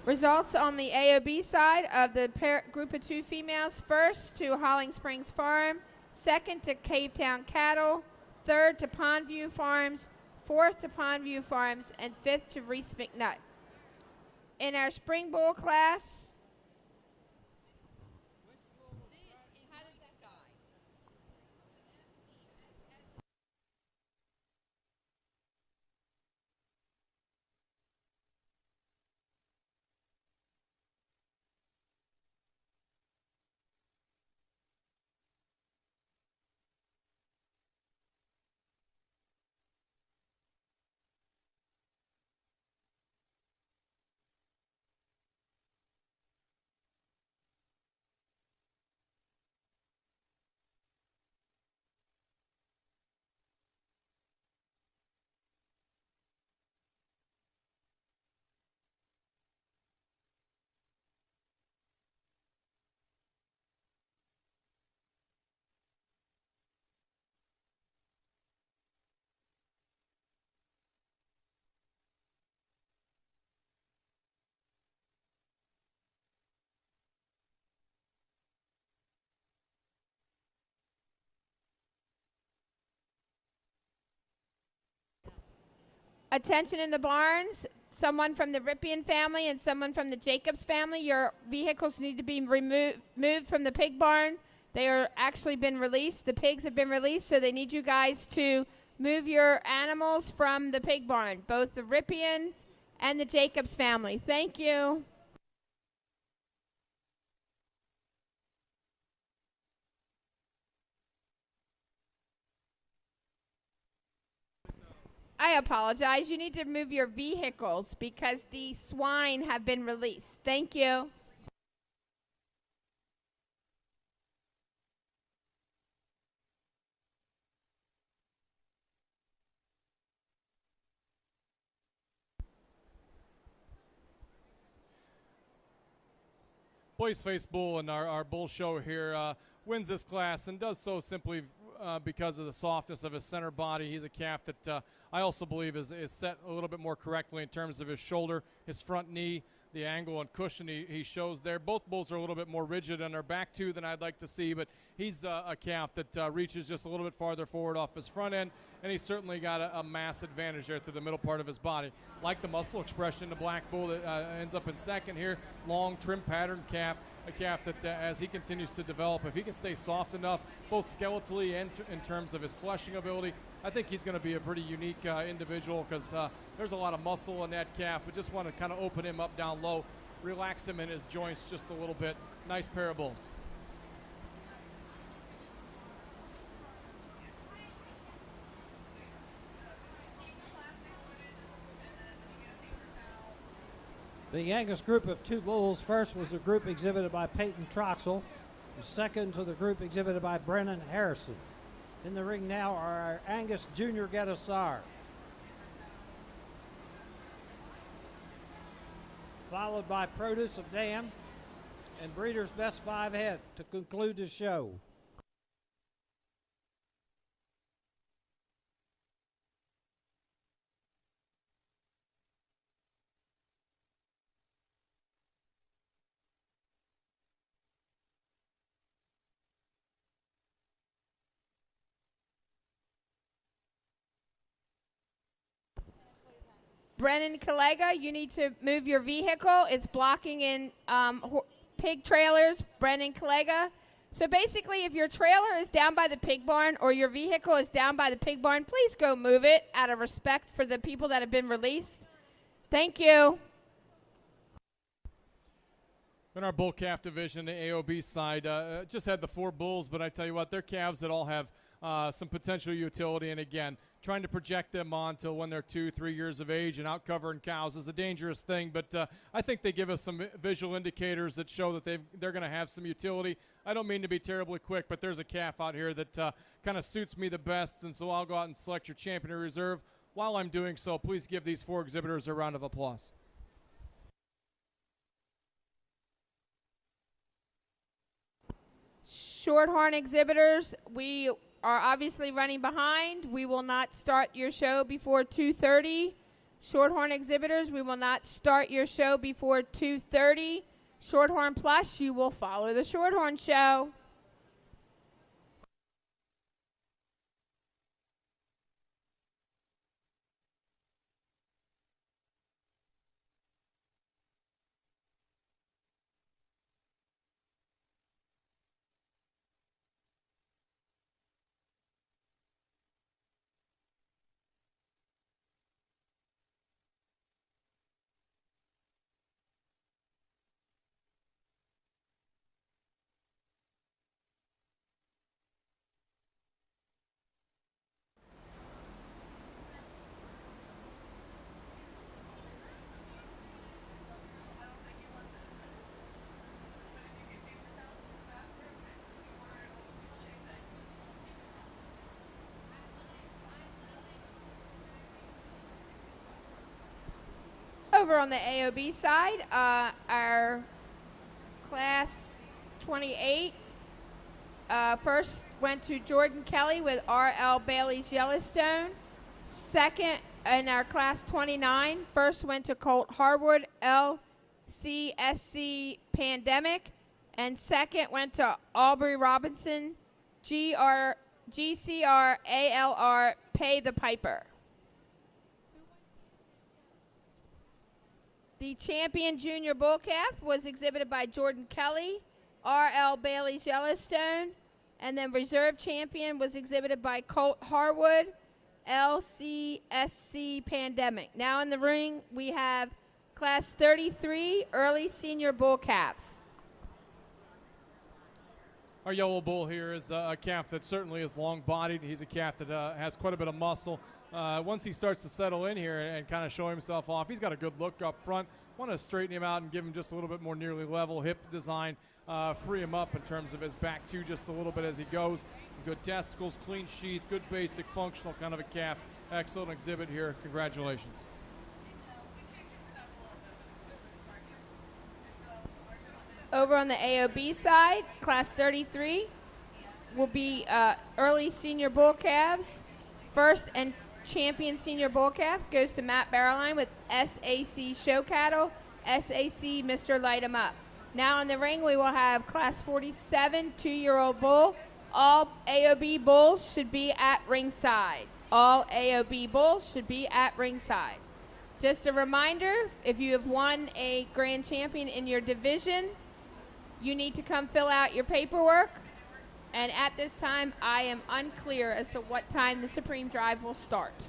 Results on the AOB side of the group of 2 females. First to Holling Springs Farm, second to Cave Town Cattle, third to Pondview Farms, fourth to Pondview Farms, and fifth to Reese McNutt. In our spring bull class, Attention in the barns. Someone from the Ripien family and someone from the Jacobs family. Your vehicles need to be moved from the pig barn. They are actually been released. The pigs have been released, so they need you guys to move your animals from the pig barn, both the Ripiens and the Jacobs family. Thank you. I apologize. You need to move your vehicles because the swine have been released. Thank you. Boys Face Bull in our bull show here wins this class and does so simply because of the softness of his center body. He's a calf that I also believe is set a little bit more correctly in terms of his shoulder, his front knee, the angle and cushion he shows there. Both bulls are a little bit more rigid on their back too than I'd like to see, but he's a calf that reaches just a little bit farther forward off his front end, and he's certainly got a mass advantage there through the middle part of his body. Like the muscle expression, the black bull that ends up in second here, long trim pattern calf, a calf that as he continues to develop, if he can stay soft enough, both skeletally and in terms of his fleshing ability, I think he's going to be a pretty unique individual because there's a lot of muscle in that calf. We just want to kind of open him up down low, relax him in his joints just a little bit. Nice pair of bulls. The Angus group of 2 bulls. First was the group exhibited by Peyton Troxel. The second to the group exhibited by Brennan Harrison. In the ring now are our Angus Junior Getasar, followed by Produce of Dam and Breeder's Best 5 Head to conclude the show. Brennan Kallega, you need to move your vehicle. It's blocking in pig trailers. Brennan Kallega. So basically, if your trailer is down by the pig barn or your vehicle is down by the pig barn, please go move it out of respect for the people that have been released. Thank you. In our bull calf division, the AOB side, just had the 4 bulls, but I tell you what, they're calves that all have some potential utility. And again, trying to project them on till when they're 2-3 years of age and out covering cows is a dangerous thing. But I think they give us some visual indicators that show that they're going to have some utility. I don't mean to be terribly quick, but there's a calf out here that kind of suits me the best. And so I'll go out and select your champion reserve. While I'm doing so, please give these 4 exhibitors a round of applause. Shorthorn exhibitors, we are obviously running behind. We will not start your show before 2:30. Shorthorn exhibitors, we will not start your show before 2:30. Shorthorn Plus, you will follow the Shorthorn show. Over on the AOB side, our class 28 first went to Jordan Kelly with R.L. Bailey's Yellowstone. Second, in our class 29, first went to Colt Harwood LCSC Pandemic. And second went to Aubrey Robinson GCR ALR Pay the Piper. The champion junior bull calf was exhibited by Jordan Kelly, R.L. Bailey's Yellowstone, and then reserve champion was exhibited by Colt Harwood, LCSC Pandemic. Now in the ring, we have Class 33 early senior bull calves. Our yellow bull here is a calf that certainly is long-bodied. He's a calf that has quite a bit of muscle. Once he starts to settle in here and kind of show himself off, he's got a good look up front. Want to straighten him out and give him just a little bit more nearly level hip design, free him up in terms of his back too just a little bit as he goes. Good testicles, clean sheath, good basic functional kind of a calf. Excellent exhibit here. Congratulations. Over on the AOB side, Class 33 will be early senior bull calves. First and champion senior bull calf goes to Matt Barrowline with SAC Show Cattle, SAC Mr. Light 'em Up. Now in the ring, we will have Class 47 2-year-old bull. All AOB bulls should be at ringside. All AOB bulls should be at ringside. Just a reminder, if you have won a grand champion in your division, you need to come fill out your paperwork. And at this time, I am unclear as to what time the Supreme Drive will start.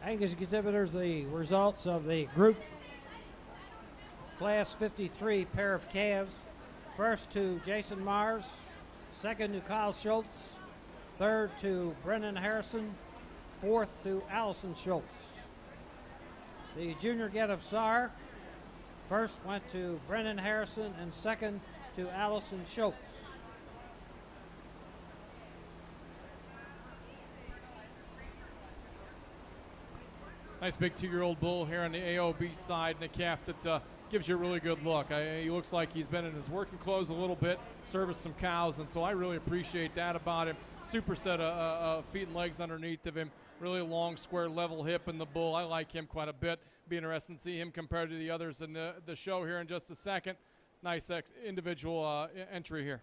Angus exhibitors, the results of the group Class 53 pair of calves. First to Jason Mars, second to Kyle Schultz, third to Brennan Harrison, fourth to Allison Schultz. The junior get of SAR, first went to Brennan Harrison and second to Allison Schultz. Nice big 2-year-old bull here on the AOB side, and a calf that gives you a really good look. He looks like he's been in his working clothes a little bit, serviced some cows, and so I really appreciate that about him. Super set of feet and legs underneath of him. Really long, square, level hip in the bull. I like him quite a bit. Be interested to see him compared to the others in the show here in just a second. Nice individual entry here.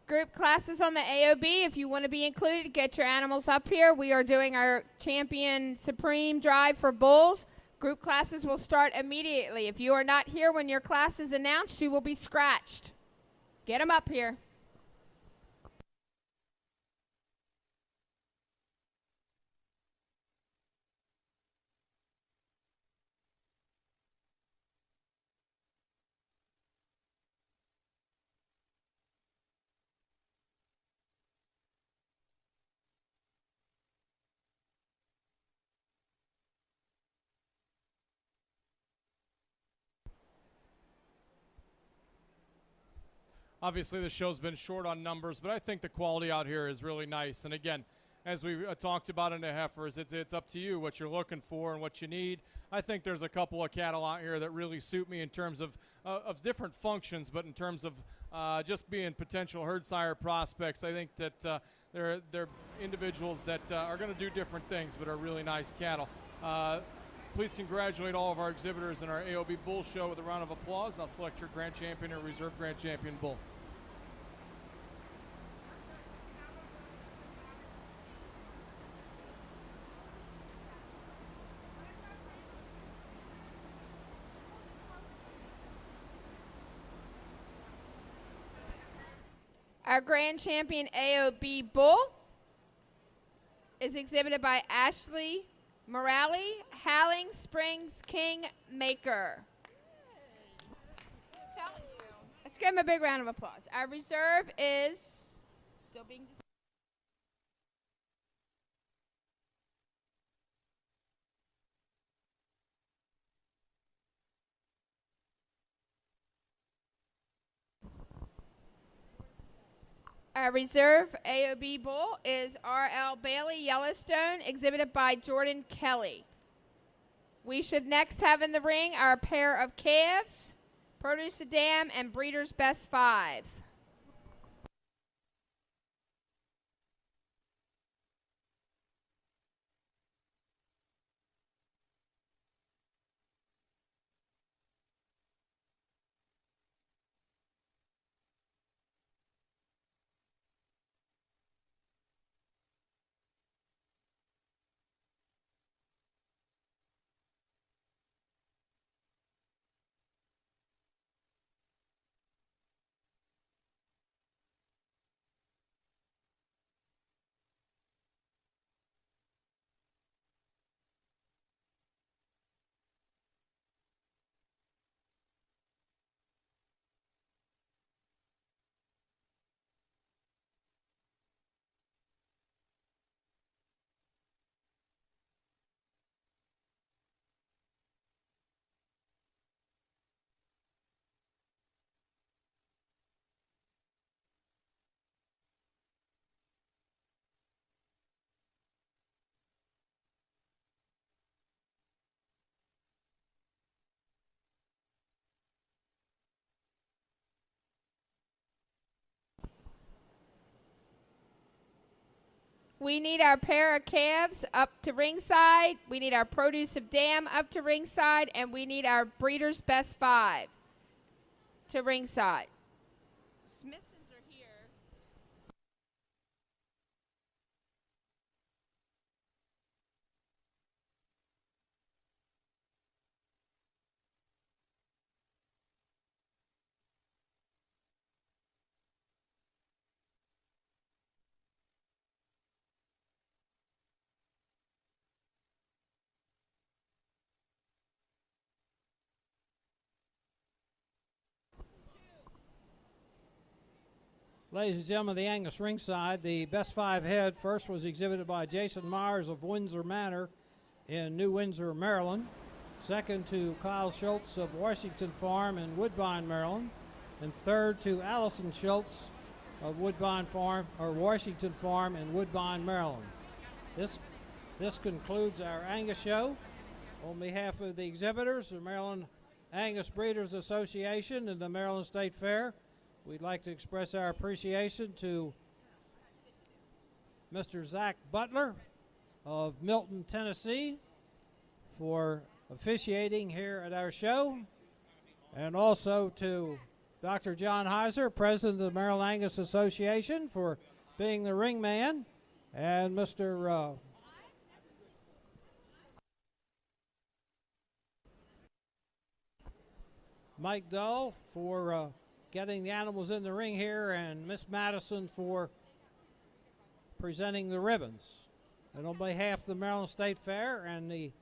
Group classes on the AOB, if you want to be included, get your animals up here. We are doing our champion Supreme Drive for bulls. Group classes will start immediately. If you are not here when your class is announced, you will be scratched. Get them up here. Obviously, the show's been short on numbers, but I think the quality out here is really nice. And again, as we talked about in the heifers, it's up to you what you're looking for and what you need. I think there's a couple of cattle out here that really suit me in terms of different functions, but in terms of just being potential herd sire prospects, I think that they're individuals that are going to do different things, but are really nice cattle. Please congratulate all of our exhibitors in our AOB Bull Show with a round of applause. Now select your Grand Champion or Reserve Grand Champion Bull. Our Grand Champion AOB Bull is exhibited by Ashley Morale, Howling Springs Kingmaker. Let's give him a big round of applause. Our reserve is still being decided. Our reserve AOB bull is R.L. Bailey Yellowstone, exhibited by Jordan Kelly. We should next have in the ring our pair of calves, Produce a Dam, and Breeder's Best 5. We need our pair of calves up to ringside. We need our Produce of Dam up to ringside. And we need our Breeder's Best 5 to ringside. Smithsons are here. Ladies and gentlemen, the Angus ringside, the best 5 head first was exhibited by Jason Myers of Windsor Manor in New Windsor, Maryland. Second to Kyle Schultz of Washington Farm in Woodbine, Maryland. And third to Allison Schultz of Woodbine Farm, or Washington Farm in Woodbine, Maryland. This concludes our Angus show. On behalf of the exhibitors, the Maryland Angus Breeders Association and the Maryland State Fair, we'd like to express our appreciation to Mr. Zach Butler of Milton, Tennessee, for officiating here at our show, and also to Dr. John Heiser, President of the Maryland Angus Association, for being the ring man, and Mr. Mike Dull for getting the animals in the ring here, and Miss Madison for presenting the ribbons. And on behalf of the Maryland State Fair and the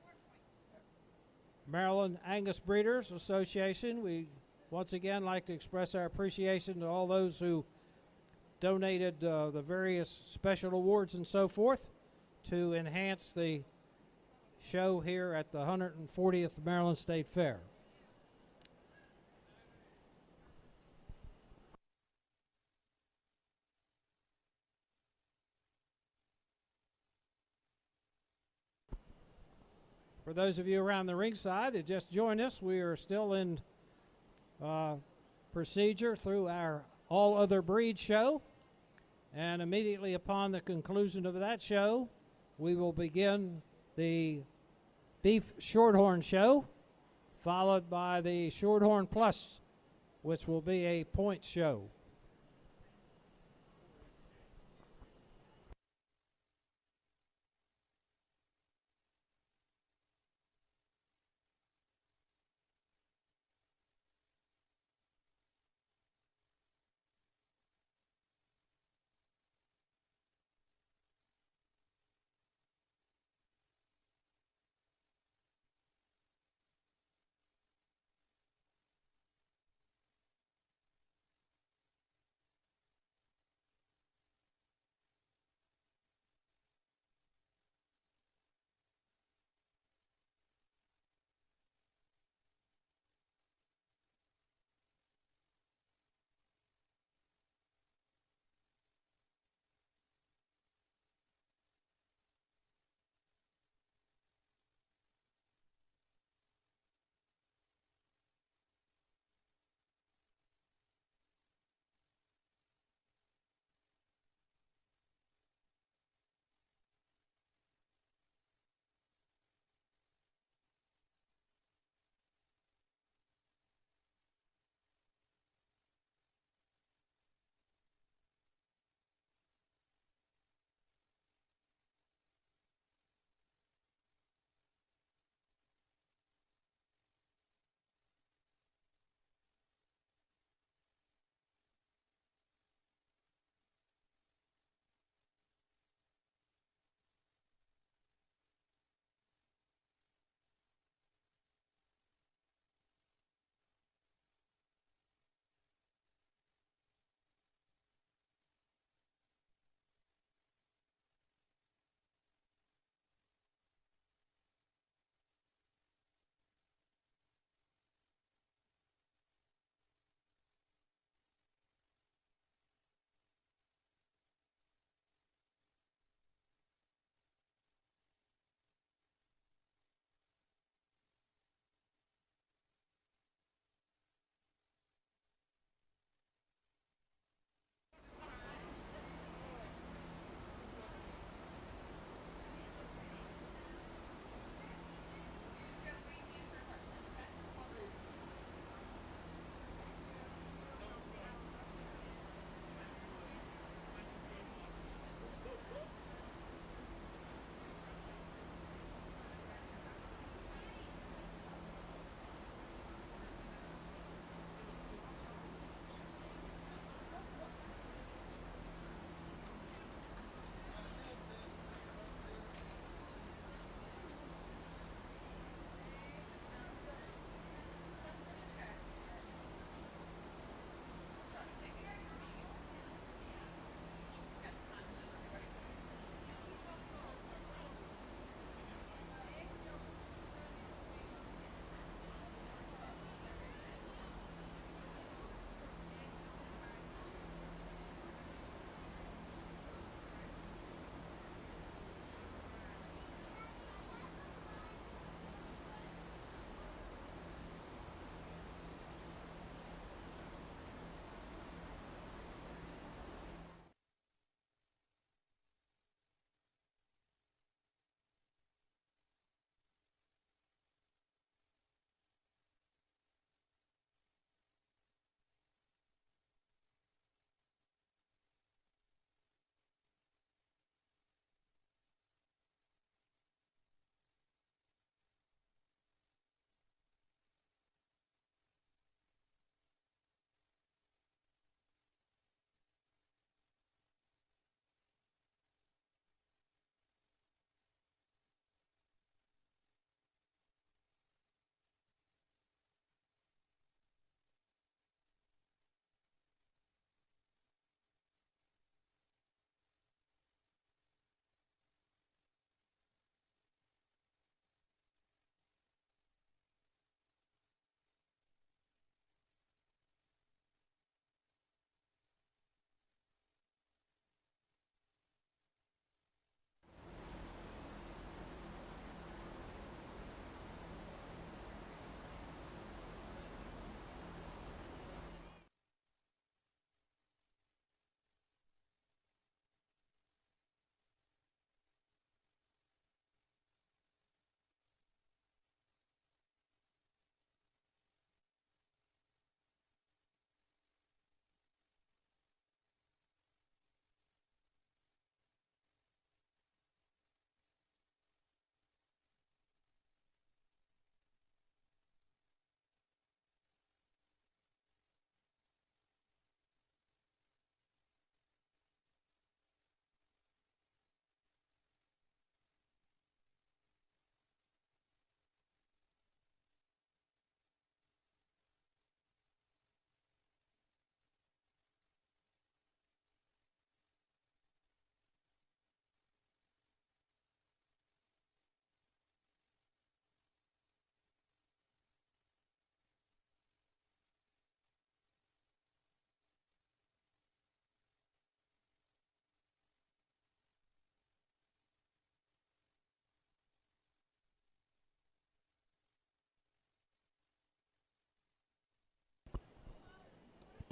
Maryland Angus Breeders Association, we once again like to express our appreciation to all those who donated the various special awards and so forth to enhance the show here at the 140th Maryland State Fair. For those of you around the ringside that just joined us, we are still in procedure through our All Other Breed show. And immediately upon the conclusion of that show, we will begin the Beef Shorthorn show, followed by the Shorthorn Plus, which will be a point show.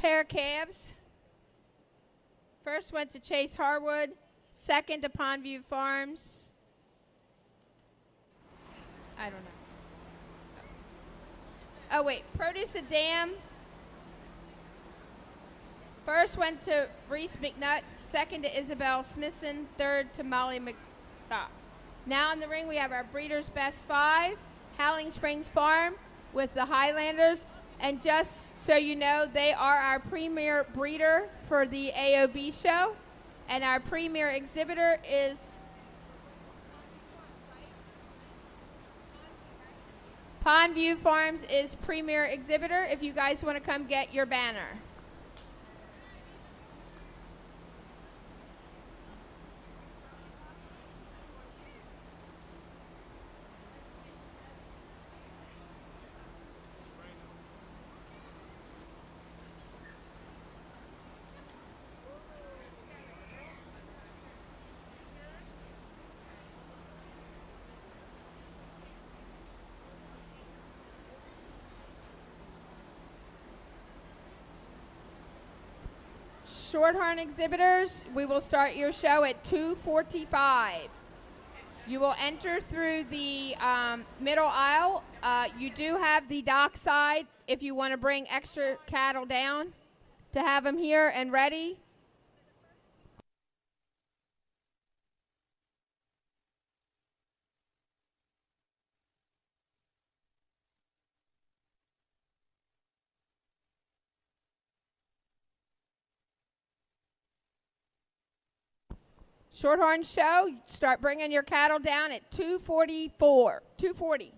pair of calves. First went to Chase Harwood, second to Pondview Farms. I don't know. Oh, wait. Produce a Dam. First went to Reese McNutt, second to Isabel Smithson, third to Molly McDock. Now in the ring, we have our Breeders' Best 5, Howling Springs Farm with the Highlanders. And just so you know, they are our premier breeder for the AOB show. And our premier exhibitor is Pondview Farms is premier exhibitor if you guys want to come get your banner. Shorthorn exhibitors, we will start your show at 2:45. You will enter through the middle aisle. You do have the dock side if you want to bring extra cattle down to have them here and ready. Shorthorn show, start bringing your cattle down at 2:44, 2:40.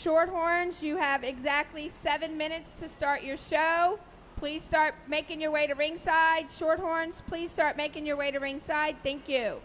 Shorthorns, you have exactly 7 minutes to start your show. Please start making your way to ringside. Shorthorns, please start making your way to ringside. Thank you.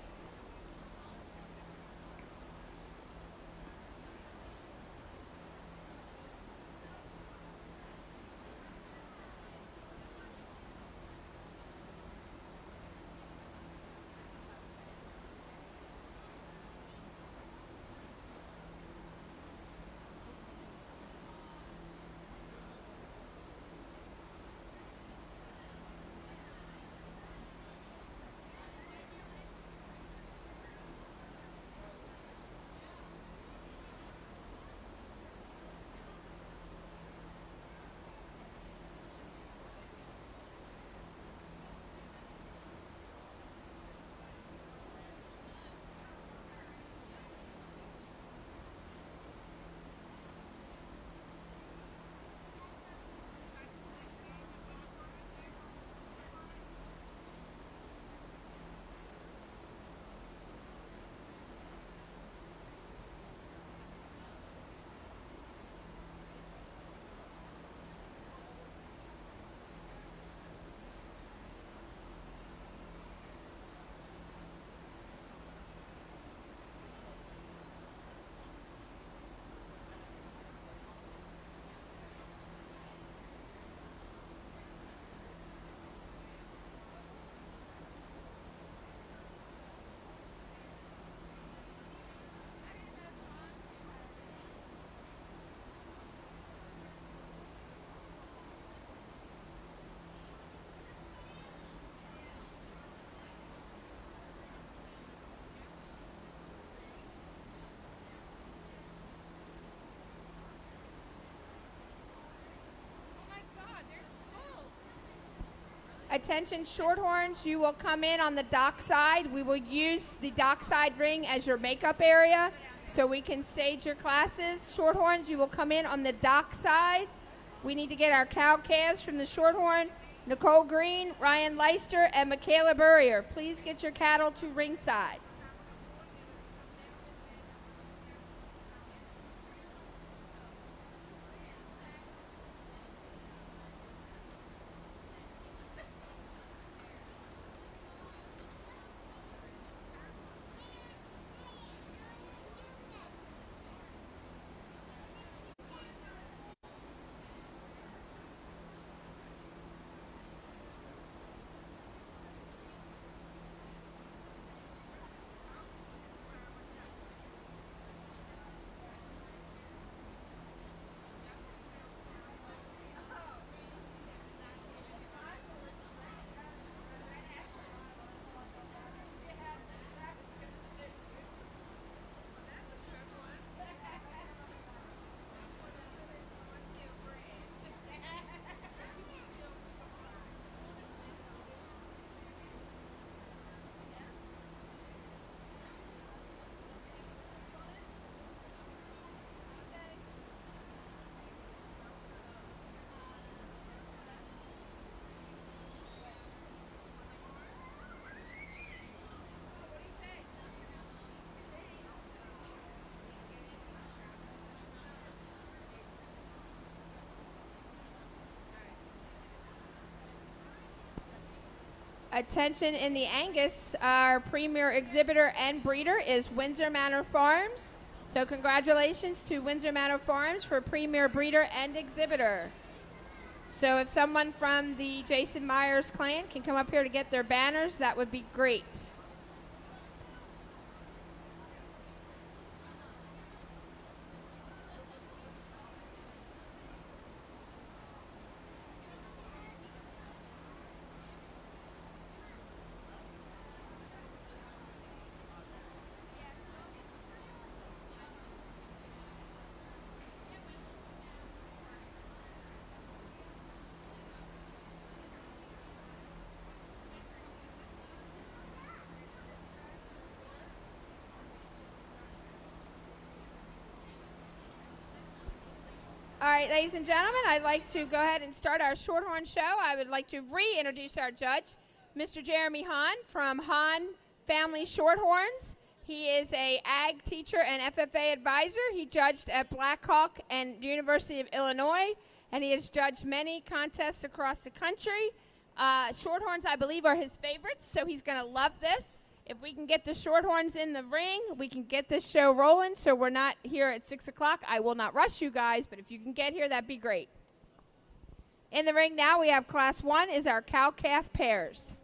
Attention Shorthorns, you will come in on the dock side. We will use the dockside ring as your makeup area so we can stage your classes. Shorthorns, you will come in on the dock side. We need to get our cow calves from the Shorthorn. Nicole Green, Ryan Leister, and Michaela Burrier. Please get your cattle to ringside. Attention in the Angus, our premier exhibitor and breeder is Windsor Manor Farms. So congratulations to Windsor Manor Farms for premier breeder and exhibitor. So if someone from the Jason Myers clan can come up here to get their banners, that would be great. All right, ladies and gentlemen, I'd like to go ahead and start our Shorthorn show. I would like to reintroduce our judge, Mr. Jeremy Hahn from Hahn Family Shorthorns. He is a ag teacher and FFA advisor. He judged at Blackhawk and University of Illinois, and he has judged many contests across the country. Shorthorns, I believe, are his favorites, so he's going to love this. If we can get the Shorthorns in the ring, we can get this show rolling, so we're not here at 6 o'clock. I will not rush you guys, but if you can get here, that'd be great. In the ring now, we have Class 1 is our cow-calf pairs.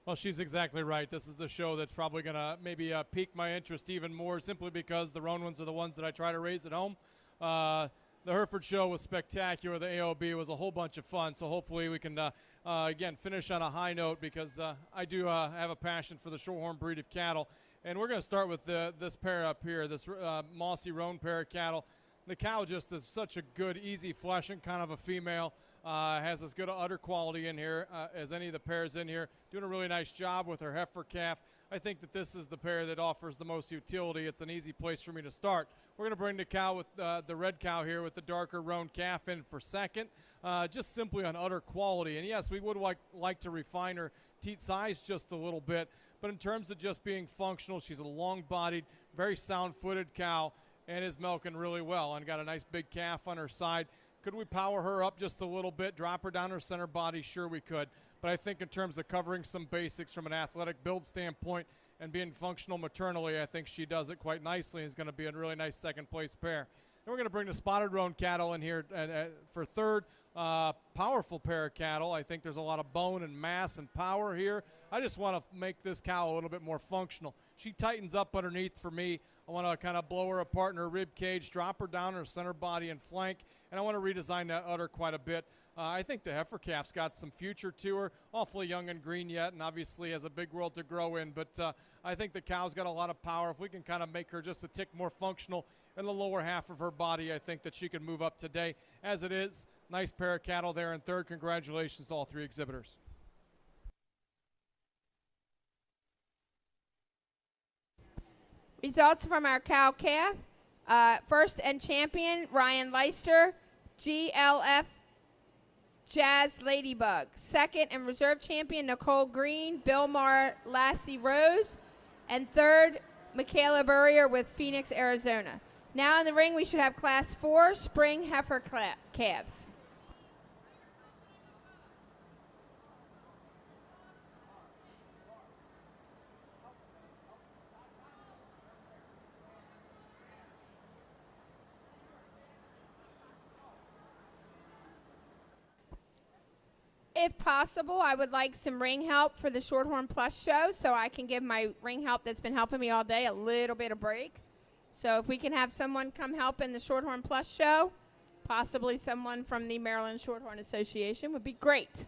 Well, she's exactly right. This is the show that's probably going to maybe pique my interest even more simply because the roan ones are the ones that I try to raise at home. The Hereford show was spectacular. The AOB was a whole bunch of fun. So hopefully we can, again, finish on a high note because I do have a passion for the Shorthorn breed of cattle. And we're going to start with this pair up here, this Mossy Roan pair of cattle. The cow just is such a good, easy fleshing kind of a female. Has as good a udder quality in here as any of the pairs in here. Doing a really nice job with her heifer calf. I think that this is the pair that offers the most utility. It's an easy place for me to start. We're going to bring the cow with the red cow here with the darker roan calf in for second, just simply on udder quality. And yes, we would like to refine her teat size just a little bit, but in terms of just being functional, she's a long-bodied, very sound-footed cow and is milking really well and got a nice big calf on her side. Could we power her up just a little bit, drop her down her center body? Sure we could. But I think in terms of covering some basics from an athletic build standpoint and being functional maternally, I think she does it quite nicely and is going to be a really nice second-place pair. And we're going to bring the spotted roan cattle in here for third. Powerful pair of cattle. I think there's a lot of bone and mass and power here. I just want to make this cow a little bit more functional. She tightens up underneath for me. I want to kind of blow her apart in her rib cage, drop her down her center body and flank, and I want to redesign that udder quite a bit. I think the heifer calf's got some future to her, awfully young and green yet, and obviously has a big world to grow in, but I think the cow's got a lot of power. If we can kind of make her just a tick more functional in the lower half of her body, I think that she can move up today. As it is, Nice pair of cattle there in third. Congratulations to all three exhibitors. Results from our cow-calf. First and champion, Ryan Leister, GLF Jazz Ladybug. Second and reserve champion, Nicole Green, Billmar Lassie Rose. And third, Michaela Burrier with Phoenix, Arizona. Now in the ring, we should have Class 4 Spring Heifer Calves. If possible, I would like some ring help for the Shorthorn Plus show so I can give my ring help that's been helping me all day a little bit of break. So if we can have someone come help in the Shorthorn Plus show, possibly someone from the Maryland Shorthorn Association, would be great.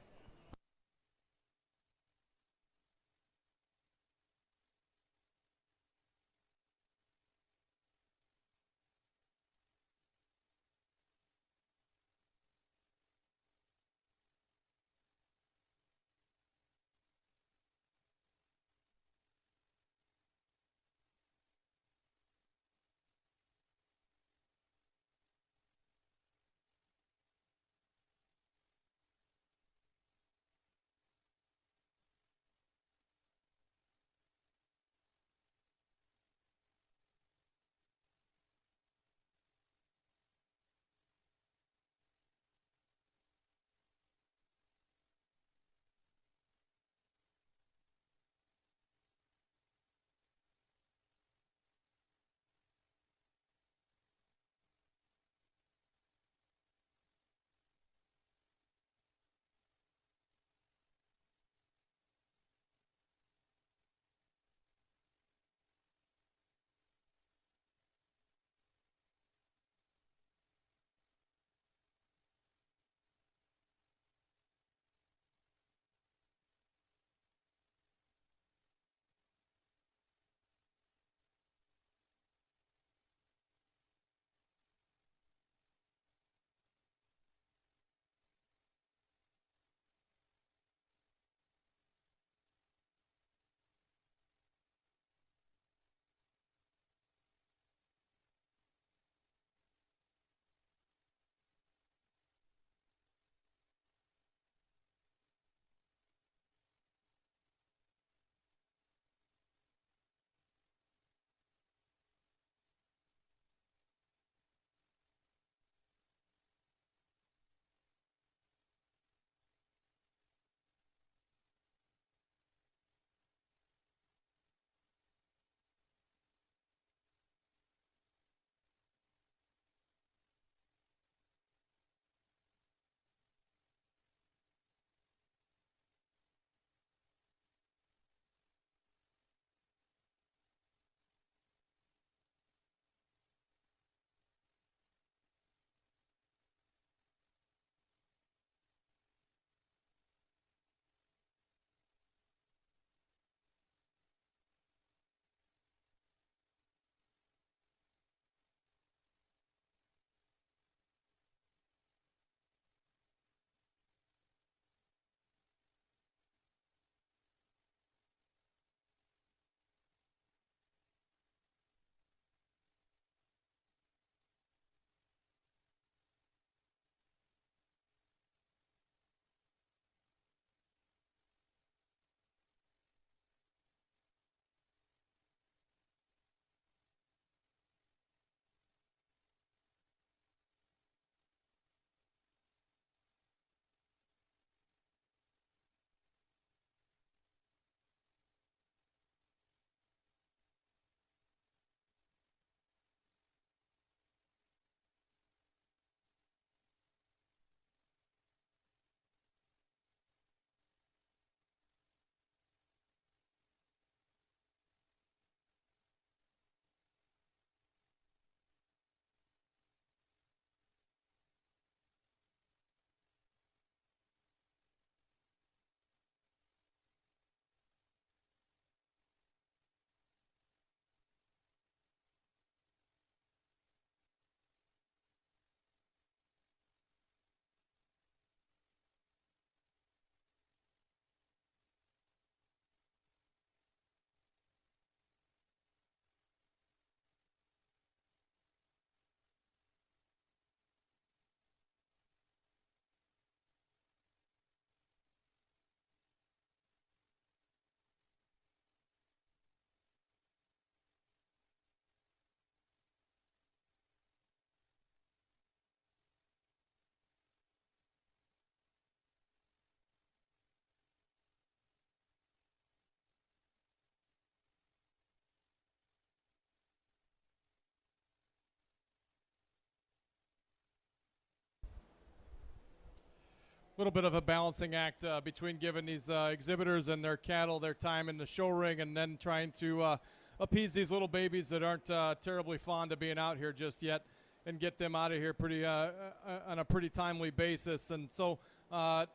little bit of a balancing act between giving these exhibitors and their cattle their time in the show ring and then trying to appease these little babies that aren't terribly fond of being out here just yet and get them out of here pretty on a pretty timely basis. And so I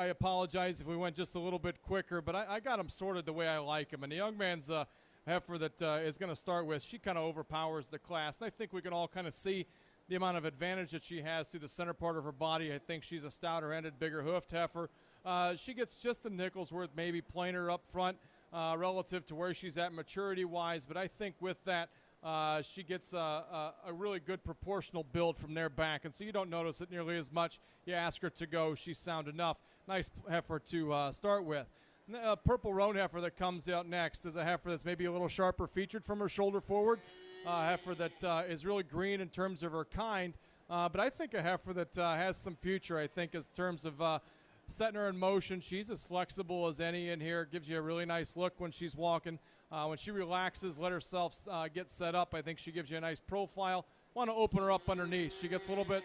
apologize if we went just a little bit quicker, but I got them sorted the way I like them. And the young man's heifer that is going to start with, she kind of overpowers the class. And I think we can all kind of see the amount of advantage that she has through the center part of her body. I think she's a stouter-ended, bigger hoofed heifer. She gets just the nickels worth maybe plainer up front relative to where she's at maturity-wise, but I think with that she gets a really good proportional build from there back, and so you don't notice it nearly as much. You ask her to go, she's sound enough. Nice heifer to start with. Purple roan heifer that comes out next is a heifer that's maybe a little sharper featured from her shoulder forward. Heifer that is really green in terms of her kind, but I think a heifer that has some future. I think in terms of setting her in motion, she's as flexible as any in here. Gives you a really nice look when she's walking. When she relaxes, let herself get set up, I think she gives you a nice profile. Want to open her up underneath. She gets a little bit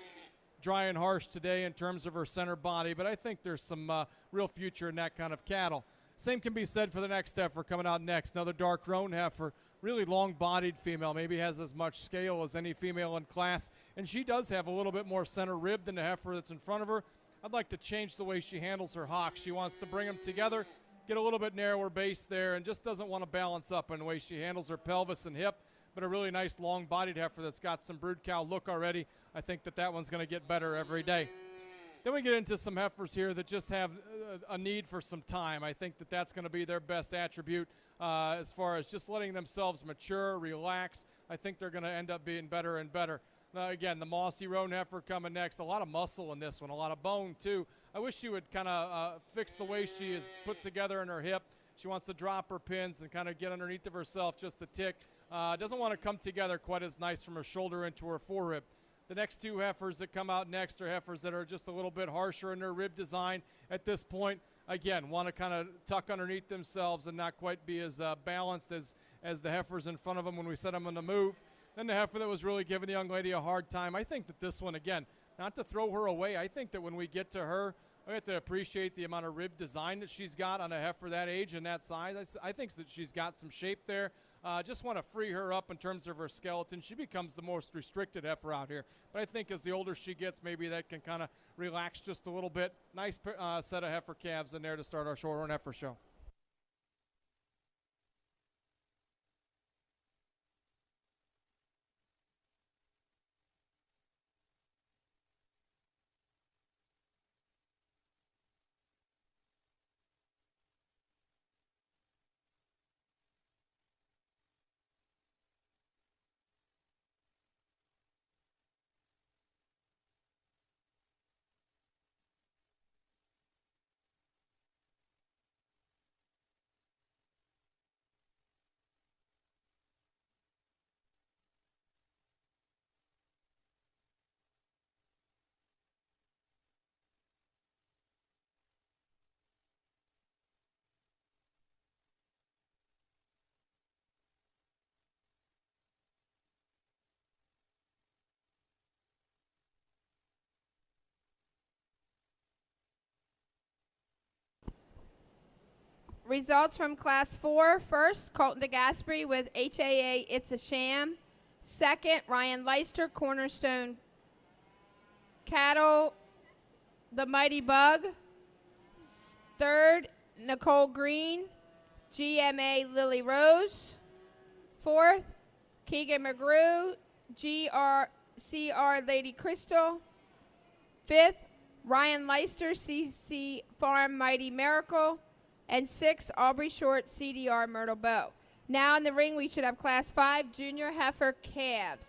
dry and harsh today in terms of her center body, but I think there's some real future in that kind of cattle. Same can be said for the next heifer coming out next. Another dark roan heifer, really long-bodied female, maybe has as much scale as any female in class, and she does have a little bit more center rib than the heifer that's in front of her. I'd like to change the way she handles her hocks. She wants to bring them together, get a little bit narrower base there, and just doesn't want to balance up in the way she handles her pelvis and hip, but a really nice long-bodied heifer that's got some brood cow look already. I think that one's going to get better every day. Then we get into some heifers here that just have a need for some time. I think that that's going to be their best attribute as far as just letting themselves mature, relax. I think they're going to end up being better and better. Again, the mossy roan heifer coming next. A lot of muscle in this one, a lot of bone too. I wish she would kind of fix the way she is put together in her hip. She wants to drop her pins and kind of get underneath of herself just a tick. Doesn't want to come together quite as nice from her shoulder into her forerib. The next two heifers that come out next are heifers that are just a little bit harsher in their rib design at this point. Again, want to kind of tuck underneath themselves and not quite be as balanced as the heifers in front of them when we set them on the move. Then the heifer that was really giving the young lady a hard time. I think that this one, again, not to throw her away, I think that when we get to her, we have to appreciate the amount of rib design that she's got on a heifer that age and that size. I think that she's got some shape there. Just want to free her up in terms of her skeleton. She becomes the most restricted heifer out here. But I think as the older she gets, maybe that can kind of relax just a little bit. Nice set of heifer calves in there to start our Shorthorn heifer show. Results from Class 4. First, Colton DeGasperi with HAA It's a Sham. Second, Ryan Leister, Cornerstone Cattle, The Mighty Bug. Third, Nicole Green, GMA Lily Rose. Fourth, Keegan McGrew, CR Lady Crystal. Fifth, Ryan Leister, CC Farm Mighty Miracle. And sixth, Aubrey Short, CDR Myrtle Bow. Now in the ring, we should have Class 5 Junior Heifer Calves.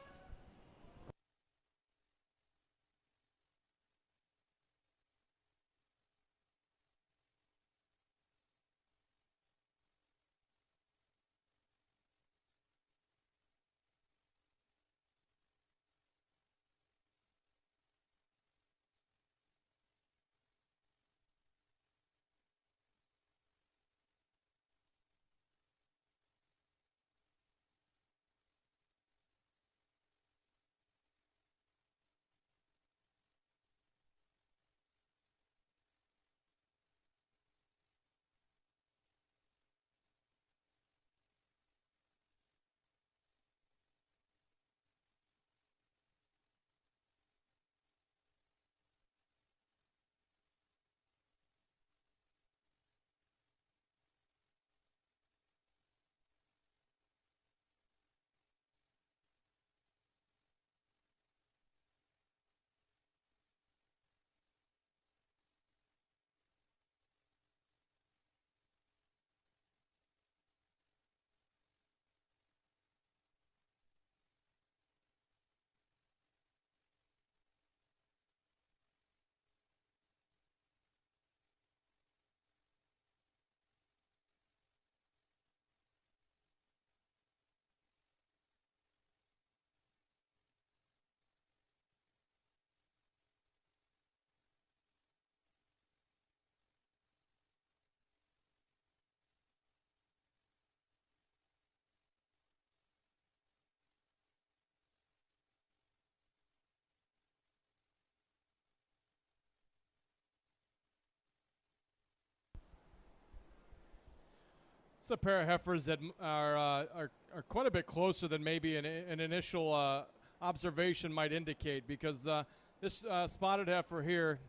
It's a pair of heifers that are quite a bit closer than maybe an initial observation might indicate, because this spotted heifer here,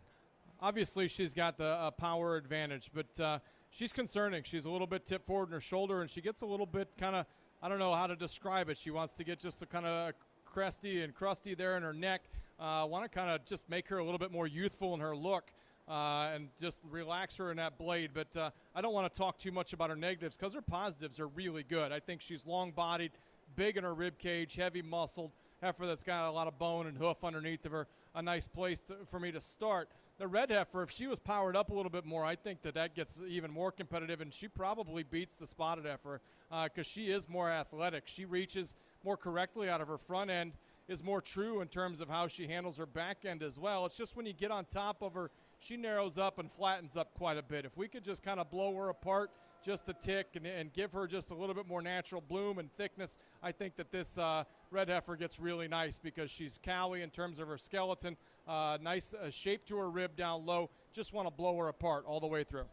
obviously she's got the power advantage, but she's concerning. She's a little bit tipped forward in her shoulder, and she gets a little bit kind of, I don't know how to describe it. She wants to get just a kind of crusty there in her neck. Want to kind of just make her a little bit more youthful in her look. And just relax her in that blade. But I don't want to talk too much about her negatives, because her positives are really good. I think she's long-bodied, big in her rib cage, heavy muscled heifer that's got a lot of bone and hoof underneath of her. A nice place for me to start. The red heifer, if she was powered up a little bit more, I think that gets even more competitive, and she probably beats the spotted heifer because she is more athletic. She reaches more correctly out of her front end, is more true in terms of how she handles her back end as well. It's just when you get on top of her, she narrows up and flattens up quite a bit. If we could just kind of blow her apart just a tick and give her just a little bit more natural bloom and thickness, I think that this red heifer gets really nice, because she's cowy in terms of her skeleton, nice shape to her rib down low. Just want to blow her apart all the way through.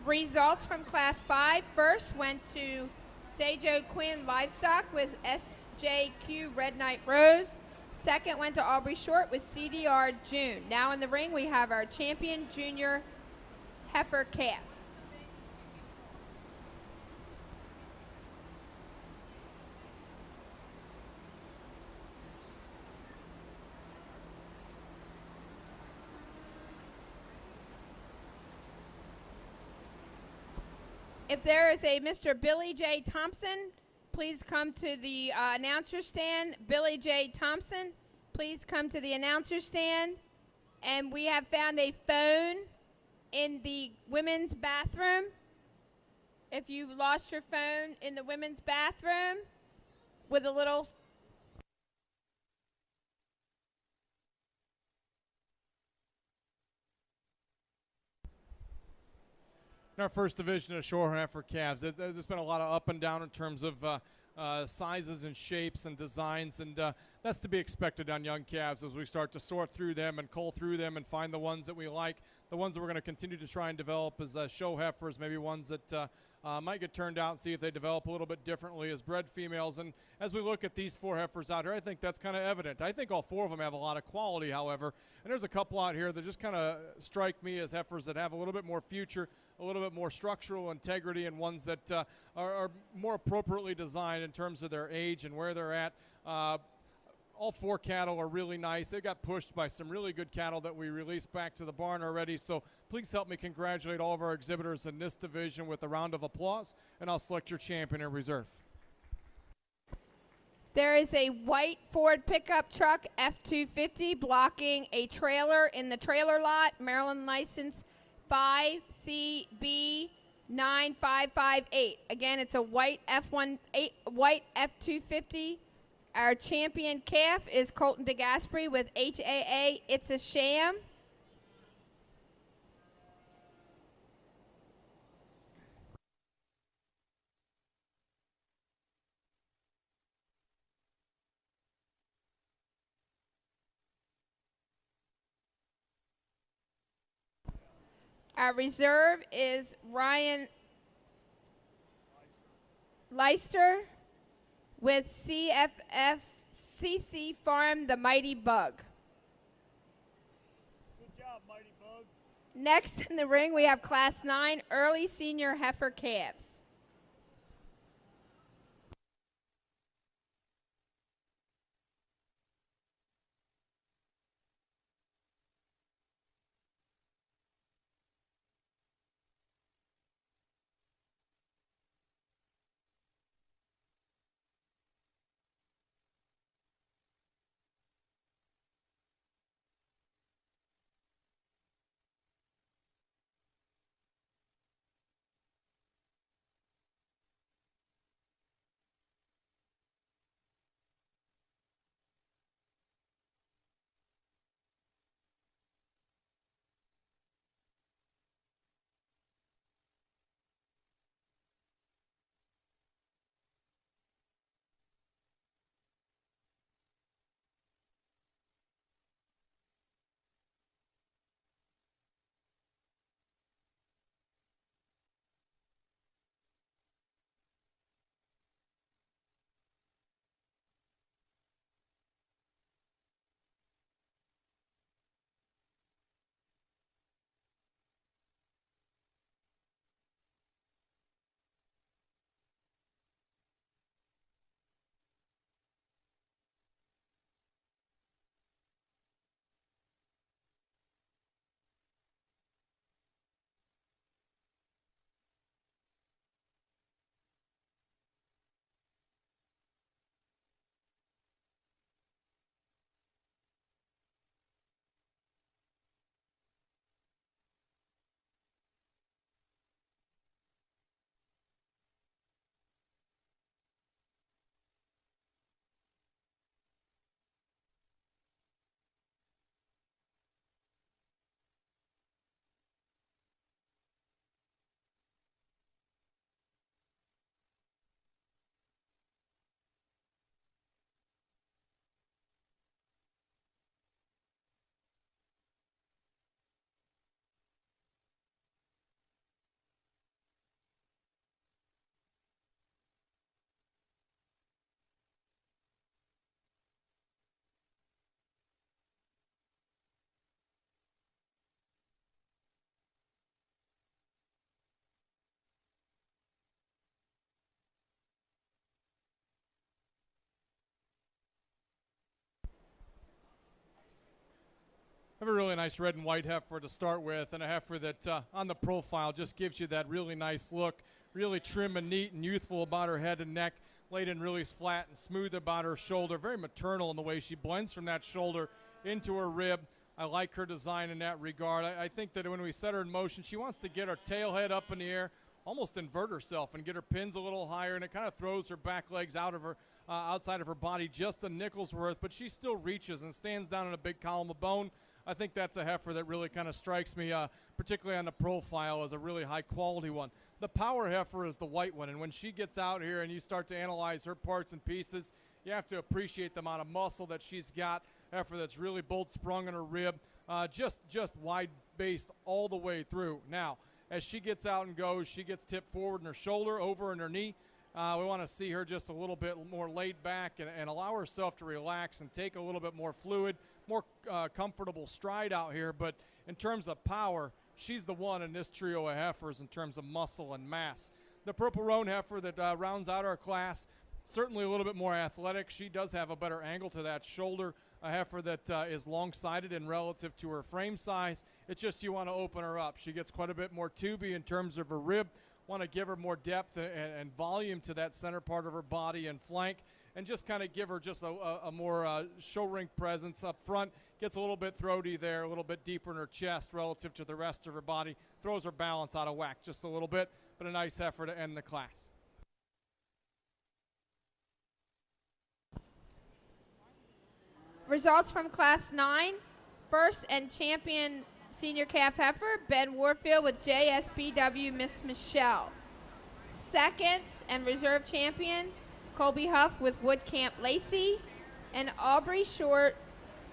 Results from Class 5. First went to Sejo Quinn Livestock with SJQ Red Knight Rose. Second went to Aubrey Short with CDR June. Now in the ring we have our champion junior heifer calf. If there is a Mr. Billy J. Thompson, please come to the announcer stand. Billy J. Thompson, please come to the announcer stand. And we have found a phone in the women's bathroom. If you lost your phone in the women's bathroom with a little... In our first division of Shorthorn heifer calves, there's been a lot of up and down in terms of sizes and shapes and designs, and that's to be expected on young calves as we start to sort through them and cull through them and find the ones that we like, the ones that we're going to continue to try and develop as show heifers, maybe ones that might get turned out and see if they develop a little bit differently as bred females. And as we look at these four heifers out here, I think that's kind of evident. I think all four of them have a lot of quality, however, and there's a couple out here that just kind of strike me as heifers that have a little bit more future, a little bit more structural integrity, and ones that are more appropriately designed in terms of their age and where they're at. All four cattle are really nice. They got pushed by some really good cattle that we released back to the barn already. So please help me congratulate all of our exhibitors in this division with a round of applause, and I'll select your champion in reserve. There is a white Ford pickup truck F-250 blocking a trailer in the trailer lot, Maryland license 5CB9558. Again, it's a white F-250. Our champion calf is Colton DeGasperi with HAA It's a Sham. Our reserve is Ryan Leister with CFFCC Farm The Mighty Bug. Good job, Mighty Bug. Next in the ring we have Class 9 early senior heifer calves. have a really nice red and white heifer to start with, and a heifer that on the profile just gives you that really nice look, really trim and neat and youthful about her head and neck, laid in really flat and smooth about her shoulder, very maternal in the way she blends from that shoulder into her rib. I like her design in that regard. I think that when we set her in motion, she wants to get her tail head up in the air, almost invert herself and get her pins a little higher, and it kind of throws her back legs out of her outside of her body just a nickel's worth, but she still reaches and stands down in a big column of bone. I think that's a heifer that really kind of strikes me, particularly on the profile, as a really high-quality one. The power heifer is the white one, and when she gets out here and you start to analyze her parts and pieces, you have to appreciate the amount of muscle that she's got. Heifer that's really bolt-sprung in her rib, just wide-based all the way through. Now, as she gets out and goes, she gets tipped forward in her shoulder, over in her knee. We want to see her just a little bit more laid back and allow herself to relax and take a little bit more fluid, more comfortable stride out here. But in terms of power, she's the one in this trio of heifers in terms of muscle and mass. The Purple Roan heifer that rounds out our class, certainly a little bit more athletic. She does have a better angle to that shoulder. A heifer that is long-sided and relative to her frame size. It's just you want to open her up. She gets quite a bit more tubey in terms of her rib. Want to give her more depth and volume to that center part of her body and flank, and just kind of give her just a more show ring presence up front. Gets a little bit throaty there, a little bit deeper in her chest relative to the rest of her body. Throws her balance out of whack just a little bit, but a nice heifer to end the class. Results from Class 9. First and champion senior calf heifer, Ben Warfield with JSBW Miss Michelle. Second and reserve champion, Colby Huff with Woodcamp Lacey. And Aubrey Short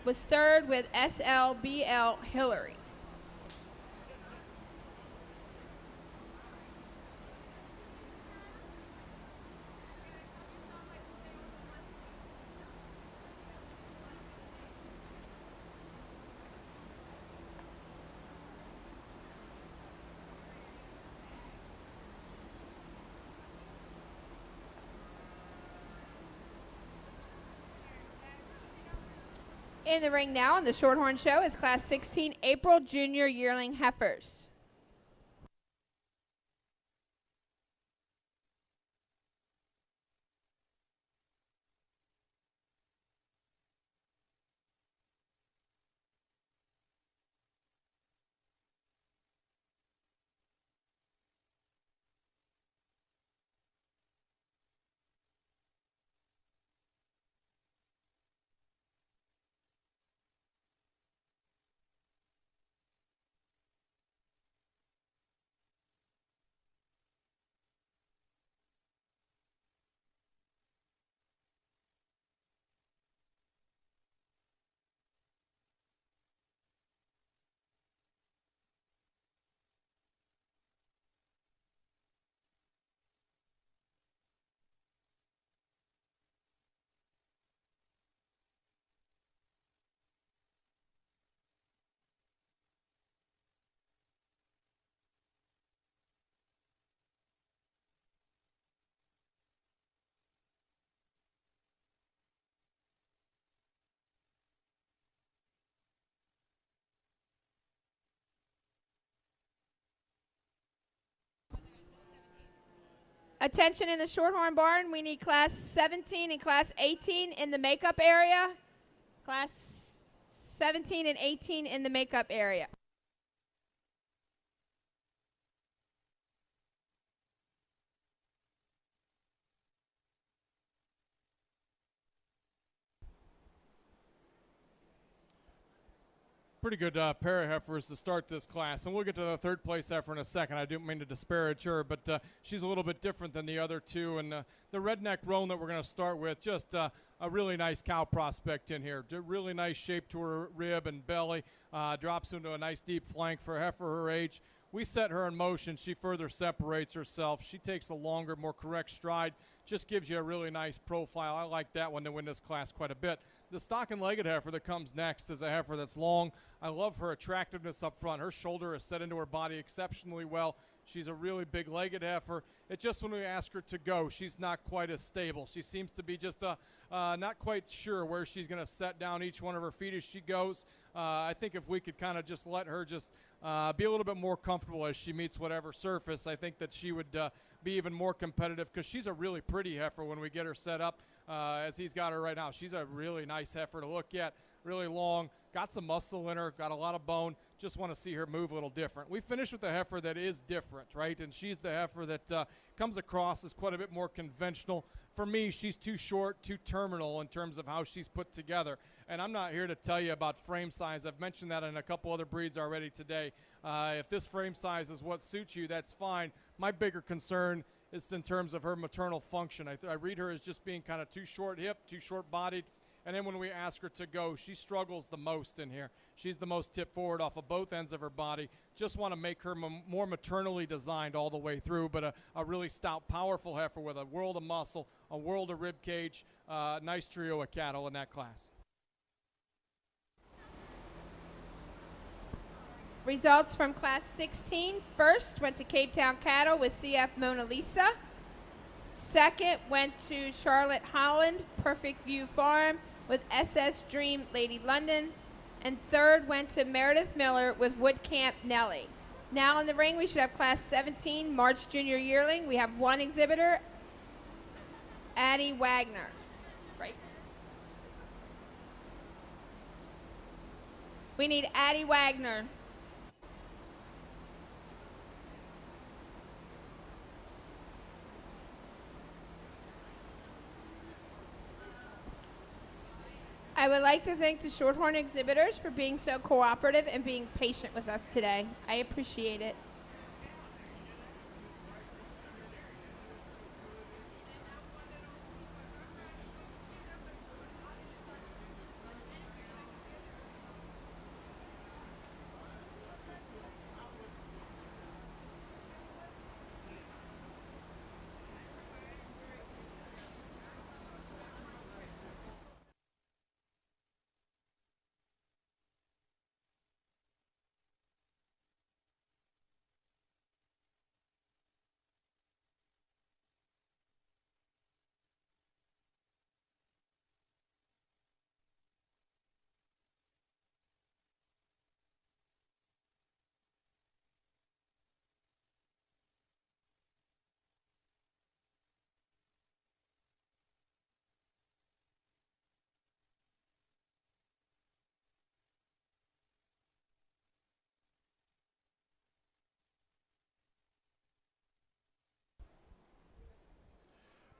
was third with SLBL Hillary. In the ring now on the Shorthorn Show is Class 16 April Junior Yearling Heifers. Attention in the Shorthorn barn, we need Class 17 and Class 18 in the makeup area. Class 17 and 18 in the makeup area. Pretty good pair of heifers to start this class, and we'll get to the third place heifer in a second. I don't mean to disparage her, but she's a little bit different than the other two. And the redneck roan that we're going to start with, just a really nice cow prospect in here. Really nice shape to her rib and belly, drops into a nice deep flank for a heifer her age. We set her in motion. She further separates herself. She takes a longer, more correct stride, just gives you a really nice profile. I like that one to win this class quite a bit. The stock and legged heifer that comes next is a heifer that's long. I love her attractiveness up front. Her shoulder is set into her body exceptionally well. She's a really big-legged heifer. It's just when we ask her to go, she's not quite as stable. She seems to be just not quite sure where she's going to set down each one of her feet as she goes. I think if we could kind of just let her just be a little bit more comfortable as she meets whatever surface, I think that she would be even more competitive, because she's a really pretty heifer when we get her set up as he's got her right now. She's a really nice heifer to look at, really long, got some muscle in her, got a lot of bone. Just want to see her move a little different. We finished with a heifer that is different, right? And she's the heifer that comes across as quite a bit more conventional. For me, she's too short, too terminal in terms of how she's put together. And I'm not here to tell you about frame size. I've mentioned that in a couple other breeds already today. If this frame size is what suits you, that's fine. My bigger concern is in terms of her maternal function. I read her as just being kind of too short-hipped, too short-bodied. And then when we ask her to go, she struggles the most in here. She's the most tipped forward off of both ends of her body. Just want to make her more maternally designed all the way through, but a really stout, powerful heifer with a world of muscle, a world of rib cage, nice trio of cattle in that class. Results from Class 16. First went to Cape Town Cattle with CF Mona Lisa. Second went to Charlotte Holland, Perfect View Farm, with SS Dream Lady London. And third went to Meredith Miller with Woodcamp Nellie. Now in the ring, we should have Class 17, March Junior Yearling. We have one exhibitor, Addie Wagner. Right. We need Addie Wagner. I would like to thank the Shorthorn exhibitors for being so cooperative and being patient with us today. I appreciate it.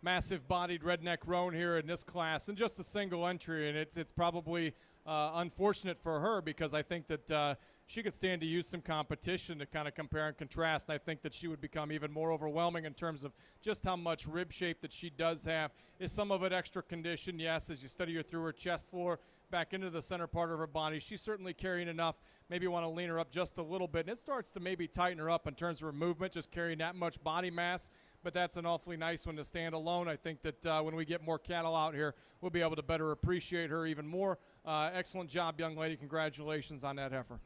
Massive-bodied redneck roan here in this class, and just a single entry, and it's probably unfortunate for her, because I think that she could stand to use some competition to kind of compare and contrast, and I think that she would become even more overwhelming in terms of just how much rib shape that she does have. Is some of it extra condition? Yes, as you study her through her chest floor, back into the center part of her body, she's certainly carrying enough. Maybe want to lean her up just a little bit, and it starts to maybe tighten her up in terms of her movement, just carrying that much body mass. But that's an awfully nice one to stand alone. I think that when we get more cattle out here, we'll be able to better appreciate her even more. Excellent job, young lady. Congratulations on that heifer.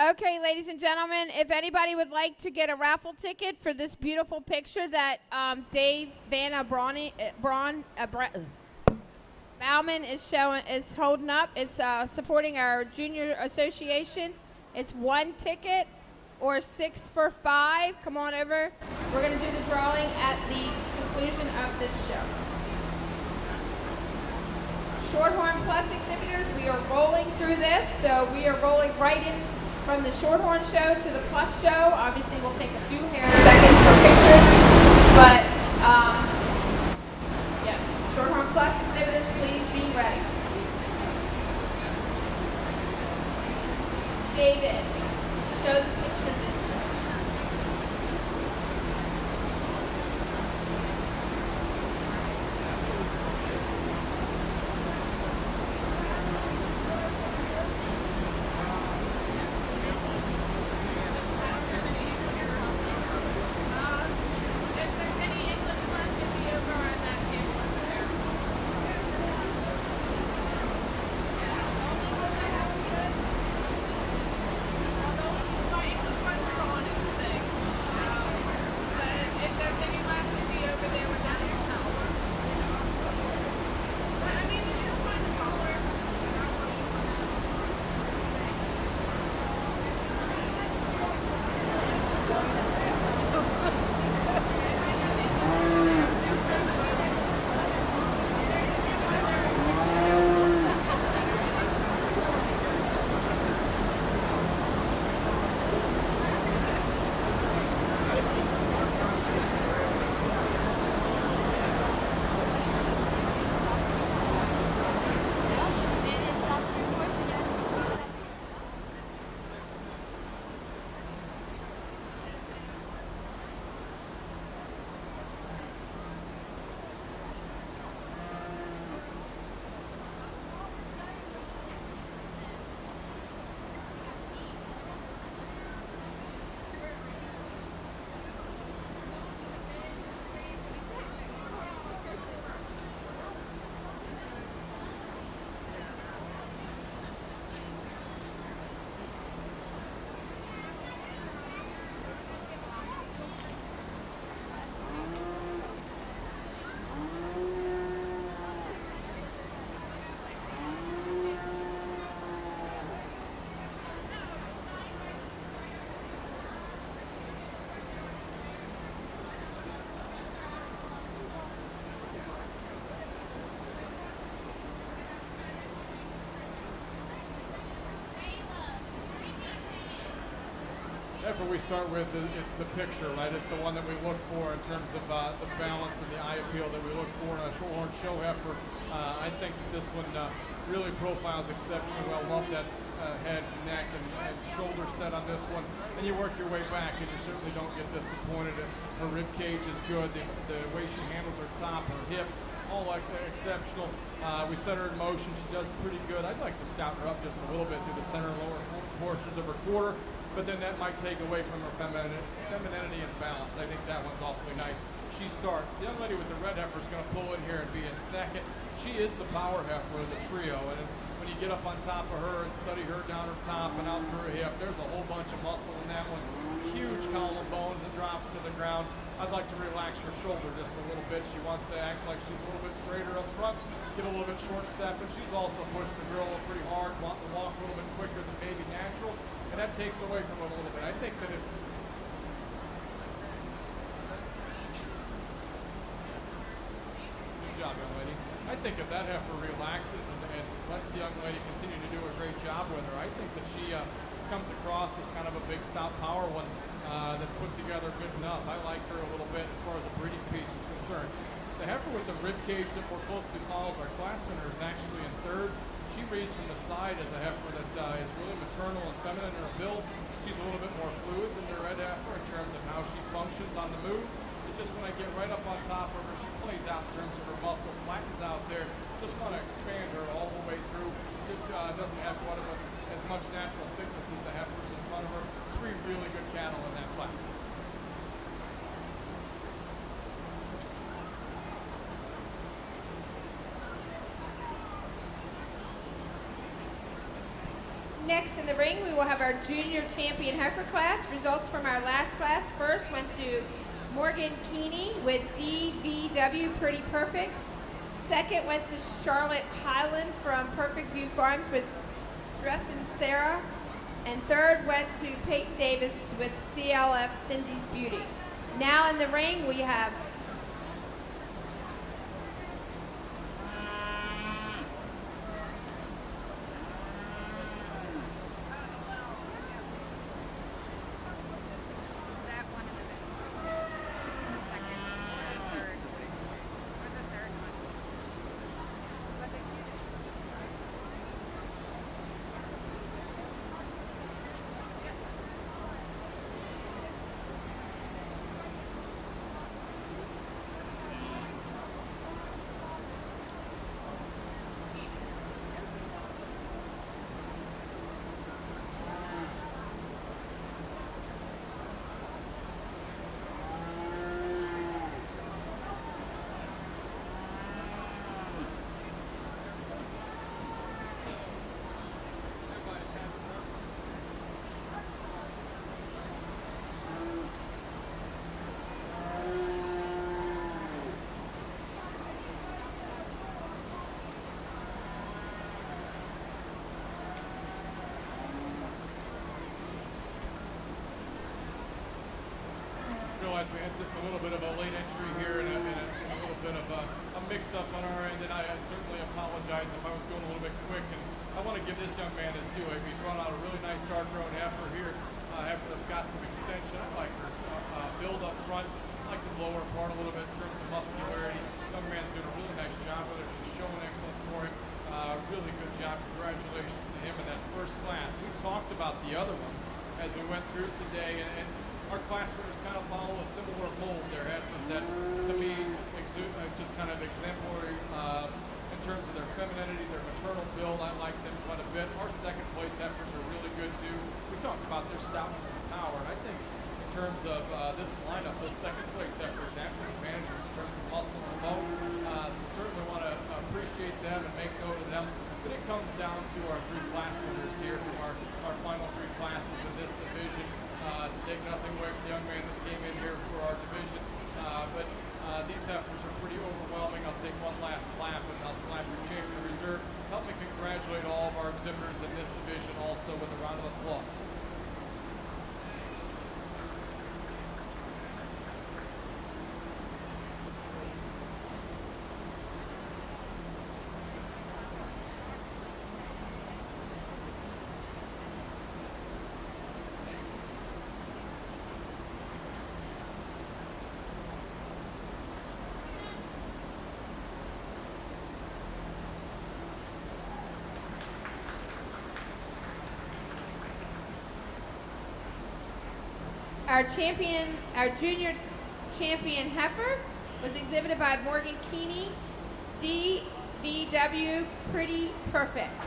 Okay, ladies and gentlemen, if anybody would like to get a raffle ticket for this beautiful picture that Dave Vanna Bauman is holding up, it's supporting our junior association. It's one ticket or 6 for 5. Come on over. We're going to do the drawing at the conclusion of this show. Shorthorn Plus exhibitors, we are rolling through this, so we are rolling right in from the Shorthorn show to the Plus show. Obviously, we'll take a few seconds for pictures, but yes, Shorthorn Plus exhibitors, please be ready. David, show the picture this way. heifer we start with, it's the picture, right? It's the one that we look for in terms of the balance and the eye appeal that we look for in a Shorthorn show heifer. I think this one really profiles exceptionally well. Love that head, neck, and shoulder set on this one. And you work your way back, and you certainly don't get disappointed. Her rib cage is good. The way she handles her top, her hip, all like exceptional. We set her in motion. She does pretty good. I'd like to stout her up just a little bit through the center and lower portions of her quarter, but then that might take away from her femininity and balance. I think that one's awfully nice. She starts. The young lady with the red heifer is going to pull in here and be in second. She is the power heifer of the trio, and when you get up on top of her and study her down her top and out through her hip, there's a whole bunch of muscle in that one. Huge column of bones that drops to the ground. I'd like to relax her shoulder just a little bit. She wants to act like she's a little bit straighter up front, get a little bit short step, and she's also pushing the grill pretty hard, wanting to walk a little bit quicker than maybe natural, and that takes away from her a little bit. I think that if good job, young lady. I think if that heifer relaxes and lets the young lady continue to do a great job with her, I think that she comes across as kind of a big, stout power one that's put together good enough. I like her a little bit as far as a breeding piece is concerned. The heifer with the rib cage that more closely follows our class winner is actually in third. She reads from the side as a heifer that is really maternal and feminine in her build. She's a little bit more fluid than the red heifer in terms of how she functions on the move. It's just when I get right up on top of her, she plays out in terms of her muscle, flattens out there. Just want to expand her all the way through. Just doesn't have quite as much natural thickness as the heifers in front of her. Three really good cattle in that class. Next in the ring, we will have our junior champion heifer class. Results from our last class first went to Morgan Keeney with DBW Pretty Perfect. Second went to Charlotte Highland from Perfect View Farms with Dressin Sarah. And third went to Peyton Davis with CLF Cindy's Beauty. Now in the ring, we have We had just a little bit of a late entry here and a little bit of a mix-up on our end, and I certainly apologize if I was going a little bit quick. And I want to give this young man his due. He brought out a really nice dark-grown heifer here, heifer that's got some extension. I like her build up front. I like to blow her apart a little bit in terms of muscularity. Young man's doing a really nice job with her. She's showing excellent for him. Really good job. Congratulations to him in that first class. We talked about the other ones as we went through today, and our class winners kind of follow a similar mold. Their heifers that, to me, just kind of exemplary in terms of their femininity, their maternal build. I like them quite a bit. Our second place heifers are really good too. We talked about their stoutness and power, and I think in terms of this lineup, those second place heifers have some advantages in terms of muscle and bone. So certainly want to appreciate them and make note of them. But it comes down to our three class winners here from our final three classes in this division. To take nothing away from the young man that came in here for our division. But these heifers are pretty overwhelming. I'll take one last lap and I'll slap your champion reserve. Help me congratulate all of our exhibitors in this division also with a round of applause. Our junior champion heifer was exhibited by Morgan Keeney, DBW Pretty Perfect.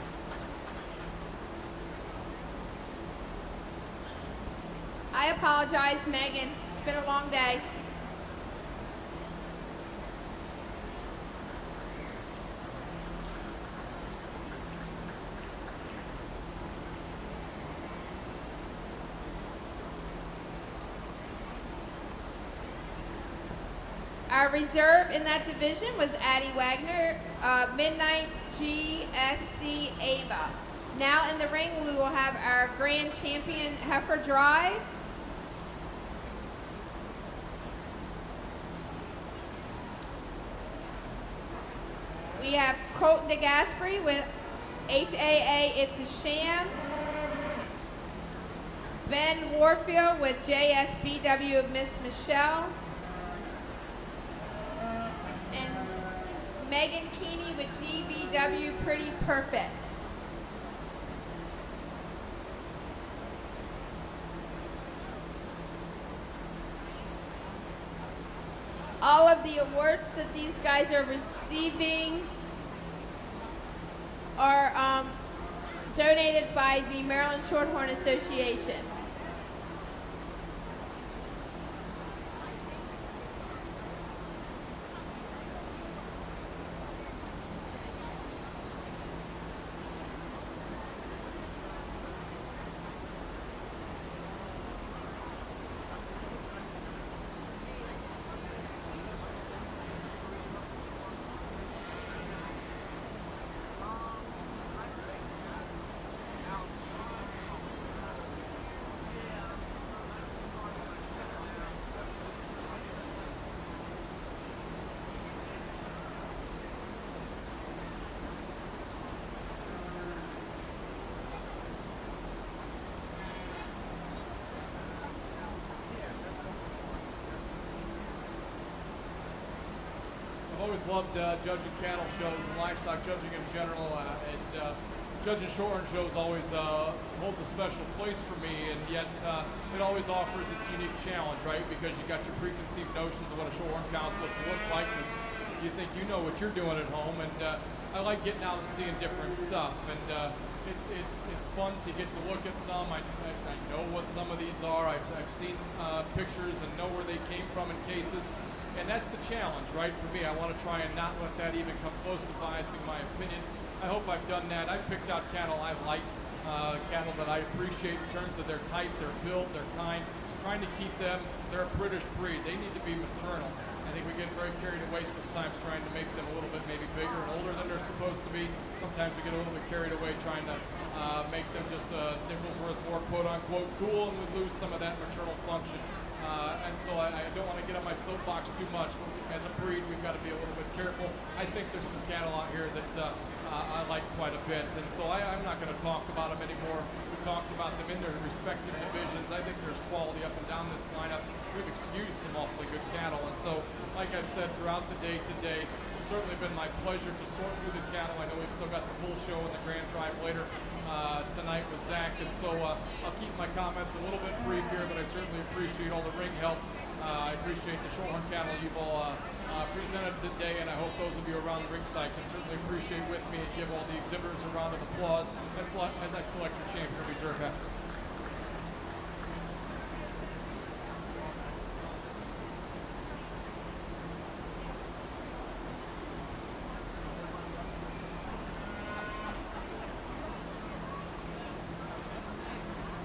I apologize, Megan. It's been a long day. Our reserve in that division was Addie Wagner, Midnight GSC Ava. Now in the ring, we will have our grand champion heifer drive. We have Colton DeGasperi with HAA It's a Sham. Ben Warfield with JSBW of Miss Michelle. And Megan Keeney with DBW Pretty Perfect. All of the awards that these guys are receiving are donated by the Maryland Shorthorn Association. I've always loved judging cattle shows and livestock judging in general. Judging Shorthorn shows always holds a special place for me, and yet it always offers its unique challenge, right? Because you got your preconceived notions of what a Shorthorn cow is supposed to look like, because you think you know what you're doing at home, and I like getting out and seeing different stuff, and it's fun to get to look at some. I know what some of these are. I've seen pictures and know where they came from in cases. And that's the challenge, right, for me. I want to try and not let that even come close to biasing my opinion. I hope I've done that. I've picked out cattle I like, cattle that I appreciate in terms of their type, their build, their kind, trying to keep them. They're a British breed. They need to be maternal. I think we get very carried away sometimes trying to make them a little bit maybe bigger and older than they're supposed to be. Sometimes we get a little bit carried away trying to make them just nickels worth more quote-unquote cool, and we lose some of that maternal function. And so I don't want to get on my soapbox too much, but as a breed, we've got to be a little bit careful. I think there's some cattle out here that I like quite a bit, and so I'm not going to talk about them anymore. We talked about them in their respective divisions. I think there's quality up and down this lineup. We've excused some awfully good cattle, and so, like I've said throughout the day today, it's certainly been my pleasure to sort through the cattle. I know we've still got the bull show and the grand drive later tonight with Zach, and so I'll keep my comments a little bit brief here, but I certainly appreciate all the ring help. I appreciate the Shorthorn cattle you've all presented today, and I hope those of you around the ringside can certainly appreciate with me and give all the exhibitors a round of applause as I select your champion of reserve heifer.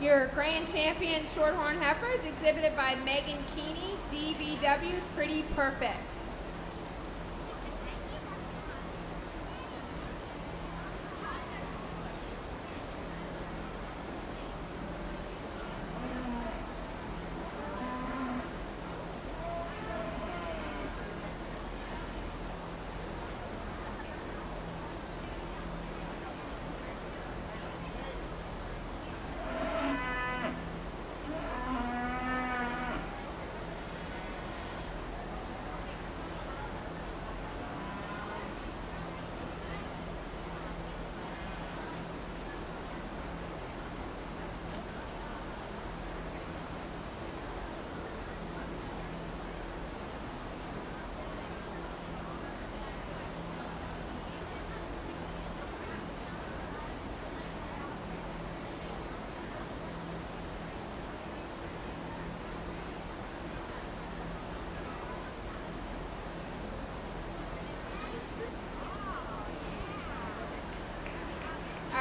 Your grand champion Shorthorn heifer is exhibited by Megan Keeney, DBW Pretty Perfect.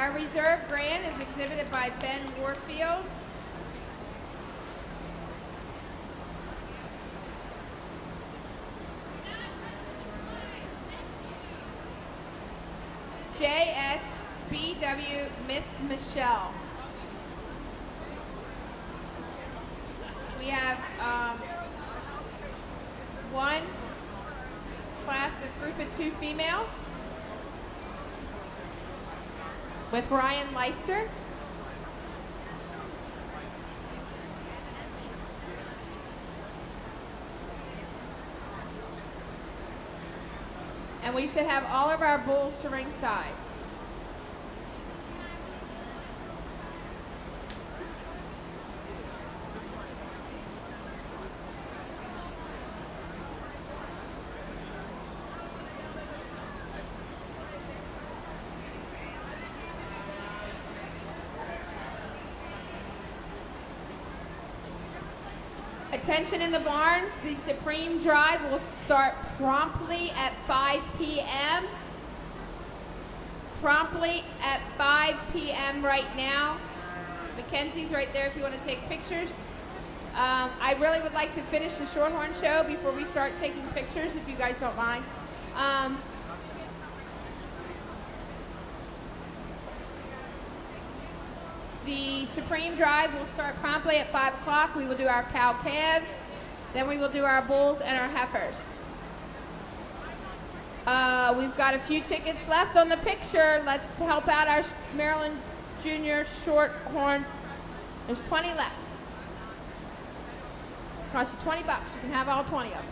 Our reserve grand is exhibited by Ben Warfield. JSBW Miss Michelle. We have one class of group of 2 females with Ryan Leister. And we should have all of our bulls to ringside. Attention in the barns, the Supreme Drive will start promptly at 5 p.m. Promptly at 5 p.m. right now. Mackenzie's right there if you want to take pictures. I really would like to finish the Shorthorn show before we start taking pictures, if you guys don't mind. The Supreme Drive will start promptly at 5 o'clock. We will do our cow calves. Then we will do our bulls and our heifers. We've got a few tickets left on the picture. Let's help out our Maryland Junior Shorthorn. There's 20 left. Cost you $20. You can have all 20 of them.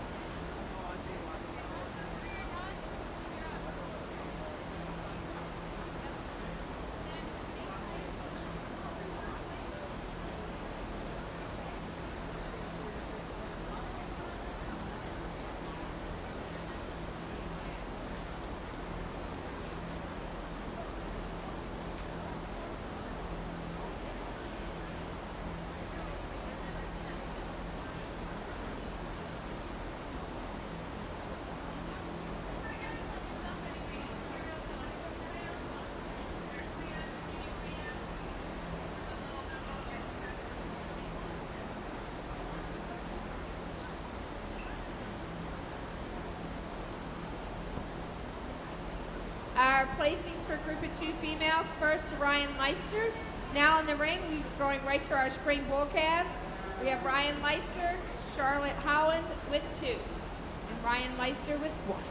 Our placings for group of 2 females. First to Ryan Leister. Now in the ring, we're going right to our spring bull calves. We have Ryan Leister, Charlotte Holland with 2, and Ryan Leister with 1.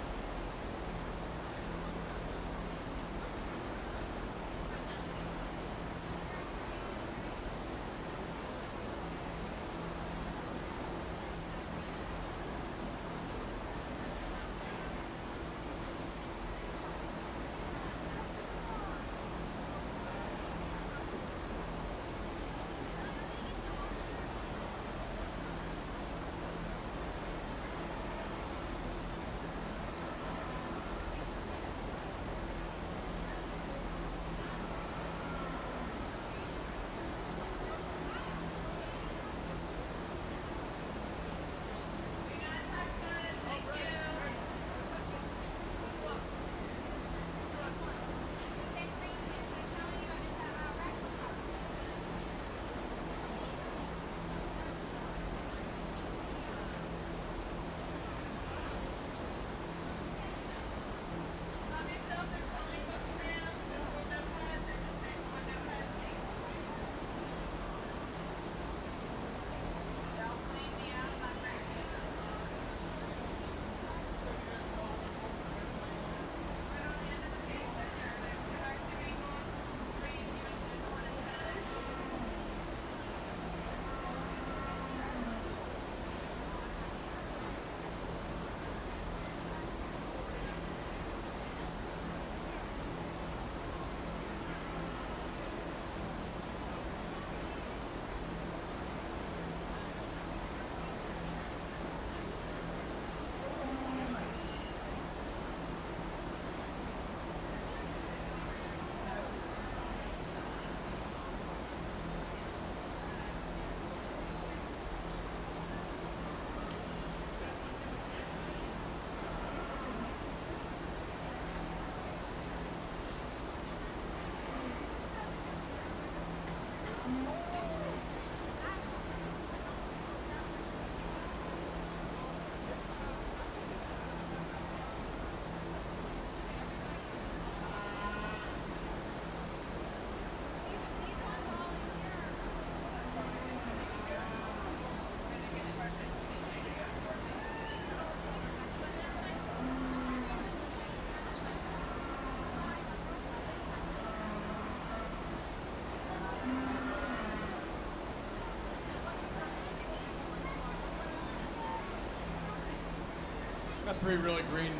three really green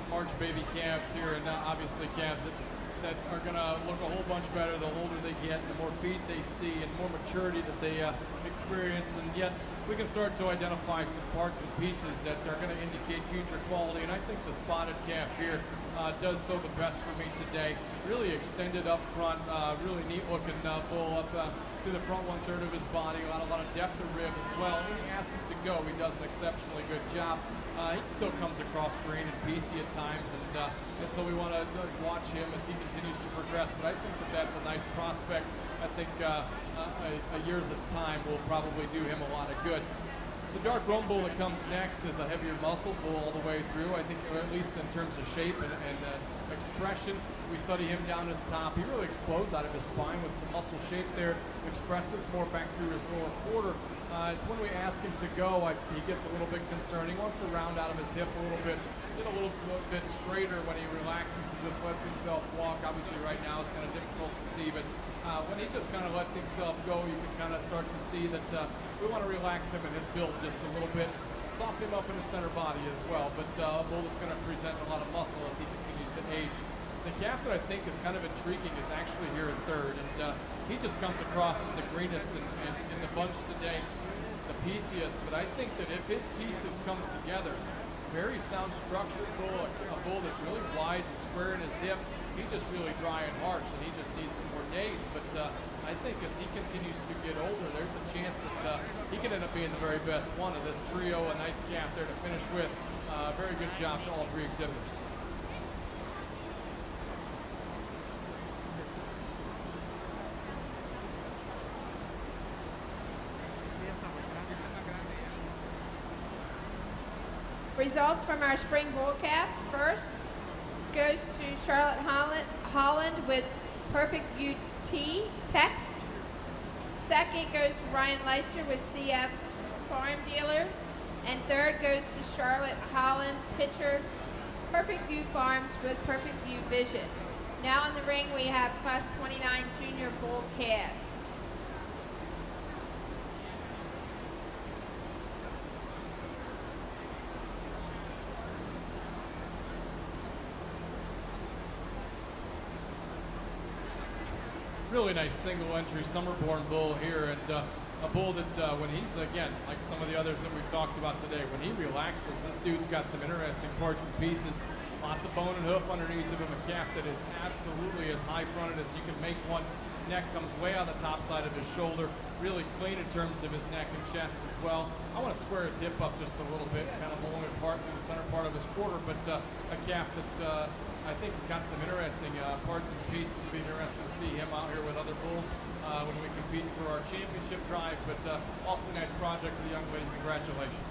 March baby calves here, and obviously calves that are going to look a whole bunch better the older they get, the more feed they see, and more maturity that they experience, and yet we can start to identify some parts and pieces that are going to indicate future quality, and I think the spotted calf here does so the best for me today. Really extended up front, really neat looking bull up through the front 1/3 of his body, a lot of depth of rib as well. When you ask him to go, he does an exceptionally good job. He still comes across green and piecey at times, and so we want to watch him as he continues to progress. But I think that that's a nice prospect. I think a year's at a time will probably do him a lot of good. The dark roan bull that comes next is a heavier muscle bull all the way through, I think, or at least in terms of shape and expression. We study him down his top. He really explodes out of his spine with some muscle shape there, expresses more back through his lower quarter. It's when we ask him to go, he gets a little bit concerned. He wants to round out of his hip a little bit, get a little bit straighter when he relaxes and just lets himself walk. Obviously right now it's kind of difficult to see, but when he just kind of lets himself go, you can kind of start to see that we want to relax him in his build just a little bit, soften him up in his center body as well, but a bull that's going to present a lot of muscle as he continues to age. The calf that I think is kind of intriguing is actually here in third, and he just comes across as the greenest in the bunch today, the pieciest, but I think that if his pieces come together, very sound structured bull, a bull that's really wide and square in his hip, he's just really dry and harsh, and he just needs some more days, but I think as he continues to get older, there's a chance that he could end up being the very best one of this trio. A nice calf there to finish with. Very good job to all three exhibitors. Results from our spring bull calves. First goes to Charlotte Holland with Perfect View Tex. Second goes to Ryan Leister with CF Farm Dealer. And third goes to Charlotte Holland pitcher Perfect View Farms with Perfect View Vision. Now in the ring we have Class 29 Junior Bull calves. Really nice single entry summer-born bull here, and a bull that when he's, again, like some of the others that we've talked about today, when he relaxes, this dude's got some interesting parts and pieces. Lots of bone and hoof underneath of him, a calf that is absolutely as high-fronted as you can make one. Neck comes way on the top side of his shoulder, really clean in terms of his neck and chest as well. I want to square his hip up just a little bit, kind of pulling it apart through the center part of his quarter, but a calf that I think he's got some interesting parts and pieces. It'll be interesting to see him out here with other bulls when we compete for our championship drive, but awfully nice project for the young lady. Congratulations.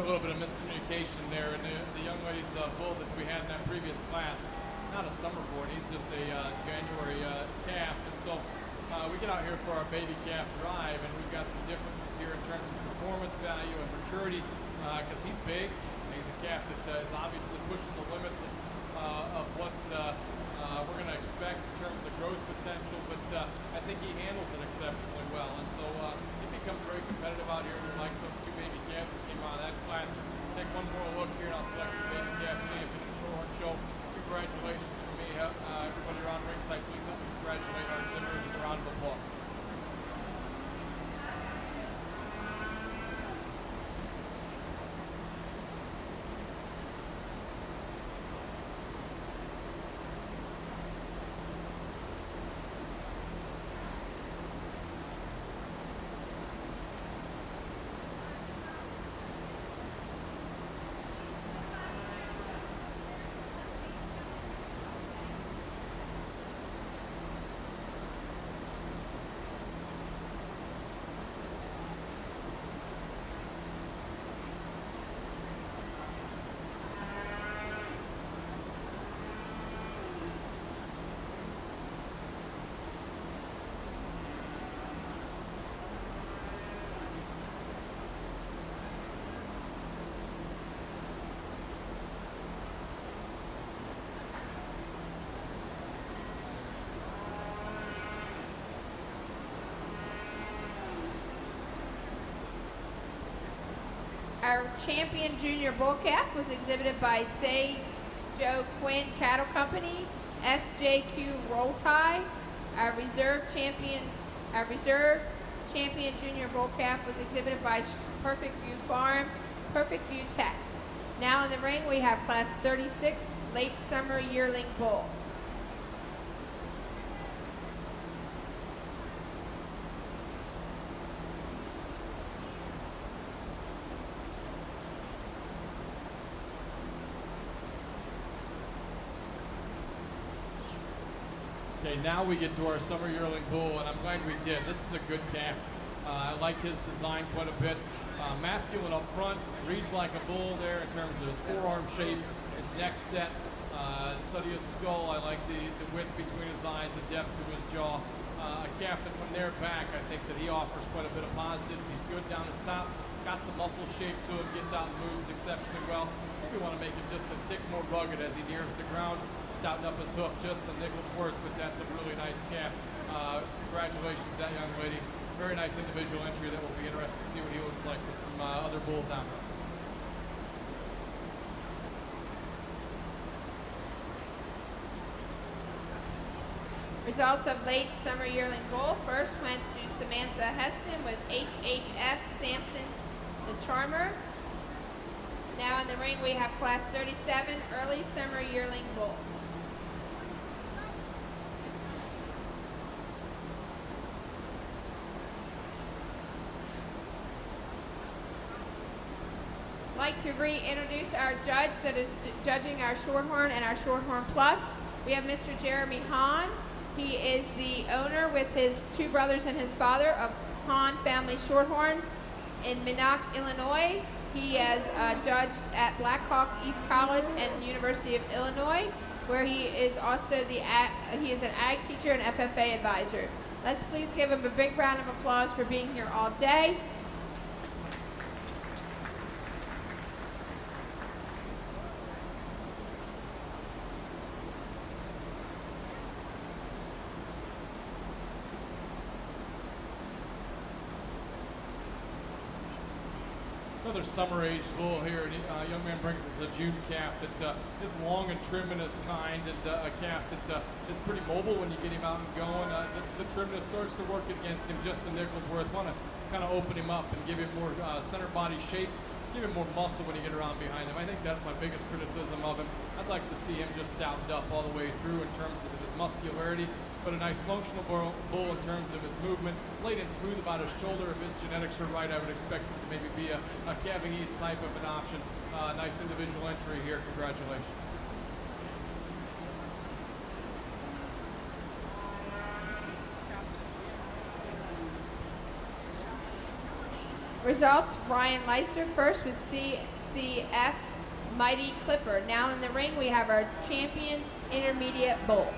a little bit of miscommunication there, and the young lady's bull that we had in that previous class, not a summer born, he's just a January calf, and so we get out here for our baby calf drive, and we've got some differences here in terms of performance value and maturity, because he's big, and he's a calf that is obviously pushing the limits of what we're going to expect in terms of growth potential, but I think he handles it exceptionally well, and so he becomes very competitive out here, and we like those two baby calves that came out of that class. Take one more look here, and I'll select your baby calf champion in the Shorthorn Show. Congratulations from me. Everybody around ringside, please help me congratulate our exhibitors with a round of applause. Our champion junior bull calf was exhibited by Say Joe Quinn Cattle Company, SJQ Roll Tie. Our reserve champion junior bull calf was exhibited by Perfect View Farm, Perfect View Text. Now in the ring we have class 36 late summer yearling bull. Okay, now we get to our summer yearling bull, and I'm glad we did. This is a good calf. I like his design quite a bit. Masculine up front, reads like a bull there in terms of his forearm shape, his neck set. Study his skull. I like the width between his eyes, the depth to his jaw. A calf that from there back, I think that he offers quite a bit of positives. He's good down his top, got some muscle shape to him, gets out and moves exceptionally well. We want to make it just a tick more rugged as he nears the ground, stouting up his hoof just a nickel's worth, but that's a really nice calf. Congratulations to that young lady. Very nice individual entry that will be interested to see what he looks like with some other bulls out there. Results of late summer yearling bull. First went to Samantha Heston with HHF Samson the Charmer. Now in the ring we have class 37 early summer yearling bull. I'd like to reintroduce our judge that is judging our Shorthorn and our Shorthorn Plus. We have Mr. Jeremy Hahn. He is the owner with his two brothers and his father of Hahn Family Shorthorns in Minot, Illinois. He has judged at Blackhawk East College and University of Illinois, where he is also he is an ag teacher and FFA advisor. Let's please give him a big round of applause for being here all day. Another summer-aged bull here. A young man brings us a June calf that is long and trim in his kind, and a calf that is pretty mobile when you get him out and going. The trimness starts to work against him just a nickel's worth. Want to kind of open him up and give him more center body shape, give him more muscle when you get around behind him. I think that's my biggest criticism of him. I'd like to see him just stoutened up all the way through in terms of his muscularity, but a nice functional bull in terms of his movement, laid and smooth about his shoulder. If his genetics are right, I would expect him to maybe be a calving east type of an option. Nice individual entry here. Congratulations. Results, Ryan Leister first with CCF Mighty Clipper. Now in the ring, we have our champion intermediate bull.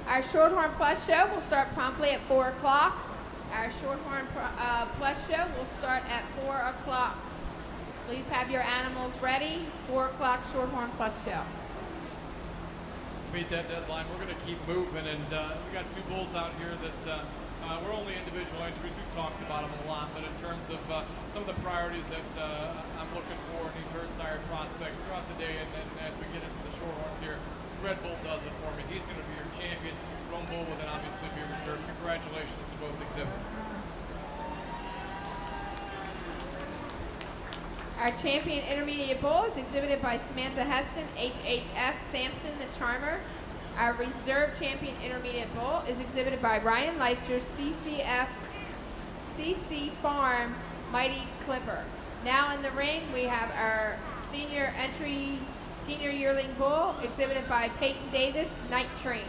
Our Shorthorn Plus show will start promptly at 4 o'clock. Our Shorthorn Plus show will start at 4 o'clock. Please have your animals ready. 4 o'clock Shorthorn Plus show. To meet that deadline, we're going to keep moving, and we got two bulls out here that we're only individual entries. We've talked about them a lot, but in terms of some of the priorities that I'm looking for in these herd sire prospects throughout the day, and then as we get into the Shorthorns here, Red Bull does it for me. He's going to be your champion. Roan Bull will then obviously be reserved. Congratulations to both exhibitors. Our champion intermediate bull is exhibited by Samantha Heston, HHF Sampson the Charmer. Our reserve champion intermediate bull is exhibited by Ryan Leister, CCF CC Farm Mighty Clipper. Now in the ring, we have our senior yearling bull exhibited by Peyton Davis, Night Train.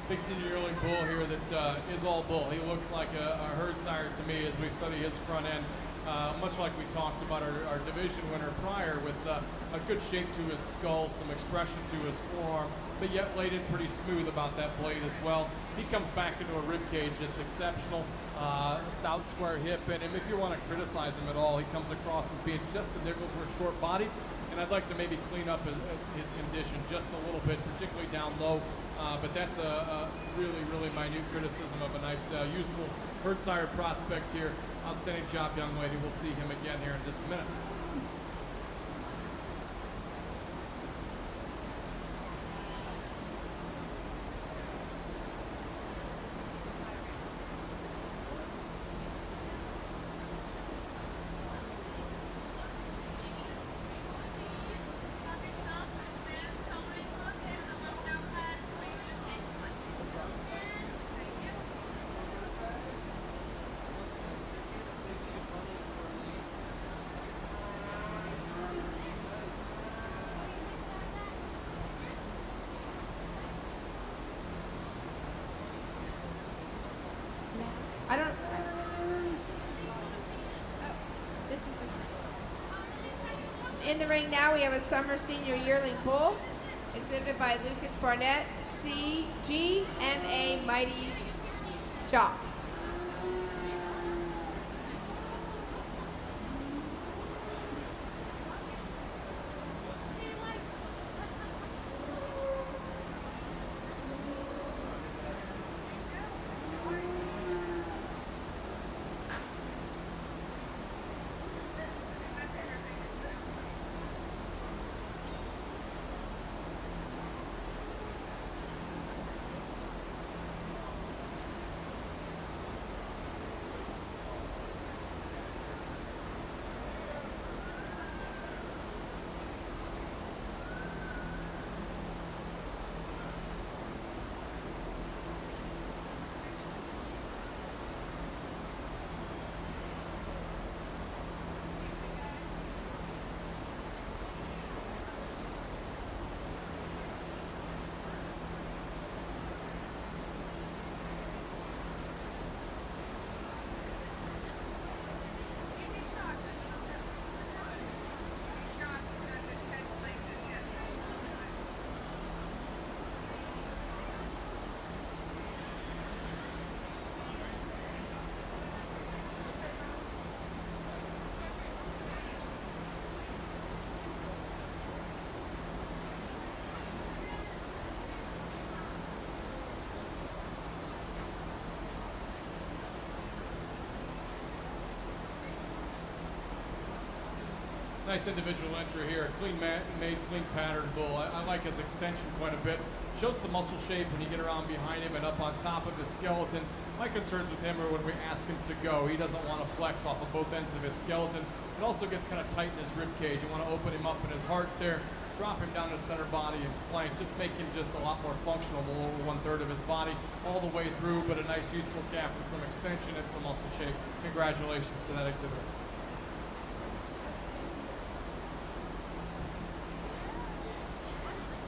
Big senior yearling bull here that is all bull. He looks like a herd sire to me as we study his front end. Much like we talked about our division winner prior, with a good shape to his skull, some expression to his forearm, but yet laid in pretty smooth about that blade as well. He comes back into a rib cage that's exceptional, stout square hip, and if you want to criticize him at all, he cocomes across as being just a Nicholsworth short body, and I'd like to maybe clean up his condition just a little bit, particularly down low. But that's a really, really minute criticism of a nice, useful herd sire prospect here. Outstanding job, young lady. We'll see him again here in just a minute. I don't. This is in the ring now. We have a summer senior yearling bull exhibited by Lucas Barnett, CGMA Mighty Jocks. Nice individual entry here. Clean made, clean pattern bull. I like his extension quite a bit. Shows some muscle shape when you get around behind him and up on top of his skeleton. My concerns with him are when we ask him to go. He doesn't want to flex off of both ends of his skeleton. It also gets kind of tight in his rib cage. You want to open him up in his heart there, drop him down to center body and flank. Just make him just a lot more functional, the lower 1/3 of his body all the way through, but a nice useful calf with some extension and some muscle shape. Congratulations to that exhibitor.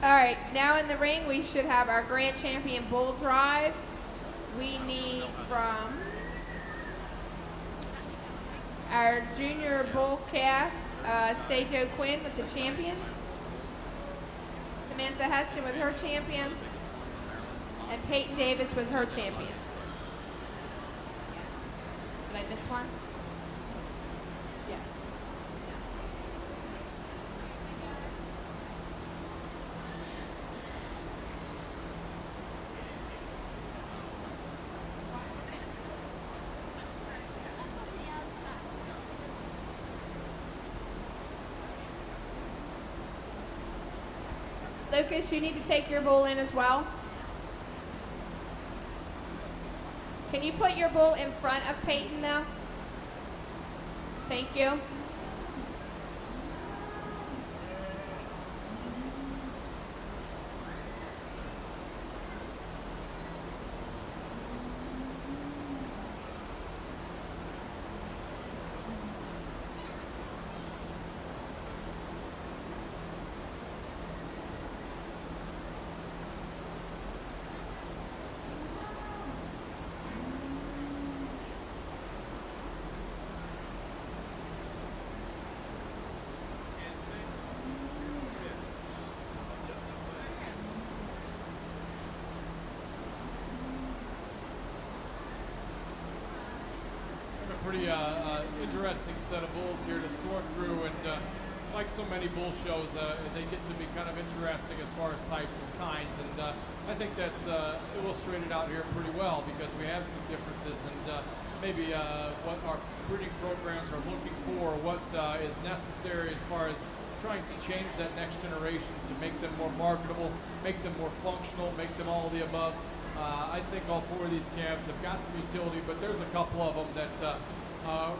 All right, now in the ring we should have our grand champion bull drive. We need from our junior bull calf, Sejo Quinn with the champion, Samantha Heston with her champion, and Peyton Davis with her champion. Did I miss one? Yes. Lucas, you need to take your bull in as well. Can you put your bull in front of Peyton though? Thank you. Pretty interesting set of bulls here to sort through, and like so many bull shows, they get to be kind of interesting as far as types and kinds, and I think that's illustrated out here pretty well because we have some differences, and maybe what our breeding programs are looking for, what is necessary as far as trying to change that next generation to make them more marketable, make them more functional, make them all of the above. I think all four of these calves have got some utility, but there's a couple of them that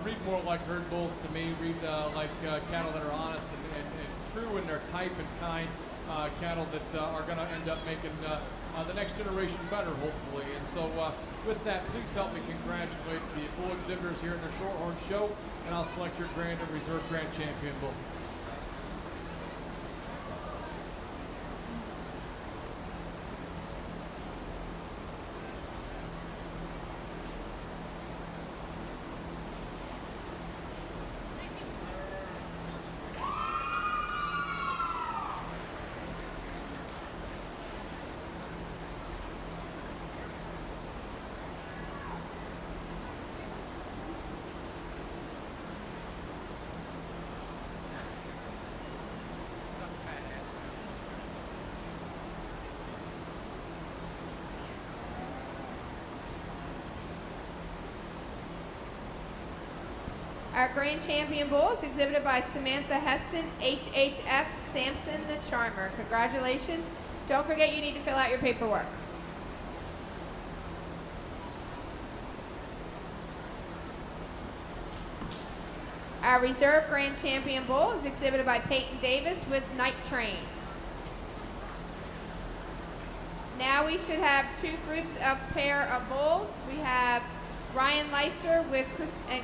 read more like herd bulls to me, read like cattle that are honest and true in their type and kind, cattle that are going to end up making the next generation better, hopefully. And so with that, please help me congratulate the bull exhibitors here in the Shorthorn show, and I'll select your grand and reserve grand champion bull. Our grand champion bull is exhibited by Samantha Heston, HHF Samson the Charmer. Congratulations. Don't forget you need to fill out your paperwork. Our reserve grand champion bull is exhibited by Peyton Davis with Night Train. Now we should have two groups of pair of bulls. We have Ryan Leister with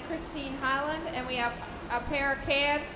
Christine Highland, and we have a pair of calves.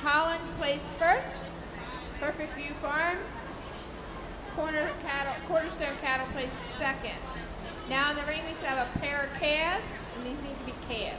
Holland placed first. Perfect View Farms. Cornerstone Cattle placed second. Now in the ring we should have a pair of calves, and these need to be calves.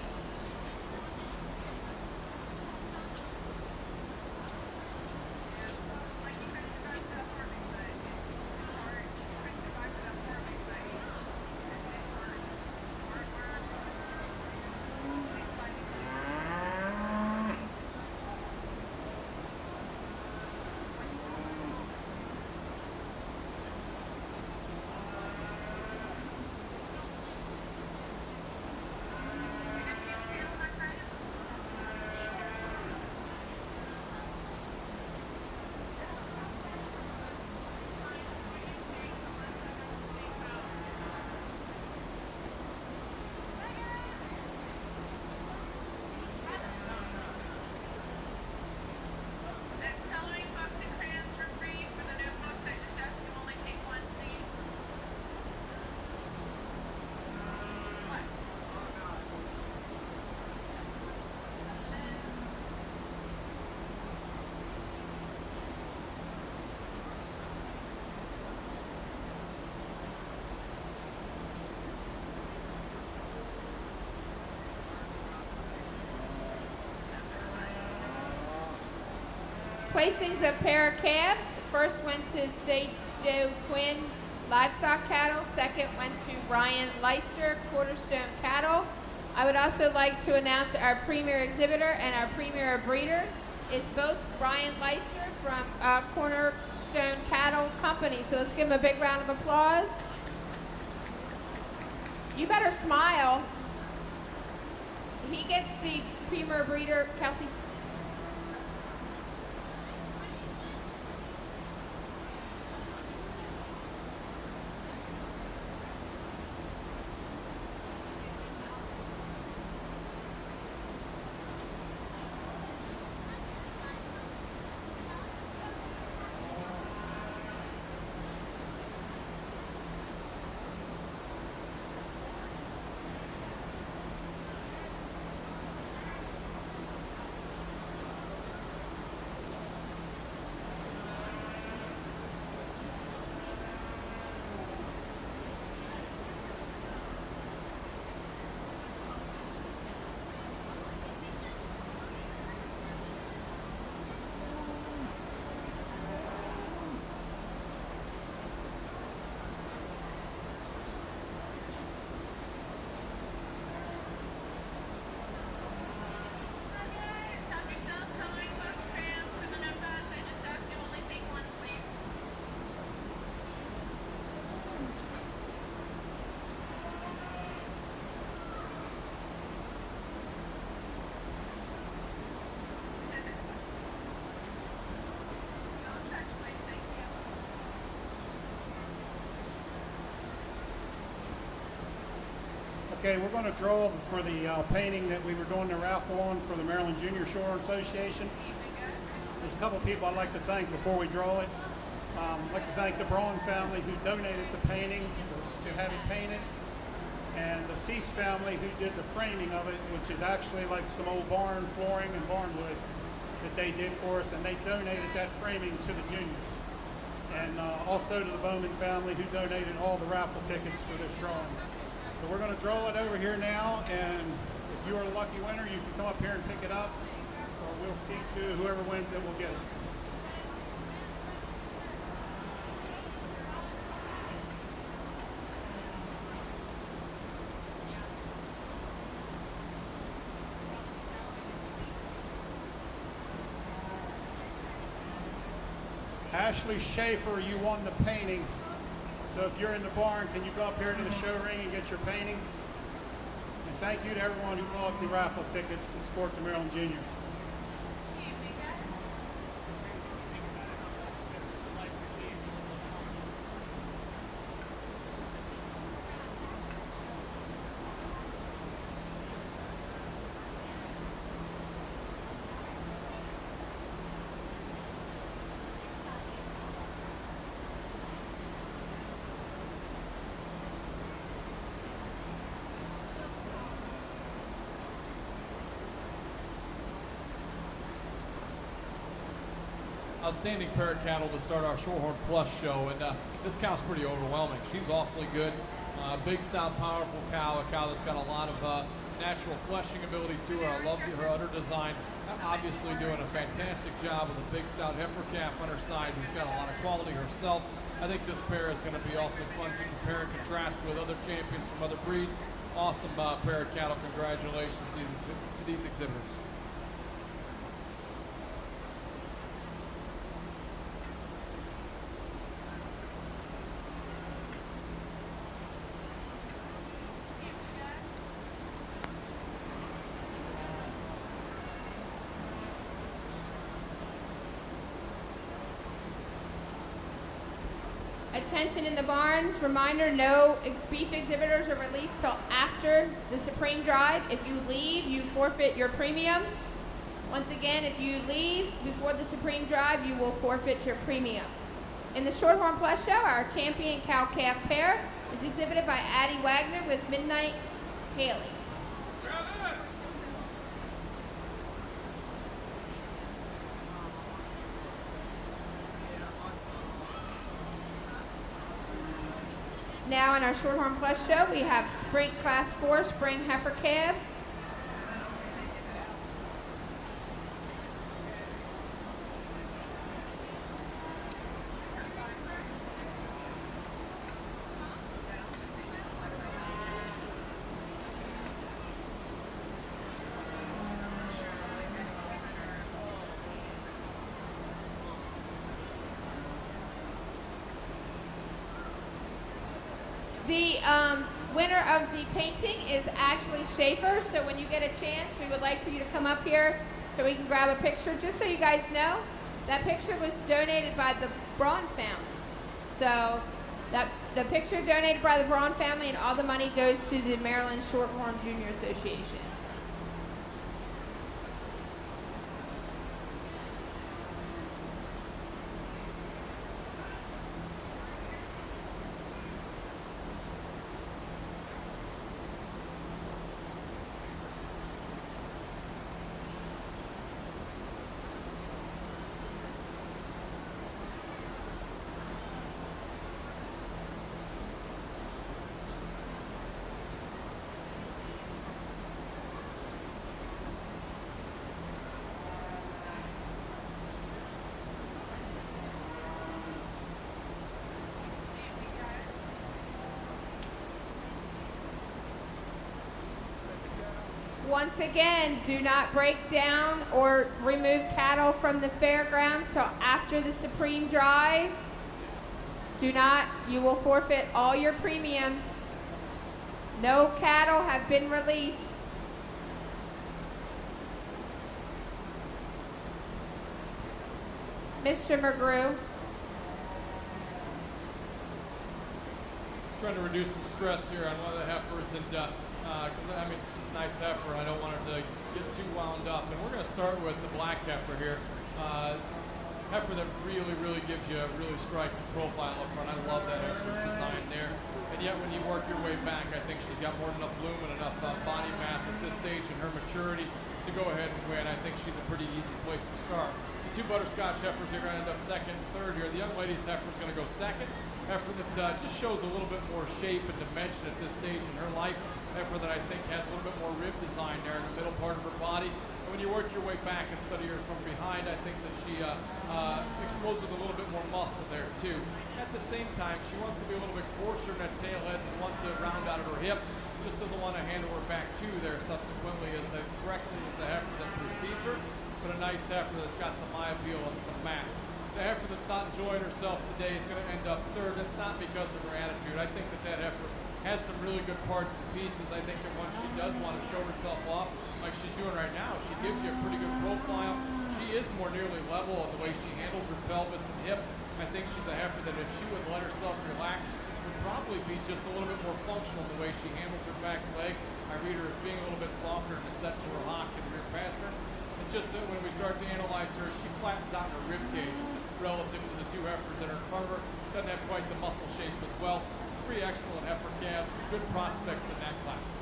Placings of pair of calves. First went to St. Joe Quinn Livestock Cattle. Second went to Ryan Leister Cornerstone Cattle. I would also like to announce our premier exhibitor and our premier breeder is both Ryan Leister from Cornerstone Cattle Company. So let's give him a big round of applause. You better smile. He gets the premier breeder, Kelsey. Okay, we're going to draw for the painting that we were doing the raffle on for the Maryland Junior Shorthorn Association. There's a couple of people I'd like to thank before we draw it. I'd like to thank the Braun family who donated the painting to have it painted, and the Cease family who did the framing of it, which is actually like some old barn flooring and barn wood that they did for us, and they donated that framing to the juniors. And also to the Bowman family who donated all the raffle tickets for this drawing. So we're going to draw it over here now, and if you are a lucky winner, you can come up here and pick it up, or we'll see to whoever wins it will get it. Ashley Schaefer, you won the painting. So if you're in the barn, can you go up here to the show ring and get your painting? And thank you to everyone who bought the raffle tickets to support the Maryland Junior. outstanding pair of cattle to start our Shorthorn Plus show, and this cow's pretty overwhelming. She's awfully good. Big, stout, powerful cow, a cow that's got a lot of natural fleshing ability to her. I love her udder design. Obviously doing a fantastic job with a big, stout heifer calf on her side who's got a lot of quality herself. I think this pair is going to be awfully fun to compare and contrast with other champions from other breeds. Awesome pair of cattle. Congratulations to these exhibitors. Attention in the barns. Reminder, no beef exhibitors are released till after the Supreme Drive. If you leave, you forfeit your premiums. Once again, if you leave before the Supreme Drive, you will forfeit your premiums. In the Shorthorn Plus show, our champion cow-calf pair is exhibited by Addie Wagner with Midnight Haley. Now in our Shorthorn Plus show, we have Spring Class 4 Spring Heifer Calves. The winner of the painting is Ashley Schaefer, so when you get a chance, we would like for you to come up here so we can grab a picture. Just so you guys know, that picture was donated by the Braun family. So the picture donated by the Braun family, and all the money goes to the Maryland Shorthorn Junior Association. Once again, do not break down or remove cattle from the fairgrounds till after the Supreme Drive. Do not, you will forfeit all your premiums. No cattle have been released. Mr. McGrew. Trying to reduce some stress here on one of the heifers, and because I mean she's a nice heifer, I don't want her to get too wound up. And we're going to start with the black heifer here. Heifer that really gives you a really striking profile up front. I love that heifer's design there. And yet when you work your way back, I think she's got more than enough bloom and enough body mass at this stage in her maturity to go ahead and win. I think she's a pretty easy place to start. The two butterscotch heifers are going to end up second and third here. The young lady's heifer is going to go second. Heifer that just shows a little bit more shape and dimension at this stage in her life. Heifer that I think has a little bit more rib design there in the middle part of her body. And when you work your way back and study her from behind, I think that she explodes with a little bit more muscle there too. At the same time, she wants to be a little bit coarser in that tail head and want to round out at her hip. Just doesn't want to handle her back too there subsequently as correctly as the heifer that precedes her. But a nice heifer that's got some eye appeal and some mass. The heifer that's not enjoying herself today is going to end up third. That's not because of her attitude. I think that heifer has some really good parts and pieces. I think that once she does want to show herself off, like she's doing right now, she gives you a pretty good profile. She is more nearly level in the way she handles her pelvis and hip. I think she's a heifer that if she would let herself relax, would probably be just a little bit more functional in the way she handles her back leg. I read her as being a little bit softer in the set to her hock and rear pasture. It's just that when we start to analyze her, she flattens out in her rib cage relative to the two heifers that are in front of her. Doesn't have quite the muscle shape as well. Three excellent heifer calves, some good prospects in that class.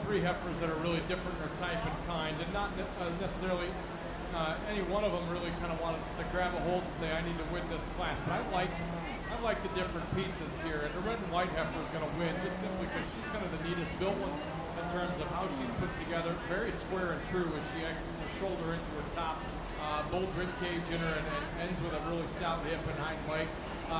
three heifers that are really different in their type and kind, and not necessarily any one of them really kind of wanted to grab a hold and say, I need to win this class. But I like the different pieces here, and the red and white heifer is going to win just simply because she's kind of the neatest built one in terms of how she's put together, very square and true as she exits her shoulder into her top, bold rib cage in her, and ends with a really stout hip and hind leg.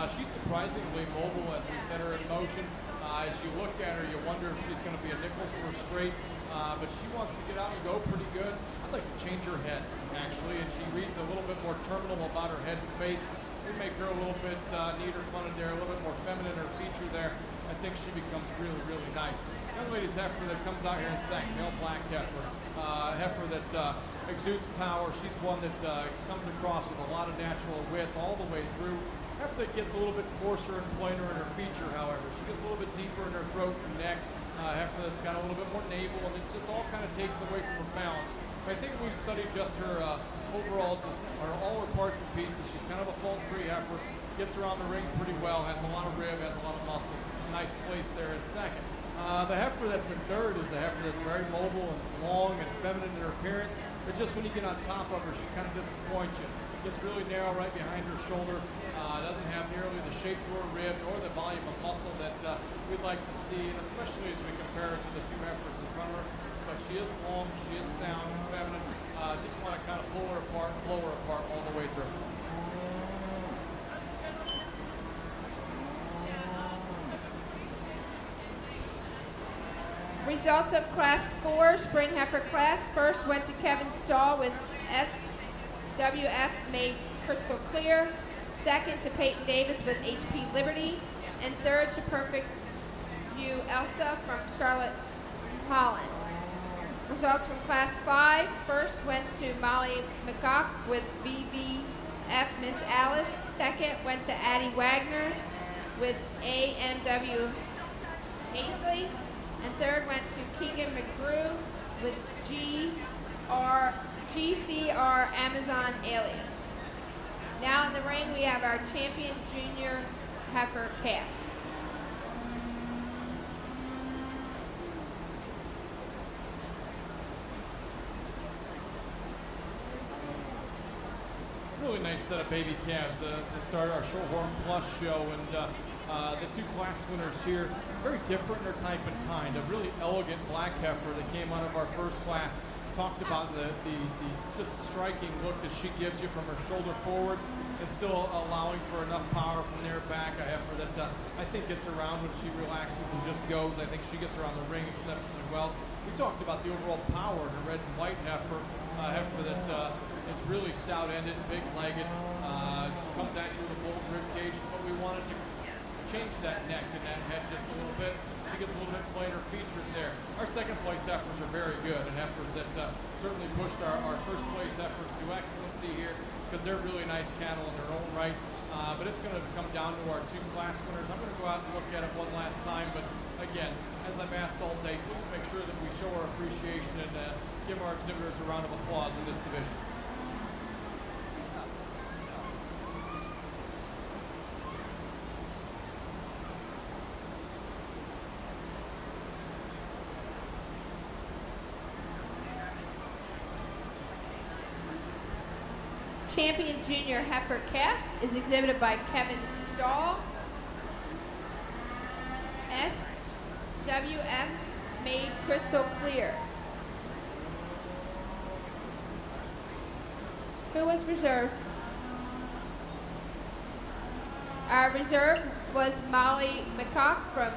She's surprisingly mobile as we set her in motion. As you look at her, you wonder if she's going to be a nickels or a straight, but she wants to get out and go pretty good. I'd like to change her head, actually, and she reads a little bit more terminal about her head and face. We make her a little bit neater fronted there, a little bit more feminine in her feature there. I think she becomes really, really nice. Young lady's heifer that comes out here in second, male black heifer. Heifer that exudes power. She's one that comes across with a lot of natural width all the way through. Heifer that gets a little bit coarser and plainer in her feature, however. She gets a little bit deeper in her throat and neck. Heifer that's got a little bit more navel, and it just all kind of takes away from her balance. But I think we've studied just her overall, just all her parts and pieces. She's kind of a fault-free heifer. Gets around the ring pretty well, has a lot of rib, has a lot of muscle. Nice place there in second. The heifer that's in third is a heifer that's very mobile and long and feminine in her appearance. But just when you get on top of her, she kind of disappoints you. Gets really narrow right behind her shoulder. Doesn't have nearly the shape to her rib nor the volume of muscle that we'd like to see, and especially as we compare her to the two heifers in front of her. But she is long, she is sound and feminine. Just want to kind of pull her apart, blow her apart all the way through. Results of Class 4 Spring Heifer class. First went to Kevin Stahl with SWF made crystal clear. Second to Peyton Davis with HP Liberty. And third to Perfect View Elsa from Charlotte, Holland. Results from Class 5. First went to Molly McGough with BVF Miss Alice. Second went to Addie Wagner with AMW Hazley. And third went to Keegan McGrew with GCR Amazon Alias. Now in the ring we have our champion junior heifer calf. Really nice set of baby calves to start our Shorthorn Plus show, and the two class winners here, very different in their type and kind. A really elegant black heifer that came out of our first class. Talked about the just striking look that she gives you from her shoulder forward, and still allowing for enough power from there back. A heifer that I think gets around when she relaxes and just goes. I think she gets around the ring exceptionally well. We talked about the overall power in a red and white heifer. Heifer that is really stout-ended, big-legged, comes at you with a bold rib cage, but we wanted to change that neck and that head just a little bit. She gets a little bit plainer featured there. Our second place heifers are very good, and heifers that certainly pushed our first place heifers to excellency here, because they're really nice cattle in their own right. But it's going to come down to our two class winners. I'm going to go out and look at it one last time, but again, as I've asked all day, please make sure that we show our appreciation and give our exhibitors a round of applause in this division. Champion junior heifer calf is exhibited by Kevin Stahl. SWF made crystal clear. Who was reserved? Our reserve was Molly McCock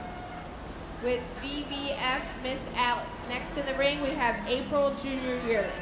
with BVF Miss Alice. Next in the ring we have April Junior Yearlings.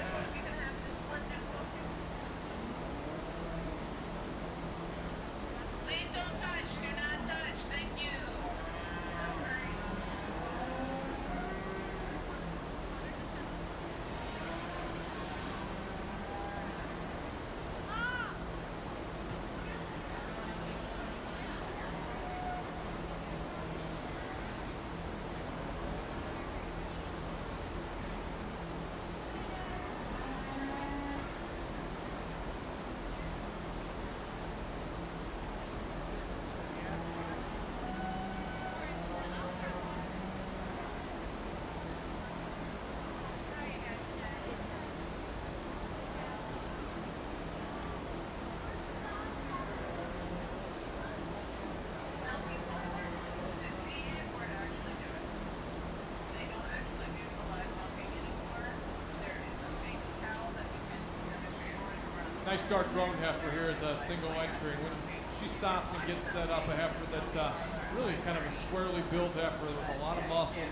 nice dark grown heifer here as a single entry. And when she stops and gets set up, a heifer that really kind of a squarely built heifer with a lot of muscle,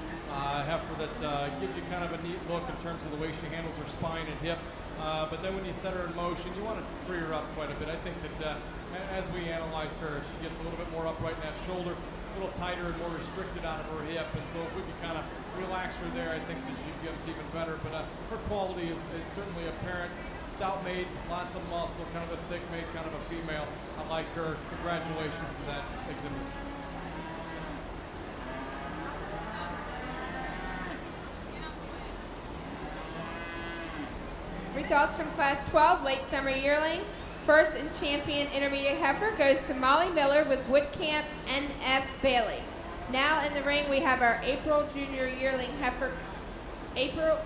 heifer that gives you kind of a neat look in terms of the way she handles her spine and hip. But then when you set her in motion, you want to free her up quite a bit. I think that as we analyze her, she gets a little bit more upright in that shoulder, a little tighter and more restricted out of her hip. And so if we can kind of relax her there, I think that she becomes even better. But her quality is certainly apparent. Stout made, lots of muscle, kind of a thick made, kind of a female. I like her. Congratulations to that exhibit. Results from Class 12 Late Summer Yearling. First and champion intermediate heifer goes to Molly Miller with Woodcamp NF Bailey. Now in the ring we have our April Junior Yearling heifer. April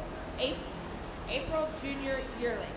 Junior Yearlings.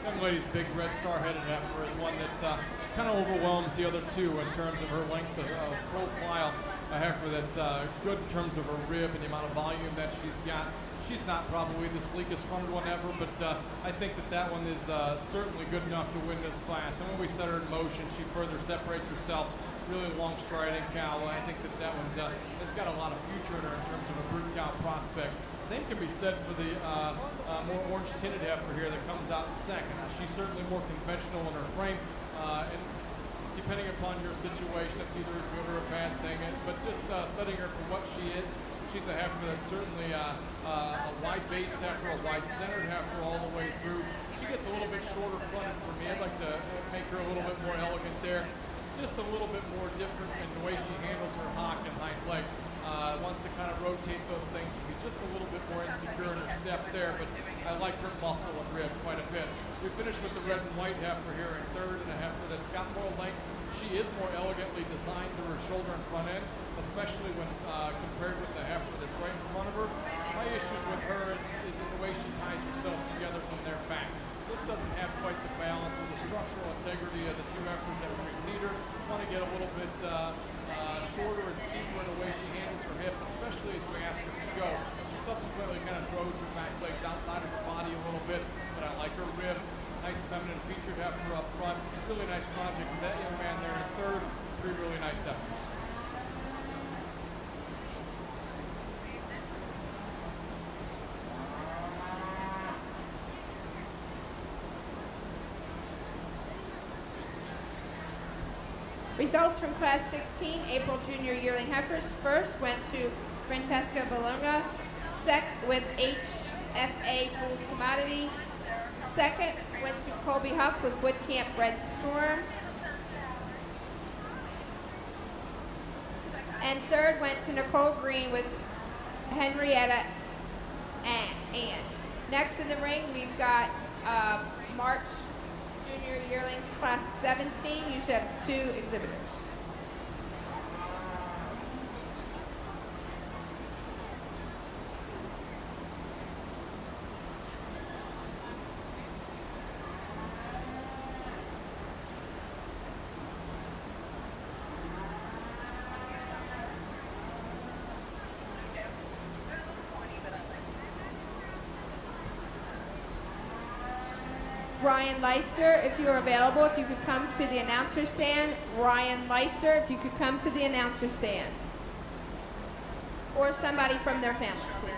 Young lady's big red star-headed heifer is one that kind of overwhelms the other two in terms of her length of profile. A heifer that's good in terms of her rib and the amount of volume that she's got. She's not probably the sleekest fronted one ever, but I think that one is certainly good enough to win this class. And when we set her in motion, she further separates herself. Really long striding cow. I think that one has got a lot of future in her in terms of a brute cow prospect. Same can be said for the more orange tinted heifer here that comes out in second. She's certainly more conventional in her frame, and depending upon your situation, it's either a good or a bad thing. But just studying her for what she is, she's a heifer that's certainly a wide-based heifer, a wide-centered heifer all the way through. She gets a little bit shorter fronted for me. I'd like to make her a little bit more elegant there. Just a little bit more different in the way she handles her hock and hind leg. Wants to kind of rotate those things and be just a little bit more insecure in her step there, but I like her muscle and rib quite a bit. We finish with the red and white heifer here in third, and a heifer that's got more length. She is more elegantly designed to her shoulder and front end, especially when compared with the heifer that's right in front of her. My issues with her is in the way she ties herself together from their back. This doesn't have quite the balance or the structural integrity of the two heifers that precede her. Want to get a little bit shorter and steeper in the way she handles her hip, especially as we ask her to go. She subsequently kind of throws her back legs outside of her body a little bit, but I like her rib. Nice feminine featured heifer up front. Really nice project for that young man there in third. Three really nice heifers. Results from Class 16 April Junior Yearling heifers. First went to Francesca Bologna, sec with HFA Fool's Commodity. Second went to Colby Huff with Woodcamp Red Storm. And third went to Nicole Green with Henrietta Ann. Next in the ring, we've got March Junior Yearlings Class 17. You should have 2 exhibitors. Ryan Leister, if you are available, if you could come to the announcer stand. Ryan Leister, if you could come to the announcer stand. Or somebody from their family, please.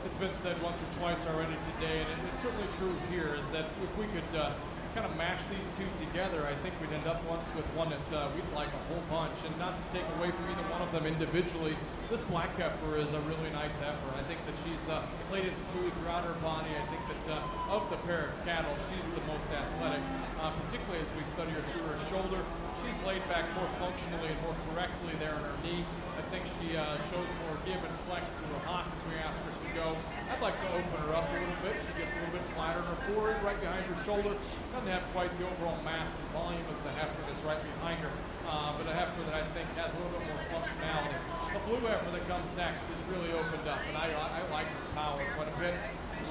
It's been said once or twice already today, and it's certainly true here, is that if we could kind of mash these two together, I think we'd end up with one that we'd like a whole bunch. And not to take away from either one of them individually, this black heifer is a really nice heifer. I think that she's laid it smooth throughout her body. I think that of the pair of cattle, she's the most athletic, particularly as we study her through her shoulder. She's laid back more functionally and more correctly there on her knee. I think she shows more give and flex to her hock as we ask her to go. I'd like to open her up a little bit. She gets a little bit flatter in her forehead, right behind her shoulder. Doesn't have quite the overall mass and volume as the heifer that's right behind her, but a heifer that I think has a little bit more functionality. The blue heifer that comes next is really opened up, and I like her power quite a bit.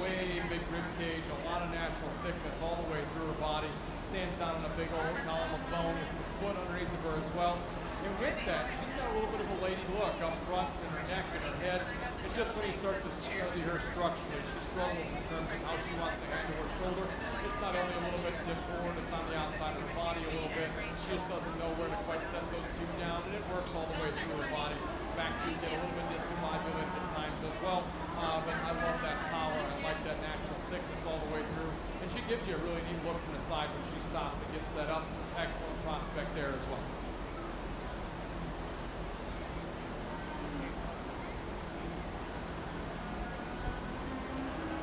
Way big rib cage, a lot of natural thickness all the way through her body. Stands down in a big old column of bone with some foot underneath of her as well. And with that, she's got a little bit of a lady look up front in her neck and her head. It's just when you start to study her structurally, she struggles in terms of how she wants to handle her shoulder. It's not only a little bit tipped forward, it's on the outside of her body a little bit. She just doesn't know where to quite set those two down, and it works all the way through her body. Back to get a little bit discombobulated at times as well. But I love that power. I like that natural thickness all the way through. And she gives you a really neat look from the side when she stops and gets set up. Excellent prospect there as well.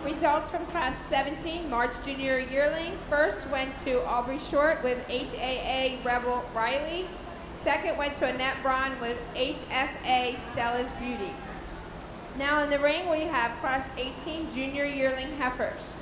Results from Class 17, March Junior Yearling. First went to Aubrey Short with HAA Rebel Riley. Second went to Annette Braun with HFA Stella's Beauty. Now in the ring we have Class 18 Junior Yearling Heifers.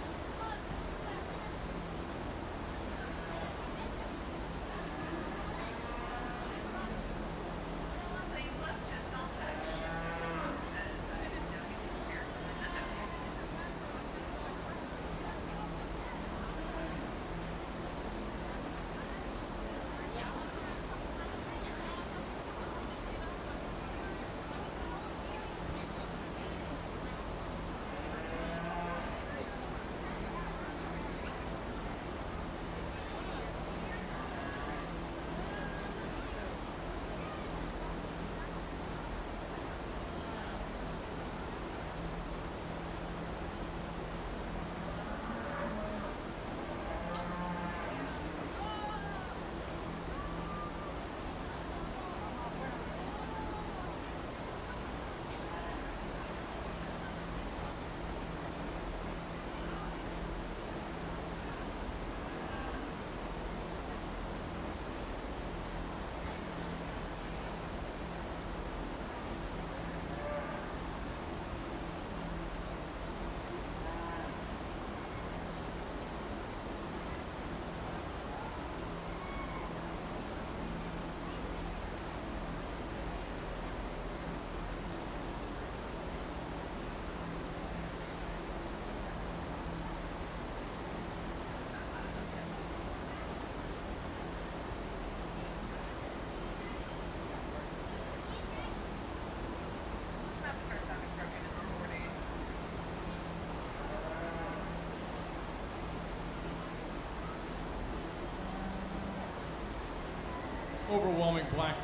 overwhelming black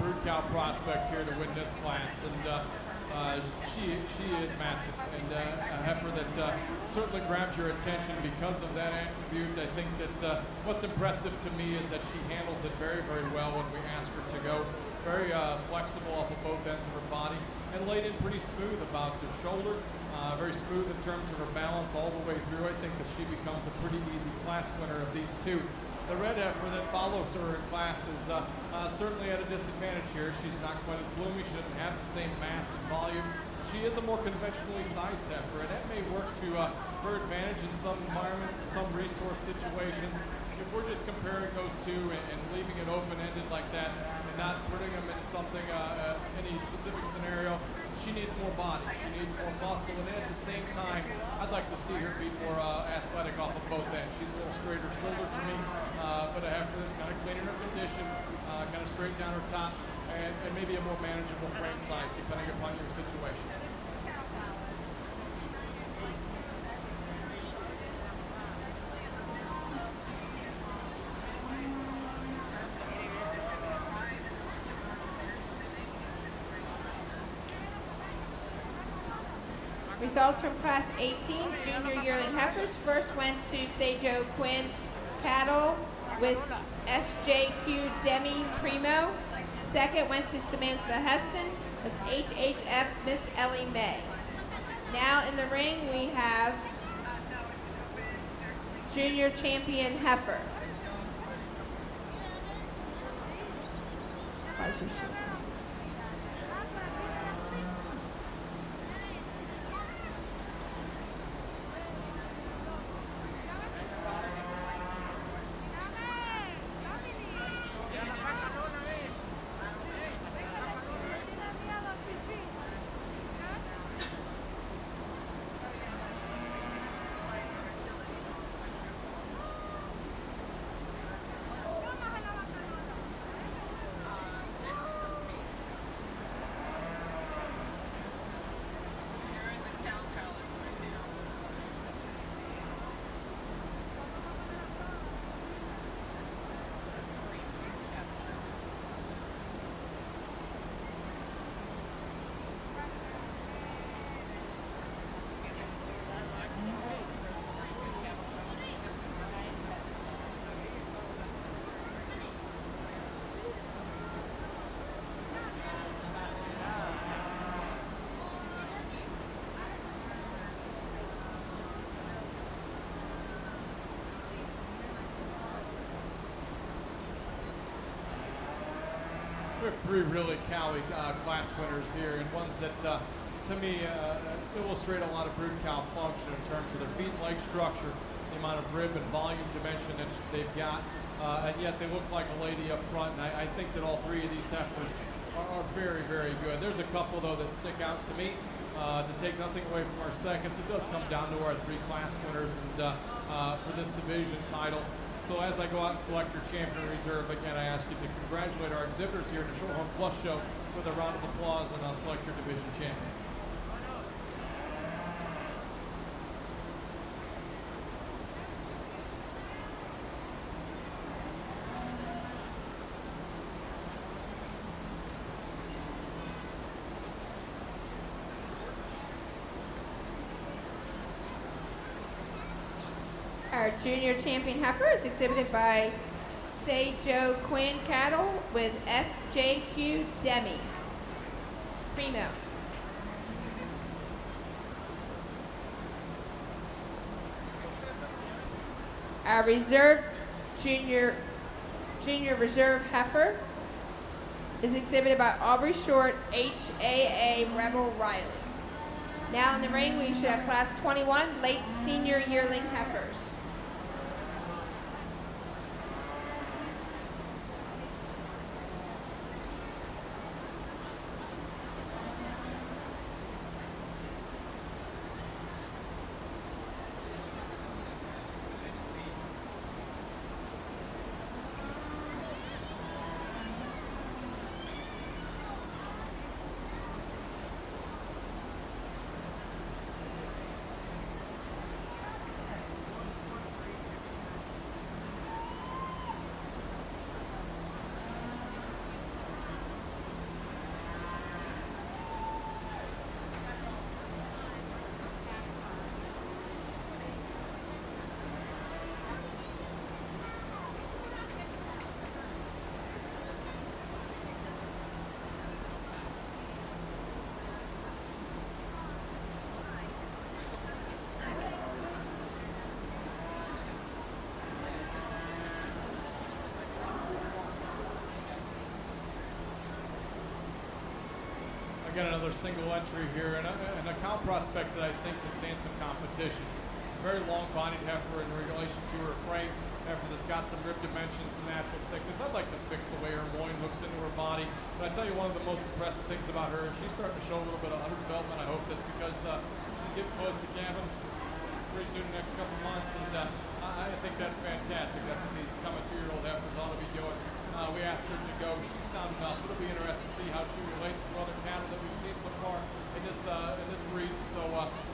brood cow prospect here to win this class, and she is massive, and a heifer that certainly grabs your attention because of that attribute. I think that what's impressive to me is that she handles it very, very well when we ask her to go. Very flexible off of both ends of her body, and laid in pretty smooth about her shoulder. Very smooth in terms of her balance all the way through. I think that she becomes a pretty easy class winner of these two. The red heifer that follows her in class is certainly at a disadvantage here. She's not quite as bloomy. She doesn't have the same mass and volume. She is a more conventionally sized heifer, and that may work to her advantage in some environments, in some resource situations. If we're just comparing those two and leaving it open-ended like that and not putting them in something, any specific scenario, she needs more body, she needs more muscle, and at the same time, I'd like to see her be more athletic off of both ends. She's a little straighter shoulder for me, but a heifer that's kind of clean in her condition, kind of straight down her top, and maybe a more manageable frame size depending upon your situation. Results from Class 18 Junior Yearling Heifers. First went to Sejo Quinn Cattle with SJQ Demi Primo. Second went to Samantha Heston with HHF Miss Ellie May. Now in the ring we have Junior Champion Heifer. We have three really cowy class winners here, and ones that, to me, illustrate a lot of brood cow function in terms of their feet and leg structure, the amount of rib and volume dimension that they've got, and yet they look like a lady up front, and I think that all three of these heifers are very, very good. There's a couple, though, that stick out to me. To take nothing away from our seconds, it does come down to our three class winners and for this division title. So as I go out and select your champion reserve, again, I ask you to congratulate our exhibitors here at the Shorthorn Plus show with a round of applause, and I'll select your division champions. Our junior champion heifer is exhibited by Sejo Quinn Cattle with SJQ Demi Primo. Our reserve junior reserve heifer is exhibited by Aubrey Short, HAA Rebel Riley. Now in the ring we should have class 21 late senior yearling heifers. got another single entry here, and a cow prospect that I think can stand some competition. Very long-bodied heifer in relation to her frame. Heifer that's got some rib dimensions and natural thickness. I'd like to fix the way her loin hooks into her body. But I tell you, one of the most impressive things about her is she's starting to show a little bit of underdevelopment. I hope that's because she's getting close to calving pretty soon, the next couple months, and I think that's fantastic. That's what these coming 2-year-old heifers ought to be doing. We asked her to go. She's sound enough. It'll be interesting to see how she relates to other cattle that we've seen so far in this breed. So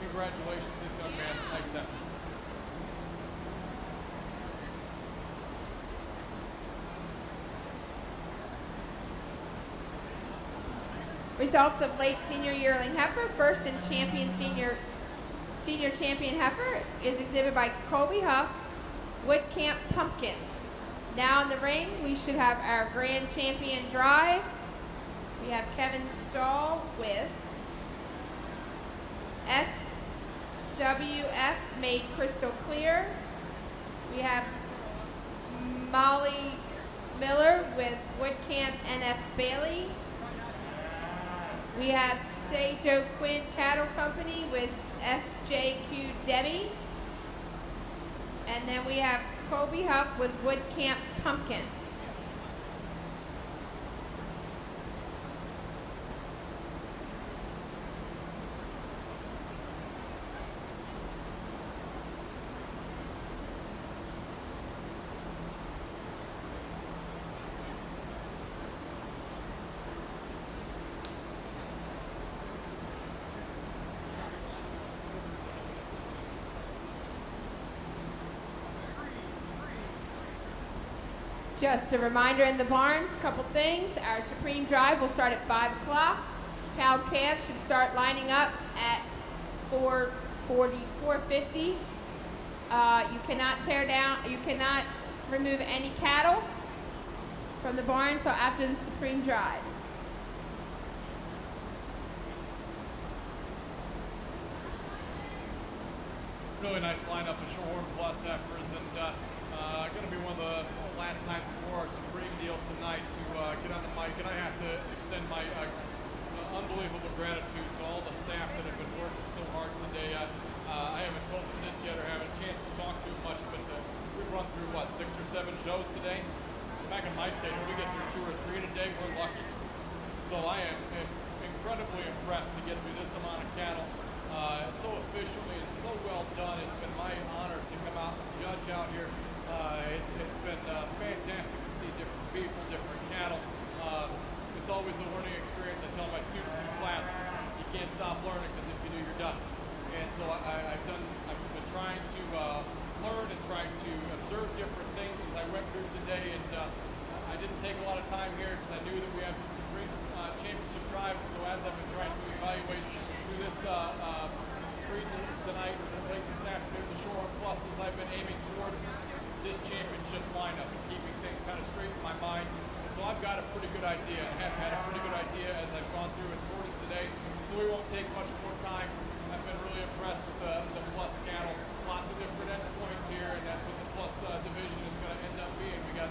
congratulations, this young man. Nice heifer. Results of late senior yearling heifer. First and champion senior champion heifer is exhibited by Colby Huff, Woodcamp Pumpkin. Now in the ring, we should have our grand champion drive. We have Kevin Stahl with SWF Made Crystal Clear. We have Molly Miller with Woodcamp NF Bailey. We have Say Joe Quinn Cattle Company with SJQ Debbie. And then we have Colby Huff with Woodcamp Pumpkin. Just a reminder in the barns, a couple things. Our Supreme Drive will start at 5 o'clock. Cow calves should start lining up at 4:40, 4:50. You cannot tear down, you cannot remove any cattle from the barn until after the Supreme Drive. Really nice lineup of Shorthorn Plus heifers, and going to be one of the last times before our Supreme deal tonight to get on the mic, and I have to extend my unbelievable gratitude to all the staff that have been working so hard today. I haven't told them this yet or haven't a chance to talk to them much, but we've run through, 6 or 7 shows today? Back in my state, when we get through 2 or 3 today, we're lucky. So I am incredibly impressed to get through this amount of cattle so efficiently and so well done. It's been my honor to come out and judge out here. It's been fantastic to see different people, different cattle. It's always a learning experience. I tell my students in class, you can't stop learning because if you do, you're done. And so I've been trying to learn and trying to observe different things as I went through today. And I didn't take a lot of time here because I knew that we have the Supreme Championship Drive. And so as I've been trying to evaluate through this breed tonight or late this afternoon, the Shorthorn Pluses, I've been aiming towards this championship lineup and keeping things kind of straight in my mind. And so I've got a pretty good idea. I have had a pretty good idea as I've gone through and sorted today. So we won't take much more time. I've been really impressed with the plus cattle. Lots of different endpoints here, and that's what the plus division is going to end up being. We got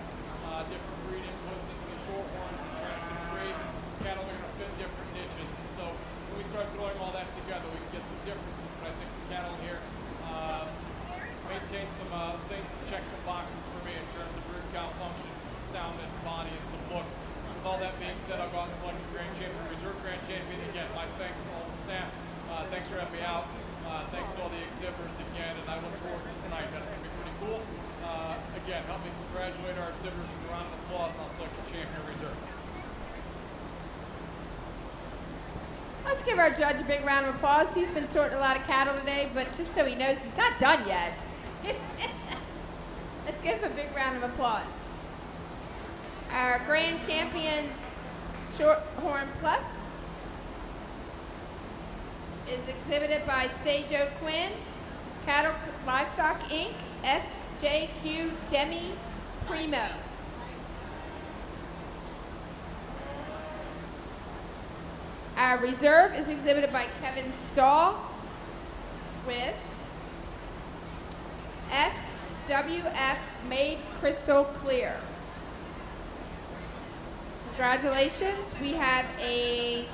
different breed inputs into the Shorthorns and trying to create cattle that are going to fit different niches. And so when we start throwing all that together, we can get some differences. But I think the cattle here maintain some things that check some boxes for me in terms of brood cow function, soundness, body, and some look. With all that being said, I'll go out and select a grand champion, reserve grand champion. Again, my thanks to all the staff. Thanks for having me out. Thanks to all the exhibitors again, and I look forward to tonight. That's going to be pretty cool. Again, help me congratulate our exhibitors with a round of applause, and I'll select your champion reserve. Let's give our judge a big round of applause. He's been sorting a lot of cattle today, but just so he knows, he's not done yet. Let's give him a big round of applause. Our grand champion Shorthorn Plus is exhibited by Joe Quinn, Cattle Livestock Inc., SJQ Demi Primo. Our reserve is exhibited by Kevin Stahl with SWF Made Crystal Clear. Congratulations. We have a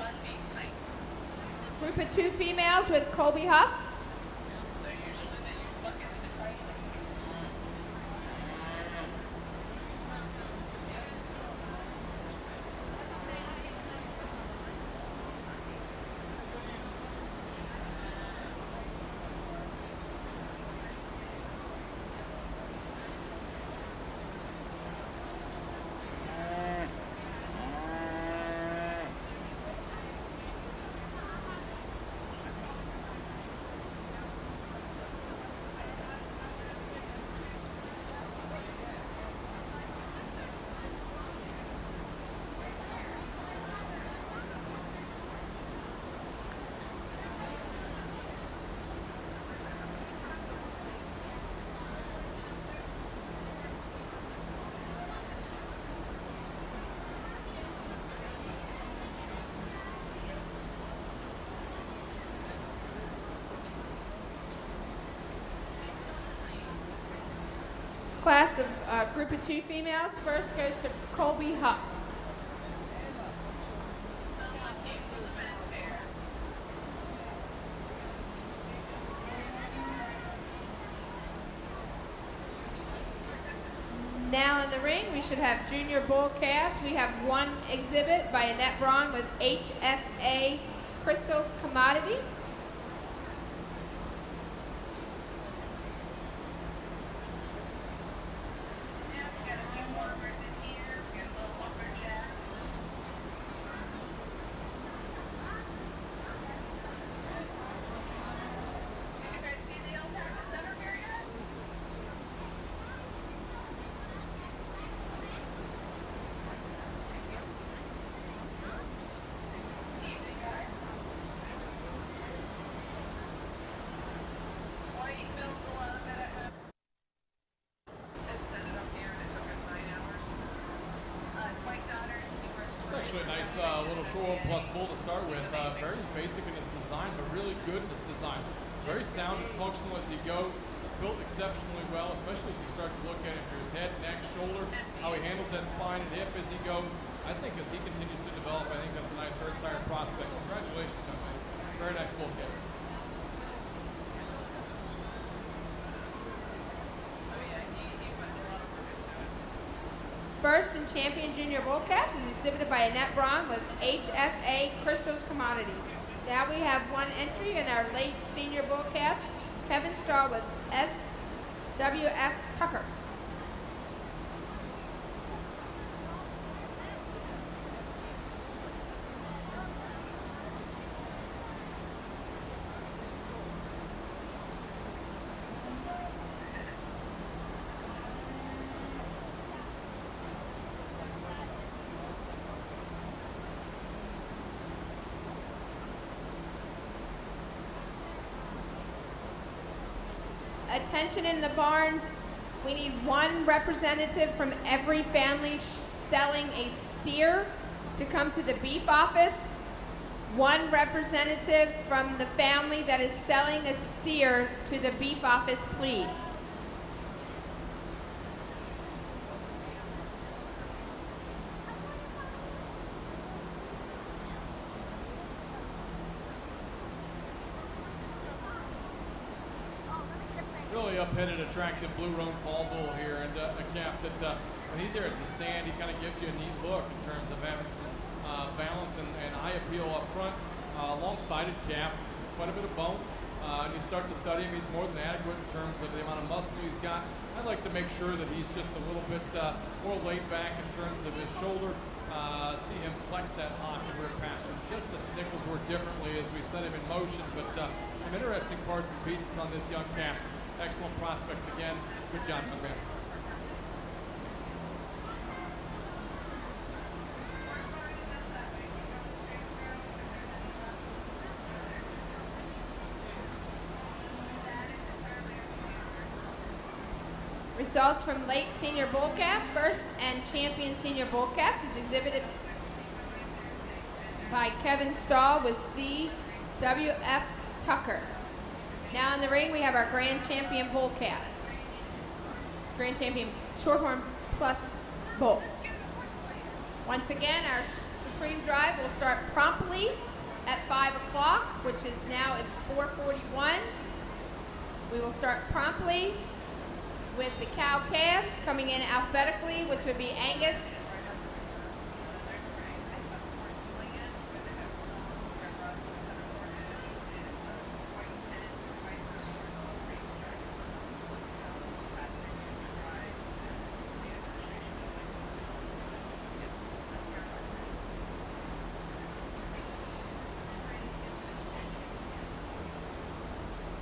Group of 2 females with Colby Huff. Class of group of 2 females. First goes to Colby Huff. Now in the ring, we should have junior bull calves. We have one exhibit by Annette Braun with HFA Crystals Commodity. Actually a nice little Shorthorn Plus bull to start with. Very basic in his design, but really good in his design. Very sound and functional as he goes. Built exceptionally well, especially as you start to look at him through his head, neck, shoulder, how he handles that spine and hip as he goes. I think as he continues to develop, I think that's a nice herd sire prospect. Congratulations, young man. Very nice bull kid. First and champion junior bull calf is exhibited by Annette Braun with HFA Crystals Commodity. Now we have one entry in our late senior bull calf, Kevin Straw with SWF Tucker. Attention in the barns, we need one representative from every family selling a steer to come to the beef office. One representative from the family that is selling a steer to the beef office, please. Really up-headed, attractive blue roan fall bull here, and a calf that when he's here at the stand, he kind of gives you a neat look in terms of having some balance and eye appeal up front. Long-sided calf, quite a bit of bone. And you start to study him, he's more than adequate in terms of the amount of muscle he's got. I'd like to make sure that he's just a little bit more laid back in terms of his shoulder. See him flex that hock and rear pasture just a nickels worth differently as we set him in motion. But some interesting parts and pieces on this young calf. Excellent prospects again. Good job, young man. Results from late senior bull calf. First and champion senior bull calf is exhibited by Kevin Stahl with CWF Tucker. Now in the ring, we have our grand champion bull calf. Grand champion Shorthorn Plus bull. Once again, our supreme drive will start promptly at 5 o'clock, which is now it's 4:41. We will start promptly with the cow calves coming in alphabetically, which would be Angus,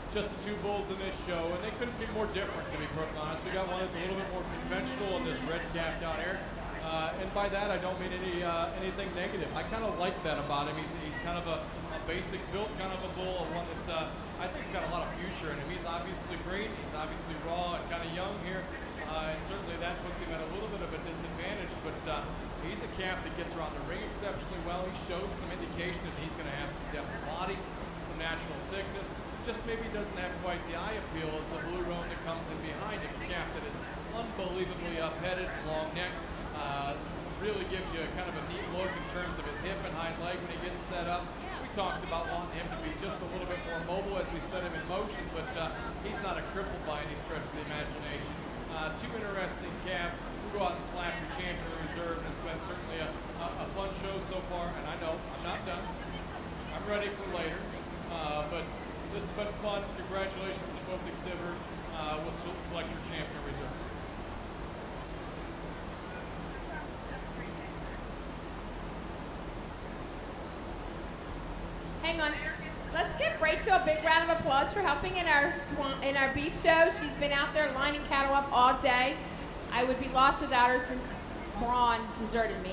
Just the two bulls in this show, and they couldn't be more different, to be perfectly honest. We got one that's a little bit more conventional in this red calf down here, and by that I don't mean anything negative. I kind of like that about him. He's kind of a basic built kind of a bull, one that I think's got a lot of future in him. He's obviously green, he's obviously raw and kind of young here, and certainly that puts him at a little bit of a disadvantage. But he's a calf that gets around the ring exceptionally well. He shows some indication that he's going to have some depth of body, some natural thickness. Just maybe doesn't have quite the eye appeal as the blue roan that comes in behind him. A calf that is unbelievably up-headed, long-necked, really gives you kind of a neat look in terms of his hip and hind leg when he gets set up. We talked about wanting him to be just a little bit more mobile as we set him in motion, but he's not a cripple by any stretch of the imagination. Two interesting calves. We'll go out and slap the champion reserve, and it's been certainly a fun show so far, and I know I'm not done. I'm ready for later, but this has been fun. Congratulations to both exhibitors. We'll select your champion reserve. hang on. Let's give Rachel a big round of applause for helping in our beef show. She's been out there lining cattle up all day. I would be lost without her since Braun deserted me.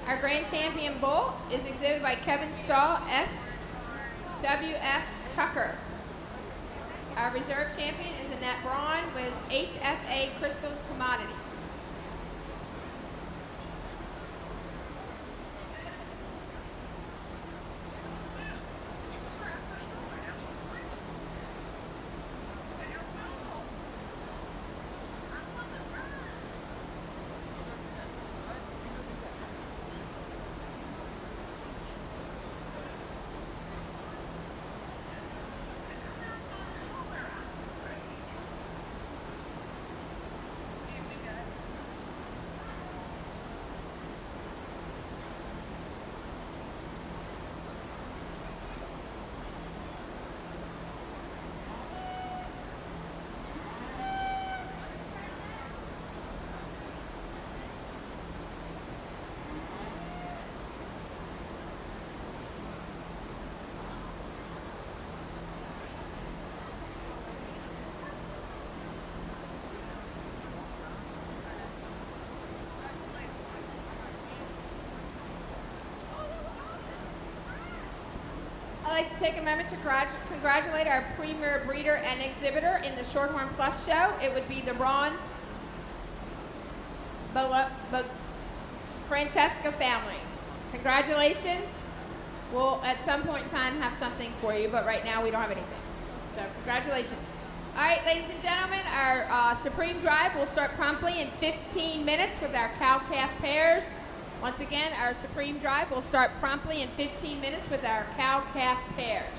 Our grand champion bull is exhibited by Kevin Straw, SWF Tucker. Our reserve champion is Annette Braun with HFA Crystals Commodity. I'd like to take a moment to congratulate our premier breeder and exhibitor in the Shorthorn Plus show. It would be the Ron Francesca family. Congratulations. We'll at some point in time have something for you, but right now we don't have anything. So congratulations. All right, ladies and gentlemen, our Supreme Drive will start promptly in 15 minutes with our cow-calf pairs. Once again, our Supreme Drive will start promptly in 15 minutes with our cow-calf pairs.